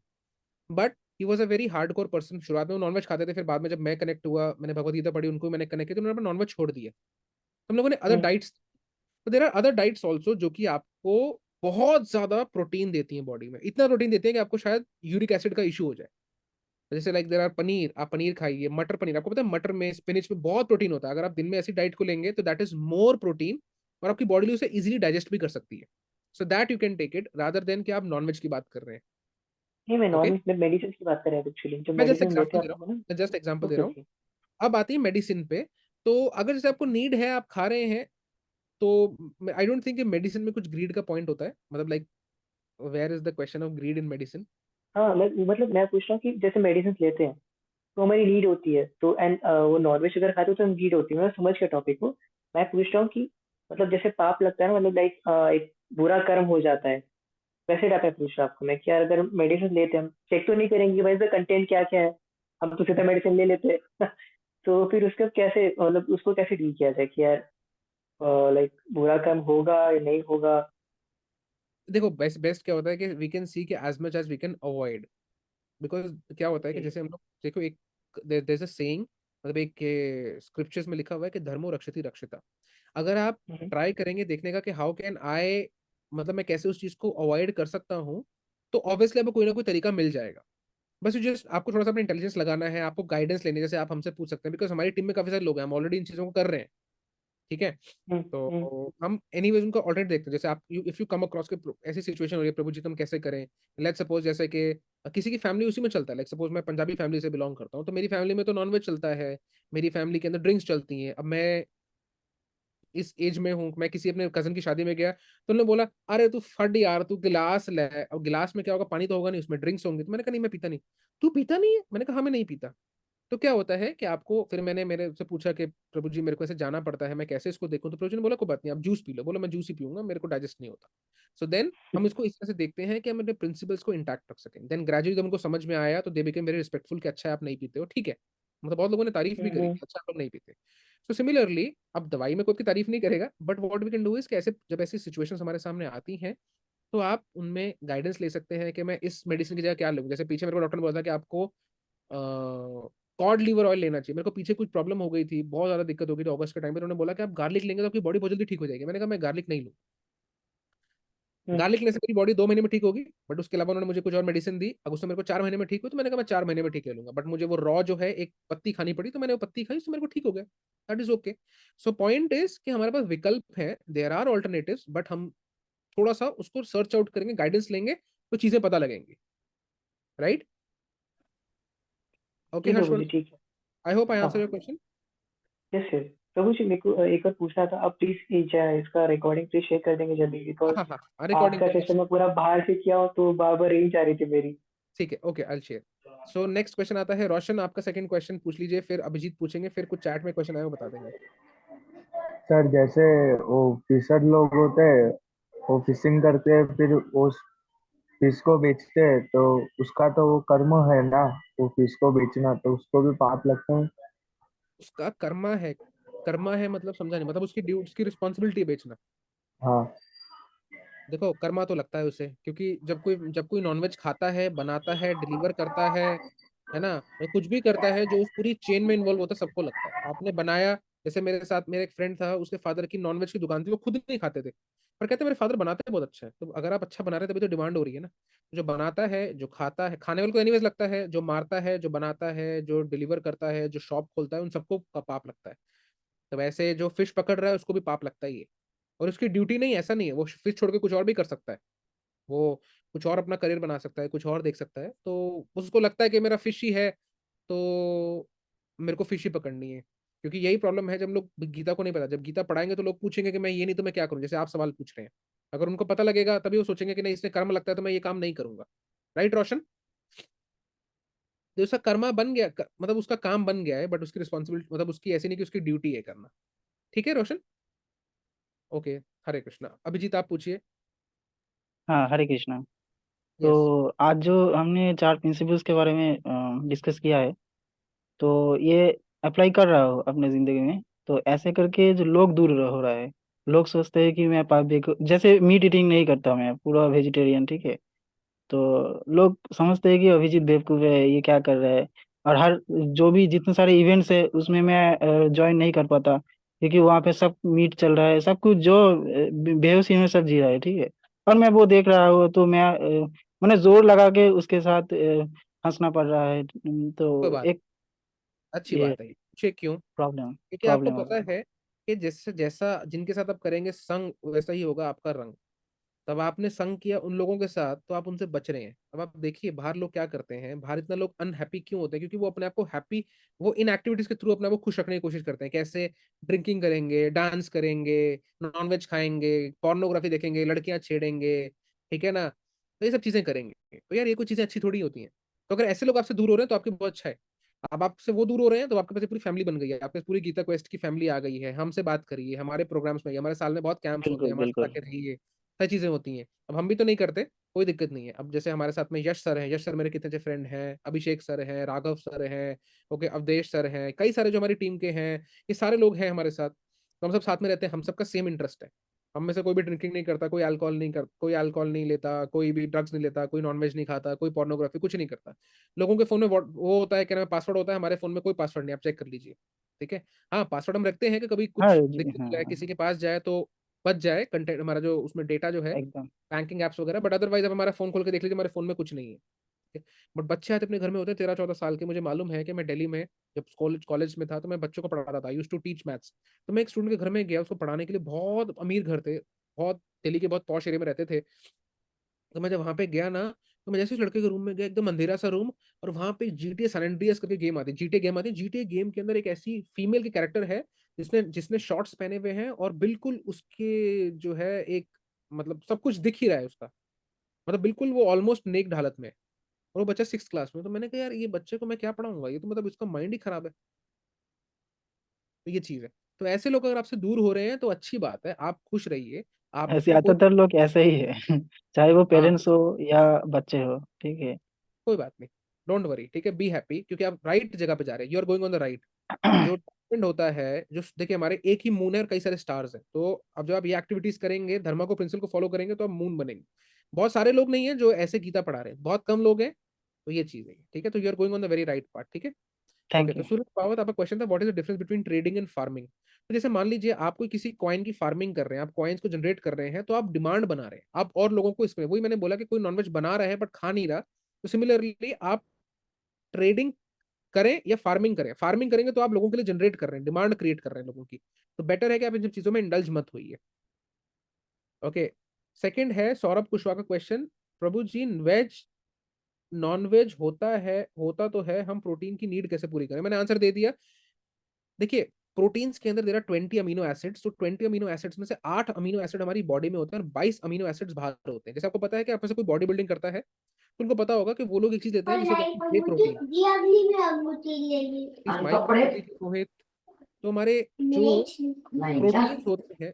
Speaker 1: But he was a very hard core person, शुरुआत में वो नॉनवेज खाते थे, फिर बाद में जब मैं कनेक्ट हुआ, मैंने भगवत गीता पढ़ी, उनको भी मैंने कनेक्ट किया, तो उन्होंने नॉनवेज छोड़ दिया। हम लोगों ने अदर डाइट्स, तो there are other diets also जो कि आपको बहुत ज्यादा प्रोटीन देती हैं बॉडी में, इतना प्रोटीन देती है कि आपको शायद यूरिक एसिड का इशू हो जाए। जैसे लाइक देर आर पनीर, आप पनीर खाइए, मटर पनीर, आपको पता है मटर में स्पिनच में बहुत प्रोटीन होता है, अगर आप दिन में ऐसी डाइट को लेंगे तो दैट इज मोर प्रोटीन, और आपकी बॉडी उसे इजीली डाइजेस्ट भी कर सकती है। So that you can take it rather than कि आप नॉनवेज की बात कर रहे हैं।
Speaker 13: नहीं, मैं
Speaker 1: ओके,
Speaker 13: नॉन में मेडिसिन की बात कर रहा हूँ एक्चुअली, जो
Speaker 1: मैं जस्ट
Speaker 13: मेडिसिन देते
Speaker 1: एग्जांपल
Speaker 13: हैं
Speaker 1: दे रहा
Speaker 13: आपको
Speaker 1: हूँ,
Speaker 13: ना।
Speaker 1: मैं जस्ट एग्जांपल दे
Speaker 13: ओके
Speaker 1: रहा हूँ।
Speaker 13: ओके।
Speaker 1: अब आती है मेडिसिन पे, तो अगर जैसे आपको नीड है, आप खा रहे हैं, तो आई डोंट थिंक मेडिसिन में कुछ ग्रीड का पॉइंट होता है, मतलब like where is the question of greed in medicine.
Speaker 13: हाँ, मैं पूछ रहा हूँ कि जैसे मेडिसिन लेते हैं तो हमारी नीड होती है, तो एंड वो नॉनवेज अगर खाते हो तो नीड होती है, मैं समझ गया टॉपिक को। मैं पूछ रहा हूँ कि मतलब जैसे पाप लगता है ना, मतलब लाइक एक बुरा कर्म हो जाता है, वैसे टाइप में पूछ रहा हूँ आपको मैं कि यार अगर मेडिसिन लेते हैं, हम चेक तो नहीं करेंगे कि भाई इसका कंटेंट क्या क्या है, हम तो सीधा मेडिसिन ले लेते हैं तो फिर उसका कैसे, मतलब उसको कैसे डील किया जाए कि यार लाइक बुरा कर्म होगा या नहीं होगा?
Speaker 1: देखो बेस्ट बेस्ट क्या होता है कि वी कैन सी कि as much as we can avoid, because क्या होता है कि जैसे हम लोग देखो एक देयर इज अ सेइंग, मतलब एक स्क्रिप्चर्स में लिखा हुआ है कि धर्मो रक्षति रक्षिता। अगर आप ट्राई करेंगे देखने का कि हाउ कैन आई, मतलब मैं कैसे उस चीज को अवॉइड कर सकता हूँ, तो ऑब्वियसली आपको कोई ना कोई तरीका मिल जाएगा। बस जस्ट आपको थोड़ा सा अपना इंटेलिजेंस लगाना है, आपको गाइडेंस लेनी है, जैसे आप हमसे पूछ सकते हैं, बिकॉज हमारी टीम में काफी सारे लोग हैं, हम ऑलरेडी इन चीजों को कर रहे हैं। ठीक है, तो हम एनीवेज उनका ऑल्टरनेट देखते हैं। जैसे आप इफ यू कम अक्रॉस के ऐसी सिचुएशन हो रही है, प्रभु जी तुम कैसे करें, लेट्स सपोज जैसे कि किसी की फैमिली उसी में चलता है, लाइक सपोज मैं पंजाबी फैमिली से बिलोंग करता हूँ, तो मेरी फैमिली में तो नॉनवेज चलता है, मेरी फैमिली के अंदर ड्रिंक्स चलती हैं। अब मैं इस एज में हूँ, मैं किसी अपने कजन की शादी में गया, तो उन्होंने बोला अरे तू फट यार, तू गिलास ले, और गिलास में क्या होगा, पानी तो होगा नहीं, उसमें ड्रिंक्स होंगे। तो मैंने कहा नहीं मैं पीता नहीं। तू पीता नहीं है? मैंने कहा हाँ मैं नहीं पीता। तो क्या होता है कि आपको, फिर मैंने मेरे से पूछा कि प्रभु जी मेरे को ऐसे जाना पड़ता है, मैं कैसे इसको देखूं, तो प्रभु जी ने बोला कोई बात नहीं आप जूस पी लो। बोला मैं जूस ही पीऊंगा, मेरे को डाइजेस्ट नहीं होता। सो देन हम इसको इस तरह से देखते हैं कि हम अपने प्रिंसिपल्स को इंटैक्ट रख सकें। देन ग्रेजुअली जब उनको समझ में आया तो दे बिकेम वेरी रिस्पेक्टफुल कि अच्छा आप नहीं पीते हो, ठीक है, मतलब बहुत लोगों ने तारीफ भी करी कि अच्छा आप लोग नहीं पीते। सो सिमिलरली अब दवाई में कोई की तारीफ नहीं करेगा, but what we can do is कि ऐसे जब ऐसी सिचुएशंस हमारे सामने आती हैं, तो आप उनमें गाइडेंस ले सकते हैं कि मैं इस मेडिसिन की जगह क्या लूँ। जैसे पीछे मेरे को डॉक्टर ने बोला था कि आपको कॉड लीवर ऑयल लेना चाहिए। मेरे को पीछे कुछ प्रॉब्लम हो गई थी, बहुत ज्यादा दिक्कत हो गई थी अगस्त के टाइम पे, उन्होंने बोला कि आप गार्लिक लेंगे तो आपकी बॉडी बहुत जल्दी ठीक हो जाएगी। मैंने कहा मैं गार्लिक नहीं लूँ, गार्लिक लेने से मेरी बॉडी 2 महीने में ठीक होगी, बट उसके अलावा उन्होंने मुझे कुछ और मेडिसिन दी, अब उससे मेरे को 4 महीने में ठीक हुई, तो मैंने कहा मैं 4 महीने में ठीक ले लूंगा। बट मुझे वो रॉ जो है एक पत्ती खानी पड़ी, तो मैंने वो पत्ती खाई, उससे मेरे को ठीक हो गया, that is okay. So point is कि हमारे पास विकल्प है, देयर आर ऑल्टरनेटिव्स, बट हम थोड़ा सा उसको सर्च आउट करेंगे, गाइडेंस लेंगे, तो चीजें पता लगेंगी, राइट? ओके
Speaker 13: जी प्रभु जी,
Speaker 1: हर्षवर्धन,
Speaker 13: ठीक है।
Speaker 1: आई होप आई
Speaker 13: हाँ
Speaker 1: answer your question.
Speaker 13: Yes sir. प्रभु जी, मेरे को एक और पूछना था, आप प्लीज इसका रिकॉर्डिंग प्लीज शेयर कर देंगे जल्दी, बिकॉज
Speaker 1: हाँ हाँ हाँ, रिकॉर्डिंग
Speaker 13: आपका
Speaker 1: करेंगे।
Speaker 13: सेशन में पूरा बाहर से किया हो तो बार बार रेंज आ रही थी मेरी।
Speaker 1: ठीक है, okay I share. So next question आता है रोशन, आपका सेकंड क्वेश्चन पूछ लीजिए, फिर अभिजीत पूछेंगे, फिर कुछ चैट में क्वेश्चन आए वो बता देंगे।
Speaker 9: सर जैसे वो फिशर लोग होते हैं, वो फिशिंग करते हैं, फिर वो फिश को बेचते हैं, तो उसका तो वो कर्म है ना, वो फिश को बेचना, तो उसको भी पाप लगता है।
Speaker 1: उसका कर्मा है, कर्मा है मतलब समझा नहीं, मतलब उसकी ड्यू, उसकी रिस्पॉन्सिबिलिटी है बेचना।
Speaker 9: हाँ।
Speaker 1: देखो कर्मा तो लगता है उसे, क्योंकि जब कोई नॉनवेज खाता है, बनाता है, डिलीवर करता है ना, या कुछ भी करता है जो उस पूरी चेन में इन्वॉल्व होता है, सबको लगता है। आपने बनाया, जैसे मेरे साथ मेरा एक फ्रेंड था, उसके फादर की नॉनवेज की दुकान थी, वो खुद नहीं खाते थे, पर कहते मेरे फादर बनाते हैं बहुत अच्छा है। तो अगर आप अच्छा बना रहे हैं तभी तो डिमांड हो रही है ना। जो बनाता है, जो खाता है, खाने वाले को एनीवेज लगता है, जो मारता है, जो बनाता है, जो डिलीवर करता है, जो शॉप खोलता है, उन सबको पाप लगता है। तो वैसे जो फिश पकड़ रहा है उसको भी पाप लगता ही है। और उसकी ड्यूटी नहीं, ऐसा नहीं है, वो फिश छोड़ के कुछ और भी कर सकता है। वो कुछ और अपना करियर बना सकता है, कुछ और देख सकता है, तो उसको लगता है कि मेरा फिश ही है, तो मेरे को फिश ही पकड़नी है। क्योंकि यही प्रॉब्लम है, जब लोग गीता को नहीं पता, जब गीता पढ़ाएंगे तो लोग पूछेंगे कि मैं ये नहीं तो मैं क्या करूं, जैसे आप सवाल पूछ रहे हैं। अगर उनको पता लगेगा तभी वो सोचेंगे कि नहीं, इसने कर्म लगता है तो मैं ये काम नहीं करूंगा। राइट रोशन? तो उसका कर्मा बन गया, मतलब उसका काम बन गया है, बट उसकी रिस्पॉन्सिबिलिटी, मतलब उसकी ऐसी नहीं कि उसकी ड्यूटी है करना। ठीक है रोशन? ओके। हरे कृष्णा। अभिजीत आप पूछिए।
Speaker 7: हाँ, हरे कृष्णा।
Speaker 1: यस।
Speaker 7: तो आज जो हमने 4 प्रिंसिपल्स के बारे में डिस्कस किया है, तो ये अप्लाई कर रहा हो अपने जिंदगी में, तो ऐसे करके जो लोग दूर हो रहा है। लोग सोचते हैं कि मैं पाप देखो, जैसे मीट ईटिंग नहीं करता, मैं पूरा वेजिटेरियन, ठीक है। तो लोग समझते हैं कि अभिजीत बेवकूफ है, ये क्या कर रहा है। और हर जो भी जितने सारे इवेंट्स है उसमें मैं ज्वाइन नहीं कर पाता, क्योंकि वहाँ पे सब मीट चल रहा है, सब कुछ जो बेहोशी में सब जी रहा है, ठीक है। और मैं वो देख रहा हूँ, तो मैंने जोर लगा के उसके साथ हंसना पड़ रहा है।
Speaker 1: कोई
Speaker 7: तो
Speaker 1: बात,
Speaker 7: एक
Speaker 1: अच्छी
Speaker 7: ये
Speaker 1: बात है। पूछिए क्यों?
Speaker 7: प्रॉब्लम
Speaker 1: क्योंकि आपको
Speaker 7: प्रॉब्लम हो
Speaker 1: पता
Speaker 7: रहा है।
Speaker 1: है कि जैसे जैसा जिनके साथ आप करेंगे संग, वैसा ही होगा आपका रंग। तब आपने संग किया उन लोगों के साथ, तो आप उनसे बच रहे हैं। अब आप देखिए बाहर लोग क्या करते हैं, बाहर इतना लोग अनहैप्पी क्यों होते हैं? क्योंकि वो अपने आप को हैप्पी, वो इन एक्टिविटीज के थ्रू अपने आप को खुश रखने की कोशिश करते हैं। कैसे? ड्रिंकिंग करेंगे, डांस करेंगे, नॉनवेज खाएंगे, पोर्नोग्राफी देखेंगे, लड़कियां छेड़ेंगे, ठीक है ना, तो ये सब चीजें करेंगे। तो यार ये कोई चीजें अच्छी थोड़ी होती हैं। तो अगर ऐसे लोग आपसे दूर हो रहे हैं तो आपके बहुत अच्छा है। अब आपसे वो दूर हो रहे हैं तो आपके पास एक पूरी फैमिली बन गई है, आपके पास पूरी गीता क्वेस्ट की फैमिली आ गई है। हमसे बात करिए, हमारे प्रोग्राम्स में आइए, हमारे साल में बहुत कैंप्स होते हैं,
Speaker 7: बिल्कुल
Speaker 1: हमारे साथ
Speaker 7: बिल्कुल।
Speaker 1: आके रहिए, सारी चीजें होती हैं। अब हम भी तो नहीं करते, कोई दिक्कत नहीं है। अब जैसे हमारे साथ में यश सर हैं, यश सर मेरे कितने अच्छे फ्रेंड हैं, अभिषेक सर हैं, राघव सर हैं, ओके, अवधेश सर हैं, कई सारे जो हमारी टीम के हैं, ये सारे लोग हैं हमारे साथ। तो हम सब साथ में रहते हैं, हम सबका सेम इंटरेस्ट है। हम में से कोई भी ड्रिंकिंग नहीं करता, कोई अल्कोहल नहीं लेता, कोई भी ड्रग्स नहीं लेता, कोई नॉनवेज नहीं खाता, कोई पोर्नोग्राफी कुछ नहीं करता। लोगों के फोन में वो होता है, क्या नाम है, पासवर्ड होता है, हमारे फोन में कोई पासवर्ड नहीं, आप चेक कर लीजिए। ठीक है। हाँ, पासवर्ड हम रखते हैं कि कभी
Speaker 7: हाँ
Speaker 1: कुछ
Speaker 7: जी,
Speaker 1: दिक्कत
Speaker 7: हाँ
Speaker 1: हो जाए,
Speaker 7: हाँ,
Speaker 1: किसी के पास जाए तो बच जाए कंटेंट, हमारा जो उसमें डेटा जो है,
Speaker 7: एकदम।
Speaker 1: बैंकिंग एप्स वगैरह। बट अदरवाइज आप हमारा फोन खोल के देख लीजिए, हमारे फोन में कुछ नहीं है। बट बच्चे आते अपने घर में होते हैं 13-14 साल के। मुझे मालूम है कि मैं दिल्ली में जब कॉलेज में था तो मैं बच्चों को पढ़ाता था, यूज टू टीच मैथ्स। तो मैं एक स्टूडेंट के घर में गया उसको पढ़ाने के लिए, बहुत अमीर घर थे, बहुत दिल्ली के बहुत पॉश एरिया में रहते थे। तो मैं जब वहां पे गया ना, तो मैं जैसे उस लड़के के रूम में गया, एकदम अंधेरा सा रूम, और वहां पे जीटीए सैन एंड्रियास करके गेम आती है, जीटीए गेम आती है। जीटीए गेम के अंदर एक ऐसी फीमेल की कैरेक्टर है जिसने जिसने शॉर्ट्स पहने हुए हैं, और बिल्कुल उसके जो है एक, मतलब सब कुछ दिख ही रहा है उसका, मतलब बिल्कुल वो ऑलमोस्ट नेक्ड हालत में है। और वो बच्चा 6th क्लास में। तो मैंने कहा यार ये बच्चे को मैं क्या पढ़ाऊंगा, ये तो मतलब इसका माइंड ही खराब है। तो ये चीज है। तो ऐसे लोग अगर आपसे दूर हो रहे हैं तो अच्छी बात है, आप खुश रहिए।
Speaker 7: ऐसे
Speaker 1: आपको कोई,
Speaker 7: ज्यादातर लोग ऐसे ही है चाहे वो
Speaker 1: हाँ,
Speaker 7: पेरेंट्स हो या बच्चे हो, ठीक है।
Speaker 1: कोई बात नहीं, डोंट वरी, ठीक है, बी हैप्पी, क्योंकि आप राइट जगह पे जा रहे हैं, you are going on the right. जो ट्रेंड होता है, जो देखिए हमारे एक ही मून है और कई सारे स्टार्स हैं, तो अब जब आप ये एक्टिविटीज करेंगे, धर्मा को प्रिंसिपल को फॉलो करेंगे, तो आप मून बनेंगे। बहुत सारे लोग नहीं है जो ऐसे गीता पढ़ा रहे हैं, बहुत कम लोग हैं। तो ये चीज है, ठीक है, तो you are going on the very right part, ठीक है। ओके,
Speaker 7: थैंक
Speaker 1: तो
Speaker 7: यू।
Speaker 1: सूरज पावत, आपका क्वेश्चन था what is the difference between trading and farming. तो जैसे मान लीजिए आप कोई किसी कॉइन की फार्मिंग कर रहे हैं, आप कॉइन्स को जनरेट कर रहे हैं, तो आप डिमांड बना रहे हैं, आप और लोगों को इसमें, वही मैंने बोला कि कोई नॉनवेज बना रहा है बट खा नहीं रहा, तो सिमिलरली आप ट्रेडिंग करें या फार्मिंग करें, फार्मिंग करेंगे तो आप लोगों के लिए जनरेट कर रहे हैं, डिमांड क्रिएट कर रहे हैं लोगों की। तो बेटर है कि आप इन सब चीजों में इंडल्ज मत होइए। ओके। सेकंड है सौरभ कुशवाहा का क्वेश्चन, प्रभु जी वेज नॉन वेज होता है, होता तो है, हम प्रोटीन की नीड कैसे पूरी करें? मैंने आंसर दे दिया। देखिए, प्रोटीन्स के अंदर देर आर 20 अमीनो एसिड्स, तो 20 अमीनो एसिड्स में से 8 अमीनो एसिड हमारी बॉडी में होते हैं और 22 अमीनो एसिड्स बाहर होते हैं। जैसे आपको पता है कि आप में से कोई बॉडी बिल्डिंग करता है तो उनको पता होगा कि वो लोग एक चीज लेते हैं जिसे कहते हैं वे प्रोटीन। इस माइक बंद कर दीजिए रोहित। तो हमारे जो प्रोटीन्स होते हैं,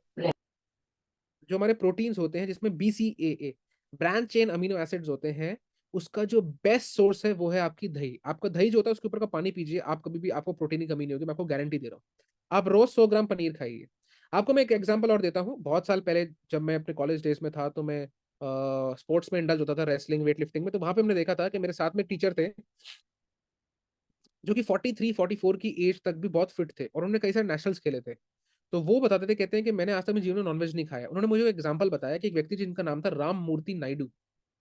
Speaker 1: जो हमारे प्रोटीन्स होते हैं जिसमें BCAA, branch chain amino acids होते हैं, उसका जो बेस्ट सोर्स है वो है आपकी दही। आपका दही जो होता है उसके ऊपर का पानी पीजिए, आप कभी भी, आपको प्रोटीन की कमी नहीं होगी, मैं आपको गारंटी दे रहा हूँ। आप रोज 100 ग्राम पनीर खाइए, आपको मैं एक एग्जांपल और देता हूँ। बहुत साल पहले जब मैं अपने कॉलेज डेज में था तो मैं स्पोर्ट्स में इंडल्ज होता था, रेसलिंग, वेट लिफ्टिंग में। तो वहां पे हमने देखा था कि मेरे साथ में एक टीचर थे जो कि 43-44 की एज तक भी बहुत फिट थे और उन्होंने कई सारे नेशनल्स खेले थे। तो वो बताते थे, कहते हैं कि मैंने आज तक मेरे जीवन में नॉनवेज नहीं खाया। उन्होंने मुझे एक एग्जांपल बताया कि एक व्यक्ति जिनका नाम था राम मूर्ति नायडू।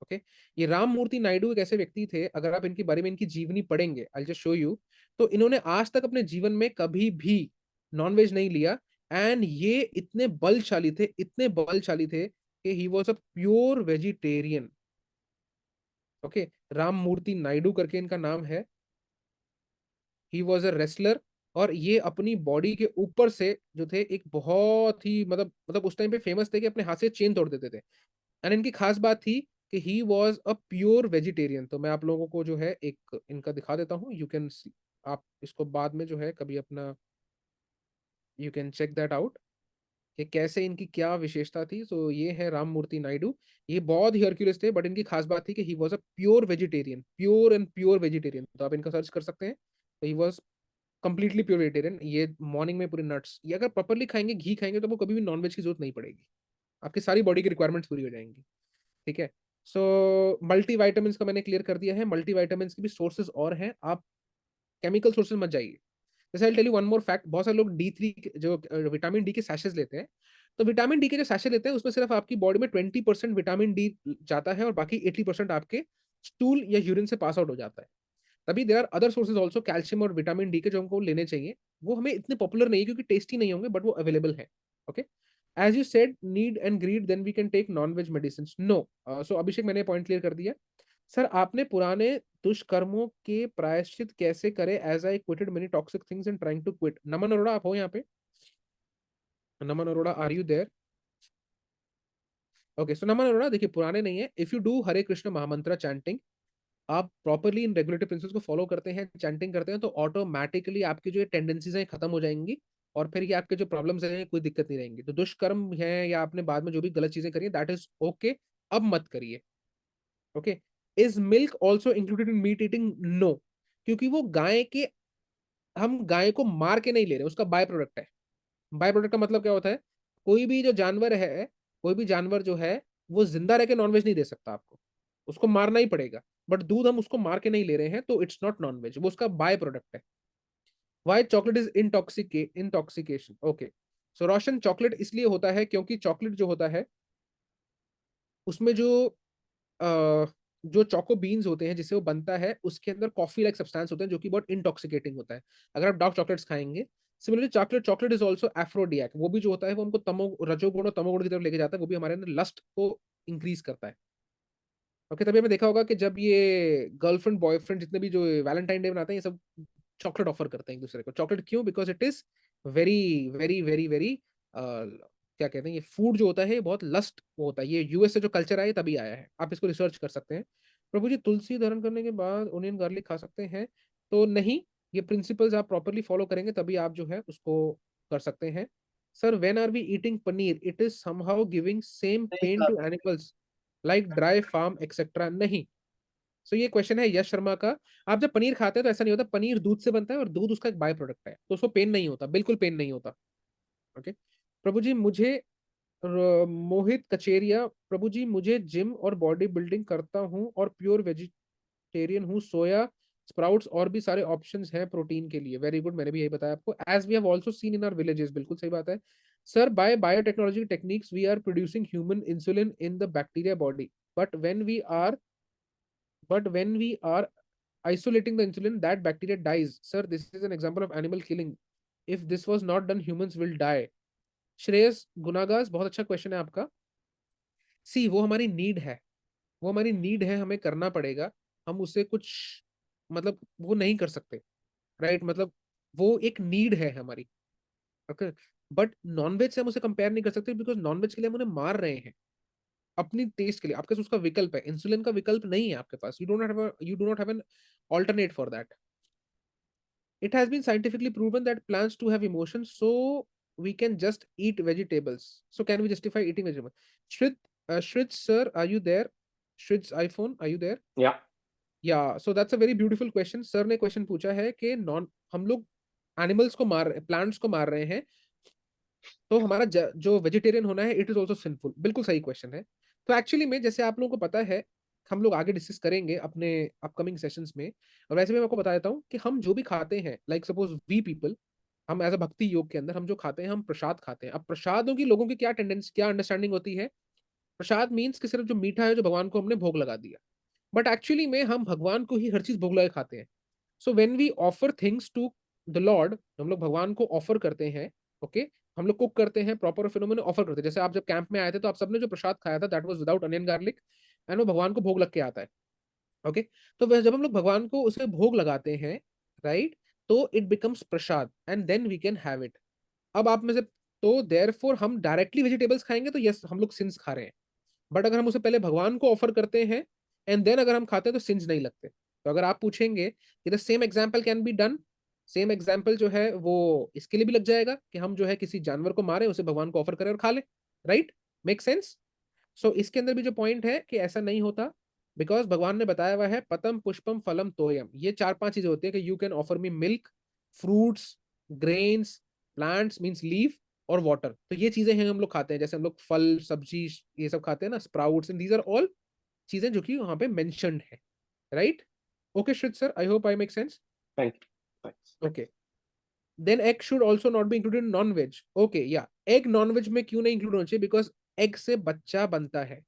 Speaker 1: ओके, ये राम मूर्ति नायडू एक ऐसे व्यक्ति थे, अगर आप इनके बारे में इनकी जीवनी पढ़ेंगे, आई जस्ट शो यू, तो इन्होंने आज तक अपने जीवन में कभी भी नॉनवेज नहीं लिया। एंड ये इतने बलशाली थे, इतने बलशाली थे कि he was a pure vegetarian. Okay, Ram Murthy Naidu करके इनका नाम है। ही वॉज अ रेसलर और ये अपनी बॉडी के ऊपर से जो थे एक बहुत ही मतलब उस टाइम पे फेमस थे कि अपने हाथ से चेन तोड़ देते थे। एंड इनकी खास बात थी कि he was a pure vegetarian. तो मैं आप लोगों को जो है एक इनका दिखा देता हूँ, यू कैन, आप इसको बाद में जो है कभी अपना you can check that out कि कैसे इनकी क्या विशेषता थी। तो ये है राम मूर्ति नायडू। ये बहुत ही हर्क्यूलिस थे, बट इनकी खास बात थी कि he was a pure vegetarian, pure and pure vegetarian. तो आप इनका सर्च कर सकते हैं। तो he was completely pure vegetarian. ये मॉर्निंग में पूरे नट्स, ये अगर प्रॉपरली खाएंगे, घी खाएंगे, तो वो कभी भी नॉनवेज की जरूरत नहीं पड़ेगी, आपकी सारी बॉडी की रिक्वायरमेंट्स पूरी हो जाएंगी। ठीक है। सो मल्टी वाइटामिन का मैंने क्लियर कर दिया है। मल्टी वाइटामिन के भी सोर्सेज और हैं, आप केमिकल सोर्सेज मत जाइए। जैसे I tell you one more fact, बहुत सारे लोग D3 जो विटामिन डी के सैशेज लेते हैं। तो विटामिन डी के जो सैशे लेते हैं उसमें सिर्फ आपकी बॉडी में 20% विटामिन डी जाता है और बाकी 80% आपके स्टूल या यूरिन से पास आउट हो जाता है। तभी there are other sources also, calcium और विटामिन डी के, जो हमको लेने चाहिए। वो हमें इतने पॉपुलर नहीं है क्योंकि टेस्टी नहीं होंगे, बट वो अवेलेबल है। Okay, as you said need and greed, then we can take non veg medicine. No, so Abhishek मैंने पॉइंट क्लियर कर दिया। सर आपने पुराने दुष्कर्मों के प्रायश्चित कैसे करे, as I quitted many toxic things and trying to quit. Naman Arora, आप हो यहाँ पे? Naman Arora, are you there? Okay, so Naman Arora देखिए, पुराने नहीं है। If you do Hare Krishna महामंत्र चैंटिंग, आप प्रॉपरली इन रेगुलेटरी प्रिंसिपल्स को फॉलो करते हैं, चैंटिंग करते हैं, तो ऑटोमेटिकली आपकी जो टेंडेंसीज हैं खत्म हो जाएंगी और फिर ये आपके जो प्रॉब्लम्स हैं कोई दिक्कत नहीं रहेंगी। तो दुष्कर्म है या आपने बाद में जो भी गलत चीजें करी है, दैट इज ओके, अब मत करिए। Okay, is milk also included in meat eating? No, क्योंकि वो गाय के, हम गाय को मार के नहीं ले रहे, उसका बाय प्रोडक्ट है। बाय प्रोडक्ट का मतलब क्या होता है? कोई भी जो जानवर है, कोई भी जानवर जो है, वो जिंदा रह के नॉनवेज नहीं दे सकता आपको, उसको मारना ही पड़ेगा। बट दूध हम उसको मार के नहीं ले रहे हैं, तो इट्स नॉट नॉनवेज, वो उसका बाय प्रोडक्ट है। Why chocolate is intoxication? Okay, so Roshan, chocolate इसलिए होता है क्योंकि चॉकलेट जो होता है उसमें जो चोको बीन्स होते हैं जिससे वो बनता है, उसके अंदर कॉफी लाइक सब्सटेंस होते हैं जो कि बहुत इंटॉक्सिकेटिंग होता है अगर आप डार्क चॉकलेट्स खाएंगे। सिमिलरली चॉकलेट इज ऑल्सो एफ्रोडियाक, वो भी जो होता है वो हमको रजोगुण और तमोगुण की तरफ लेके जाता है, वो भी हमारे अंदर लस्ट को इंक्रीज करता है। ओके, तभी हमें देखा होगा कि जब ये गर्लफ्रेंड बॉयफ्रेंड जितने भी जो वैलेंटाइन डे बनाते हैं, ये सब चॉकलेट ऑफर करते हैं एक दूसरे को। चॉकलेट क्यों? Because it is very very very very क्या कहते हैं, ये फूड जो होता है ये बहुत लस्ट होता है। ये यूएस से जो कल्चर आया है तभी आया है, आप इसको रिसर्च कर सकते हैं। प्रभु जी, तुलसी धारण करने के बाद ओनियन गार्लिक खा सकते हैं? तो नहीं, ये प्रिंसिपल्स आप प्रॉपरली फॉलो करेंगे तभी आप जो है उसको कर सकते हैं। Sir, when are we eating paneer, it is somehow giving same pain to animals like dairy farm etcetera? नहीं। सो ये क्वेश्चन है यश शर्मा का। आप जब पनीर खाते हैं तो ऐसा नहीं होता, पनीर दूध से बनता है और दूध उसका एक बाय प्रोडक्ट है, तो उसको पेन नहीं होता, बिल्कुल पेन नहीं होता। ओके, प्रभु जी मुझे मोहित कचेरिया, प्रभु जी मुझे जिम और बॉडी बिल्डिंग करता हूँ और प्योर वेजिटेरियन हूँ, सोया स्प्राउट्स और भी सारे ऑप्शंस हैं प्रोटीन के लिए। वेरी गुड, मैंने भी यही बताया आपको, as we have also seen in our villages. बिल्कुल सही बात है sir. By biotechnology techniques we are producing human insulin in the bacteria body, but when we are isolating the insulin, that bacteria dies. Sir, this is an example of animal killing. If this was not done, humans will die. Shreyas Gunagas, बहुत अच्छा question है आपका। सी, वो हमारी need है, वो हमारी need है, हमें करना पड़ेगा। हम उसे कुछ मतलब वो नहीं कर सकते, राइट? मतलब वो एक नीड है हमारी। ओके, बट नॉनवेज से हम उसे कंपेयर नहीं कर सकते बिकॉज नॉनवेज के लिए हम उन्हें मार रहे हैं अपनी टेस्ट के लिए। आपके पास उसका विकल्प है, इंसुलिन का विकल्प नहीं है आपके पास। You do not have an alternate for that. It has been scientifically proven that plants do have emotions, so we can just eat vegetables. So can we justify eating vegetables? Shrit sir, are you there? Shrit's iPhone, are you there? Yeah, so that's a very beautiful question. Sir ने question पूछा है कि हम लोग animals को मार रहे हैं, प्लांट्स को मार रहे हैं तो हमारा जो वेजिटेरियन होना है इट इज ऑल्सो सिंफुल। बिल्कुल सही क्वेश्चन है। तो एक्चुअली में जैसे आप लोगों को पता है, हम लोग आगे डिस्कस करेंगे अपने अपकमिंग सेशंस में। और वैसे भी मैं आपको बता देता हूँ कि हम जो भी खाते हैं, लाइक सपोज वी पीपल, हम एज अ भक्ति योग के अंदर हम जो खाते हैं, हम प्रसाद खाते हैं। अब प्रसादों की लोगों की क्या टेंडेंसी, क्या अंडरस्टैंडिंग होती है, प्रसाद मीन्स कि सिर्फ जो मीठा है जो भगवान को हमने भोग लगा दिया। बट एक्चुअली में हम भगवान को ही हर चीज भोग लगा खाते हैं। So when we offer things to the lord, हम लोग भगवान को ऑफर करते हैं। ओके हम लोग कुक करते हैं प्रॉपर, फिर उन्होंने ऑफर करते हैं। जैसे आप जब कैंप में आए थे तो आप सबने जो प्रसाद खाया था that was without onion garlic, and वो भगवान को भोग लग के आता है। ओके तो जब हम लोग भगवान को उसे भोग लगाते हैं, राइट, तो it becomes prasad and then we can have it. अब आप में से, तो देयरफॉर हम डायरेक्टली वेजिटेबल्स खाएंगे तो यस हम लोग सिंस खा रहे हैं। बट अगर हम उसे पहले भगवान को ऑफर करते हैं एंड देन अगर हम खाते हैं तो सिंस नहीं लगते। तो अगर आप पूछेंगे कि the same example can be done, same example जो है वो इसके लिए भी लग जाएगा कि हम जो है किसी जानवर को मारे, उसे भगवान को ऑफर करें और खा ले। Right, make sense. सो इसके अंदर भी जो पॉइंट है कि ऐसा नहीं होता, बिकॉज भगवान ने बताया हुआ है पतम पुष्पम फलम तोयम, ये 4-5 चीजें होती है कि you can offer me milk, fruits, grains, plants means leaf और वाटर। तो ये चीजें हैं हम लोग खाते हैं, जैसे हम लोग फल सब्जी ये सब खाते हैं ना, sprouts, and these are all चीजें जो कि वहां पे मेंशन्ड है। Right, okay Shrit sir, I hope I make sense.
Speaker 2: Thank you.
Speaker 1: Okay then egg should also not be included in non veg. Okay या एग नॉन वेज में क्यों नहीं इंक्लूड होना चाहिए, बिकॉज एग से बच्चा बनता है।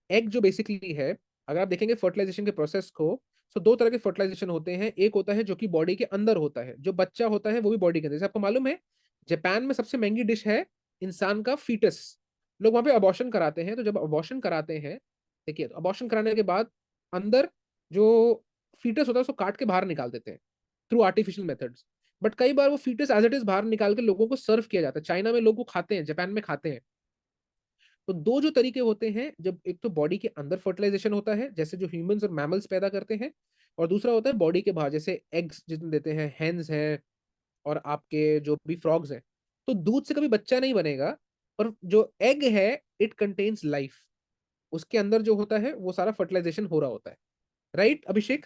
Speaker 1: एग जो बेसिकली है, अगर आप देखेंगे फर्टिलाइजेशन के प्रोसेस को, तो 2 तरह के फर्टिलाइजेशन होते हैं। एक होता है जो कि बॉडी के अंदर होता है, जो बच्चा होता है वो भी बॉडी के अंदर। जैसे आपको मालूम है जापान में सबसे महंगी डिश है इंसान का फीटस। लोग वहां पे अबॉर्शन कराते हैं, तो जब अबॉर्शन कराते हैं, देखिए तो अबॉर्शन कराने के बाद अंदर जो फीटस होता है उसको काट के बाहर निकाल देते हैं थ्रू आर्टिफिशियल मेथड्स। बट कई बार वो फीटस एज इट इज बाहर निकाल के लोगों को सर्व किया जाता है। चाइना में लोग को खाते हैं, जापान में खाते हैं। तो 2 जो तरीके होते हैं, जब एक तो बॉडी के अंदर फर्टिलाइजेशन होता है जैसे जो ह्यूमंस और मैमल्स पैदा करते हैं, और दूसरा होता है बॉडी के बाहर, जैसे एग्स जितने देते हैं हेन्स हैं और आपके जो भी फ्रॉग्स हैं। तो दूध से कभी बच्चा नहीं बनेगा, पर जो एग है इट कंटेन्स लाइफ, उसके अंदर जो होता है वो सारा फर्टिलाइजेशन हो रहा होता है। Right Abhishek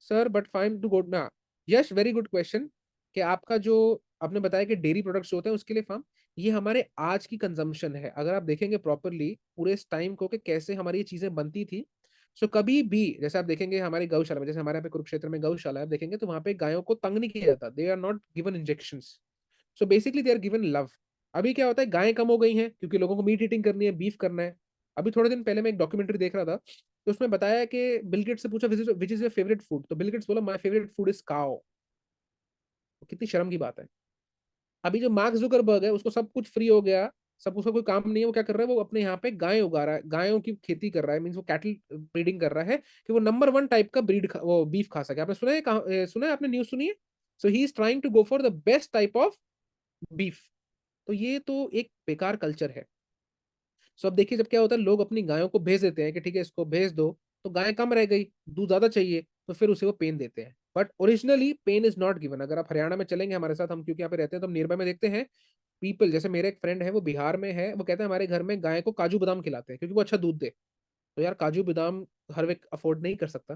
Speaker 1: sir, but fine to good ना। यश वेरी गुड क्वेश्चन, कि आपका जो आपने बताया कि डेयरी प्रोडक्ट्स होते हैं उसके लिए फार्म, ये हमारे आज की कंजम्पशन है। अगर आप देखेंगे प्रॉपरली पूरे इस टाइम को कि कैसे हमारी ये चीजें बनती थी, सो कभी भी जैसे आप देखेंगे हमारी गौशाला में, जैसे हमारे यहाँ पे कुरुक्षेत्र में गौशाला है, आप देखेंगे तो वहाँ पे गायों को तंग नहीं किया जाता, they are not given injections. So basically they are given love. अभी क्या होता है, गायें कम हो गई हैं क्योंकि लोगों को मीट ईटिंग करनी है, बीफ करना है। अभी थोड़े दिन पहले मैं एक डॉक्यूमेंट्री देख रहा था, तो उसमें बताया कि बिल गेट्स से पूछा which is your favourite food, तो बिल गेट्स बोला माय फेवरेट फूड इज काओ। कितनी शर्म की बात है। अभी जो मार्क जुकरबर्ग है उसको सब कुछ फ्री हो गया, सब उसका कोई काम नहीं है, वो क्या कर रहा है, वो अपने यहाँ पे गाय उगा रहा है, गायों की खेती कर रहा है, मीन्स वो कैटल ब्रीडिंग कर रहा है कि वो नंबर 1 टाइप का ब्रीड वो बीफ खा सके। आपने सुना है, सुना है आपने, न्यूज सुनी है? So he is trying to go for the best type of beef. तो ये तो एक बेकार कल्चर है। सो अब देखिए जब क्या होता है, लोग अपनी गायों को भेज देते हैं कि ठीक है इसको भेज दो, तो गाय कम रह गई, दूध ज्यादा चाहिए, तो फिर उसे वो पेन देते हैं। But originally pain is not given. अगर आप हरियाणा में चलेंगे हमारे साथ, हम क्योंकि यहाँ पे रहते हैं तो हम नियर बाय में देखते हैं पीपल, जैसे मेरे एक फ्रेंड है वो बिहार में है, वो कहते हैं हमारे घर में गाय को काजू बादाम खिलाते हैं क्योंकि वो अच्छा दूध दे। तो यार काजू बादाम हर एक अफोर्ड नहीं कर सकता,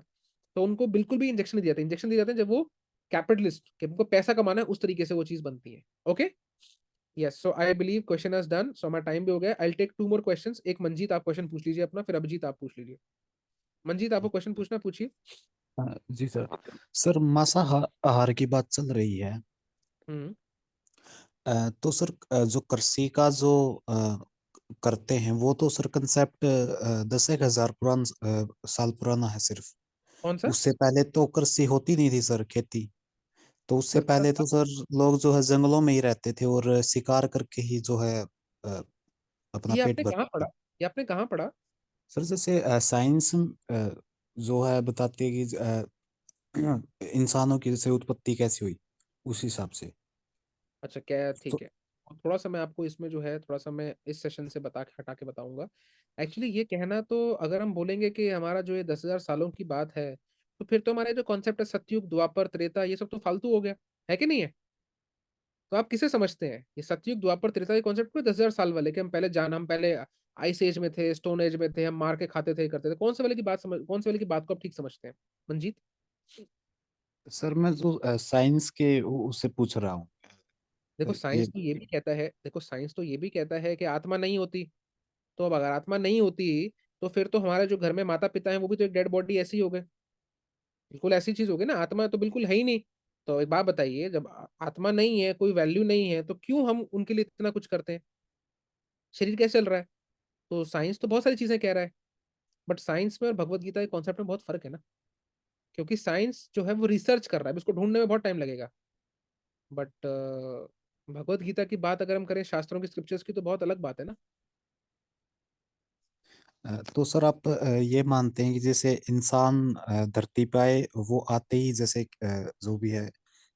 Speaker 1: तो उनको बिल्कुल भी इंजेक्शन नहीं दिए जाते। इंजेक्शन दिए जाते हैं जब वो कैपिटलिस्ट के उनको पैसा कमाना है, उस तरीके से वो चीज बनती है। Okay yes, so I believe question is done. So हमारा टाइम भी हो गया। I take 2 more questions. एक मंजीत आप क्वेश्चन पूछ लीजिए अपना, फिर अभिजीत आप पूछ लीजिए। मंजीत आपको क्वेश्चन पूछना, पूछिए।
Speaker 14: जी सर। सर मांसाहार की बात चल रही है।
Speaker 1: हम्म
Speaker 14: तो सर जो कृषि का जो करते हैं वो तो सर कंसेप्ट 10,000 साल पुराना है सिर्फ।
Speaker 1: कौन सा?
Speaker 14: उससे पहले तो कृषि होती नहीं थी सर, खेती। तो उससे
Speaker 1: 10,000
Speaker 14: पहले
Speaker 1: साल?
Speaker 14: तो सर लोग जो है जंगलों में ही रहते थे और शिकार करके ही जो है अपना
Speaker 1: ये
Speaker 14: पेट
Speaker 1: आपने कहाँ
Speaker 14: भरते
Speaker 1: पढ़ा?
Speaker 14: थे।
Speaker 1: ये आपने कहाँ पढ़ा?
Speaker 14: सर जैसे साइंस जो है बताती है कि इंसानों की जैसे उत्पत्ति कैसी हुई उस हिसाब से।
Speaker 1: अच्छा क्या,
Speaker 14: तो
Speaker 1: ठीक है। थोड़ा सा मैं आपको इसमें जो है थोड़ा सा मैं इस सेशन से बता के हटा के बताऊंगा। एक्चुअली ये कहना तो, अगर हम बोलेंगे कि हमारा जो ये 10,000 सालों की बात है, तो फिर तो हमारे जो कॉन्सेप्ट है सतयुग द्वापर त्रेता, ये सब तो फालतू हो गया, है कि नहीं है? तो आप किसे समझते हैं ये सतयुग द्वापर त्रेता के कॉन्सेप्ट को, 10,000 साल वाले कि हम पहले आइस एज में थे, स्टोन एज में थे, हम मार के खाते थे करते थे, कौन से वाले की बात समझ, कौन से वाले की बात को आप ठीक समझते हैं मंजीत?
Speaker 14: सर मैं जो साइंस के उससे पूछ रहा हूँ।
Speaker 1: देखो
Speaker 14: ये
Speaker 1: साइंस तो ये भी कहता है, देखो साइंस तो ये भी कहता है कि आत्मा नहीं होती। तो अब अगर आत्मा नहीं होती तो फिर तो हमारे जो घर में माता पिता हैं वो भी तो एक डेड बॉडी ऐसी हो गए, बिल्कुल ऐसी चीज होगी ना, आत्मा तो बिल्कुल है ही नहीं। तो एक बात बताइए, जब आत्मा नहीं है, कोई वैल्यू नहीं है, तो क्यों हम उनके लिए इतना कुछ करते हैं? शरीर कैसे चल रहा है? तो साइंस तो बहुत सारी चीजें कह रहा है, बट साइंस में और भगवत गीता के कॉन्सेप्ट में बहुत फर्क है ना। क्योंकि साइंस जो है वो रिसर्च कर रहा है, अभी उसको ढूंढने में बहुत टाइम लगेगा। बट भगवत गीता की बात अगर हम करें, शास्त्रों की, स्क्रिप्चर्स की, तो बहुत अलग बात है ना।
Speaker 14: तो सर आप ये मानते हैं कि जैसे इंसान धरती पे आए, वो आते ही जैसे जो भी है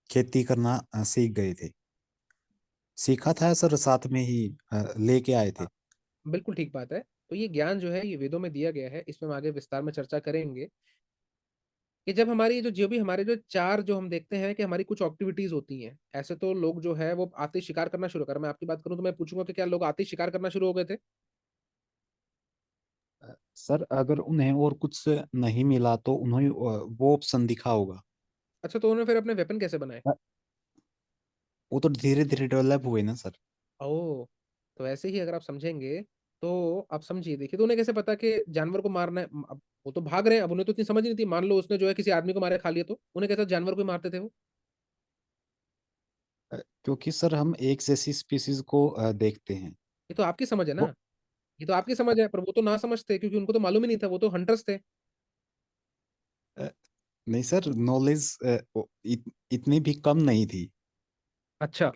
Speaker 14: खेती करना सीख गए थे, सीखा था सर, साथ में ही लेके आए थे?
Speaker 1: हाँ, बिल्कुल ठीक बात है। तो ये ज्ञान जो है ये वेदों में दिया गया है, इसमें हम आगे विस्तार में चर्चा करेंगे कि जब हमारी जो भी हमारे जो चार जो हम देखते हैं कि हमारी कुछ एक्टिविटीज होती हैं, ऐसे तो लोग जो है वो आते ही शिकार करना शुरू कर, मैं आपकी बात करूं तो मैं पूछूंगा कि क्या लोग आते ही शिकार करना शुरू हो गए थे?
Speaker 14: सर अगर उन्हें और कुछ नहीं मिला तो उन्हें वो ऑप्शन दिखा होगा।
Speaker 1: अच्छा, तो उन्होंने फिर अपने वेपन कैसे बनाए?
Speaker 14: वो तो धीरे धीरे डेवलप हुए ना सर।
Speaker 1: ओ, तो ऐसे ही अगर आप समझेंगे तो आप समझिए, देखिए, तो उन्हें कैसे पता कि जानवर को मारना है? अब वो तो भाग रहे हैं, अब उन्हें तो इतनी समझ नहीं थी। मान लो उसने जो है किसी आदमी को मारे खा लिया, तो उन्हें कैसे जानवर को ही मारते थे वो?
Speaker 14: क्योंकि सर हम एक जैसी स्पीसीज को देखते हैं।
Speaker 1: ये तो आपकी समझ है ना,
Speaker 14: वो
Speaker 1: ये तो आपकी समझ है, पर वो तो ना समझते क्योंकि उनको तो मालूम ही नहीं था, वो तो हंटर्स थे।
Speaker 14: अ, नहीं सर, नॉलेज इतनी भी कम नहीं थी।
Speaker 1: अच्छा,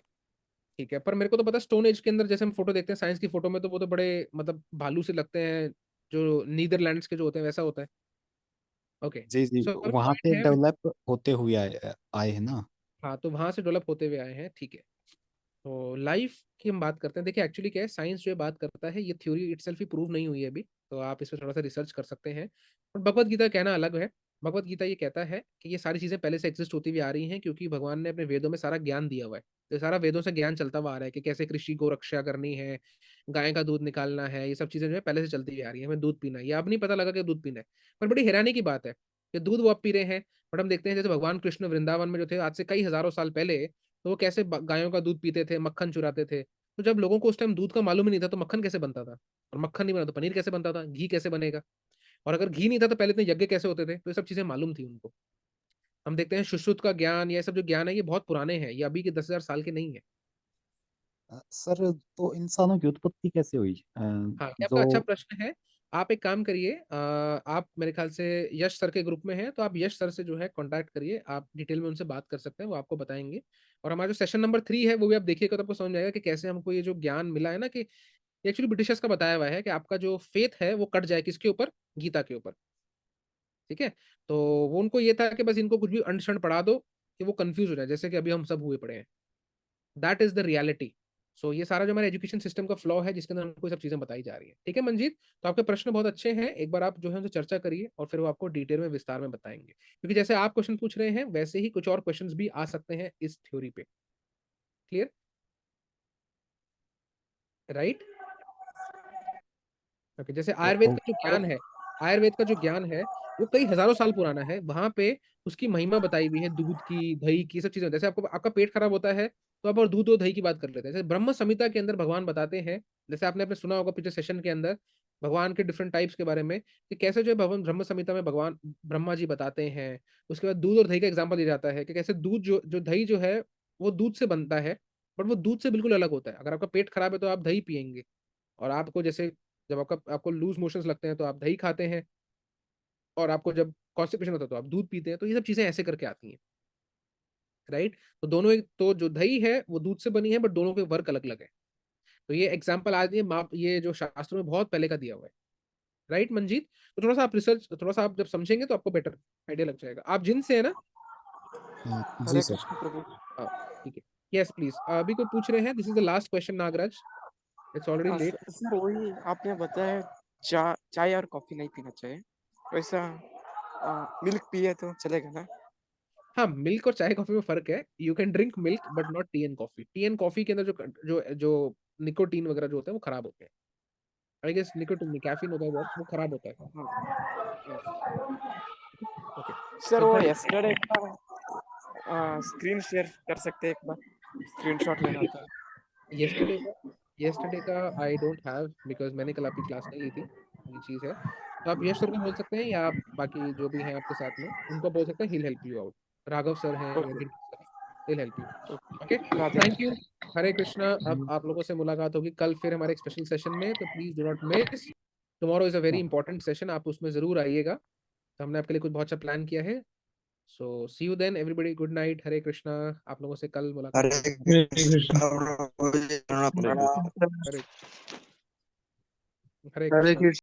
Speaker 1: ठीक है, पर मेरे को तो पता, स्टोन एज के अंदर जैसे हम फोटो देखते हैं साइंस की फोटो में, तो वो तो बड़े मतलब भालू से लगते हैं, जो नीदरलैंड्स के जो होते हैं वैसा होता है। ओके,
Speaker 14: जी जी,
Speaker 1: सो
Speaker 14: वहां
Speaker 1: पॉइंट
Speaker 14: से
Speaker 1: है,
Speaker 14: डेवलप होते हुए आए आए हैं ना।
Speaker 1: हाँ, तो वहां से डेवलप होते हुए आए हैं, ठीक है। तो लाइफ की हम बात करते हैं, देखिए एक्चुअली क्या है, साइंस जो ये बात करता है, ये थ्योरी इटसेल्फ ही प्रूव नहीं हुई है अभी, तो आप इस पर थोड़ा सा रिसर्च कर सकते हैं। और भगवत गीता कहना अलग है। भगवत गीता ये कहता है कि ये सारी चीजें पहले से एग्जिस्ट होती हुई आ रही हैं, क्योंकि भगवान ने अपने वेदों में सारा ज्ञान दिया हुआ है। तो सारा वेदों से ज्ञान चलता हुआ आ रहा है कि कैसे कृषि को रक्षा करनी है, गाय का दूध निकालना है, ये सब चीजें जो है पहले से चलती हुई आ रही है। हमें दूध पीना है, ये अब नहीं पता लगा कि दूध पीना है। पर बड़ी हैरानी की बात है कि दूध वो अब पी रहे हैं। बट हम देखते हैं जैसे भगवान कृष्ण वृंदावन में जो थे आज से कई हजारों साल पहले, तो वो कैसे गायों का दूध पीते थे, मक्खन चुराते थे। तो जब लोगों को उस टाइम दूध का मालूम ही नहीं था, तो मक्खन कैसे बनता था? और मक्खन नहीं बना तो पनीर कैसे बनता था, घी कैसे बनेगा? और अगर घी नहीं था तो पहले इतने यज्ञ कैसे होते थे? तो ये सब चीजें मालूम थी उनको। हम देखते हैं सुश्रुत का ज्ञान, ये सब जो ज्ञान है ये बहुत पुराने हैं, ये अभी के 10,000 साल के नहीं है।
Speaker 14: सर तो इंसानों की उत्पत्ति कैसे हुई?
Speaker 1: हाँ, ये आपका अच्छा
Speaker 14: जो
Speaker 1: प्रश्न है। आप एक काम करिए, आप मेरे ख्याल से यश सर के ग्रुप में हैं, तो आप यश सर से जो है कांटेक्ट करिए, आप डिटेल में उनसे बात कर सकते हैं, वो आपको बताएंगे। और हमारा जो सेशन नंबर 3 है वो भी आप देखिएगा तो आपको समझ आएगा कि कैसे हमको ये जो ज्ञान मिला है ना, कि एक्चुअली ब्रिटिशर्स का बताया हुआ है कि आपका जो फेथ है वो कट जाए किसके ऊपर? गीता के ऊपर। ठीक है, तो वो उनको ये था कि बस इनको कुछ भी अंडशंड पढ़ा दो कि वो कंफ्यूज हो जाए, जैसे कि अभी हम सब हुए पड़े हैं। That is the reality. So ये सारा जो हमारे एजुकेशन सिस्टम का फ्लॉ है, जिसके अंदर हमको ये सब चीजें बताई जा रही है। ठीक है मंजीत, तो आपके प्रश्न बहुत अच्छे हैं, एक बार आप जो है उनसे चर्चा करिए और फिर वो आपको डिटेल में विस्तार में बताएंगे, क्योंकि जैसे आप क्वेश्चन पूछ रहे हैं वैसे ही कुछ और क्वेश्चंस भी आ सकते हैं इस थ्योरी पे। क्लियर? राइट। ओके, जैसे आयुर्वेद का जो ज्ञान है, आयुर्वेद का जो ज्ञान है वो कई हजारों साल पुराना है, वहां पे उसकी महिमा बताई हुई है, दूध की, दही की, सब चीजें। जैसे आपको आपका पेट खराब होता है तो आप और दूध और दही की बात कर लेते हैं। जैसे ब्रह्म संहिता के अंदर भगवान बताते हैं, जैसे आपने अपने सुना होगा पिछले सेशन के अंदर, भगवान के डिफरेंट टाइप्स के बारे में, कि कैसे जो है भगवान ब्रह्म संहिता में भगवान ब्रह्मा जी बताते हैं। उसके बाद दूध और दही का एग्जाम्पल दिया जाता है कि कैसे दूध जो दही जो है वो दूध से बनता है, बट वो दूध से बिल्कुल अलग होता है। अगर आपका पेट खराब है तो आप दही पियेंगे, और आपको जैसे जब आपको लूज मोशंस लगते हैं तो आप दही खाते हैं, और आपको जब कॉन्स्टिपेशन होता है तो आप दूध पीते हैं। तो ये सब चीजें ऐसे करके आती हैं। राइट, तो दोनों एक, तो जो दही है वो दूध से बनी है, बट दोनों के वर्क अलग अलग है। तो ये एग्जाम्पल आज ये माप ये जो शास्त्रों में बहुत पहले का दिया हुआ है। राइट मंजीत, तो थोड़ा सा आप रिसर्च, थोड़ा सा आप जब समझेंगे तो आपको बेटर आइडिया लग जाएगा। आप जिन से है ना?
Speaker 14: जी
Speaker 15: हरे
Speaker 14: सर।
Speaker 15: कृष्ण प्रभु।
Speaker 1: हाँ, ठीक है। यस प्लीज, अभी कोई पूछ रहे हैं? This is the last question Nagraj, it's already late.
Speaker 15: Sir वही आपने बताया, चाय और कॉफी नहीं पीना चाहिए, वैसा मिल्क पिए तो चलेगा ना?
Speaker 1: हाँ, मिल्क और चाय कॉफी में फर्क है। You can drink milk but not T and coffee. T and coffee के अंदर जो जो जो निकोटीन वगैरह जो होते हैं वो खराब होते हैं। आई गेस निकोटीन नहीं, कैफीन होता है वो खराब होता है। ओके,
Speaker 15: सर
Speaker 1: तो
Speaker 15: वो
Speaker 1: धन
Speaker 15: यस्टरडे का स्क्रीन शेयर कर सकते हैं एक बार? स्क्रीनशॉट लेना था।
Speaker 1: yesterday का आई डोंट हैव, बिकॉज मैंने कल आपकी क्लास नहीं ली थी, ये चीज़ है। तो आप यश सर को बोल सकते हैं, या आप बाकी जो भी हैं आपके साथ में उनको बोल सकते हैं, he'll help you out। Raghav sir हैं या
Speaker 15: okay
Speaker 1: Girija sir, he'll help you। ओके,
Speaker 15: राधे
Speaker 1: थैंक यू, हरे कृष्णा। अब आप लोगों से मुलाकात होगी कल फिर हमारे एक स्पेशल सेशन में, तो please do not miss. Tomorrow is a very important session, आप उसमें जरूर आइएगा। तो हमने आपके लिए कुछ बहुत अच्छा प्लान किया है। So see you then everybody, good night, Hare Krishna. आप लोगों से कल मुलाकात
Speaker 5: हरे
Speaker 1: होगी।
Speaker 5: कृष्णा प्रभु जी, प्रणाम।
Speaker 1: हरे हरे
Speaker 5: हरे
Speaker 1: कृष्ण।
Speaker 5: कृष्ण।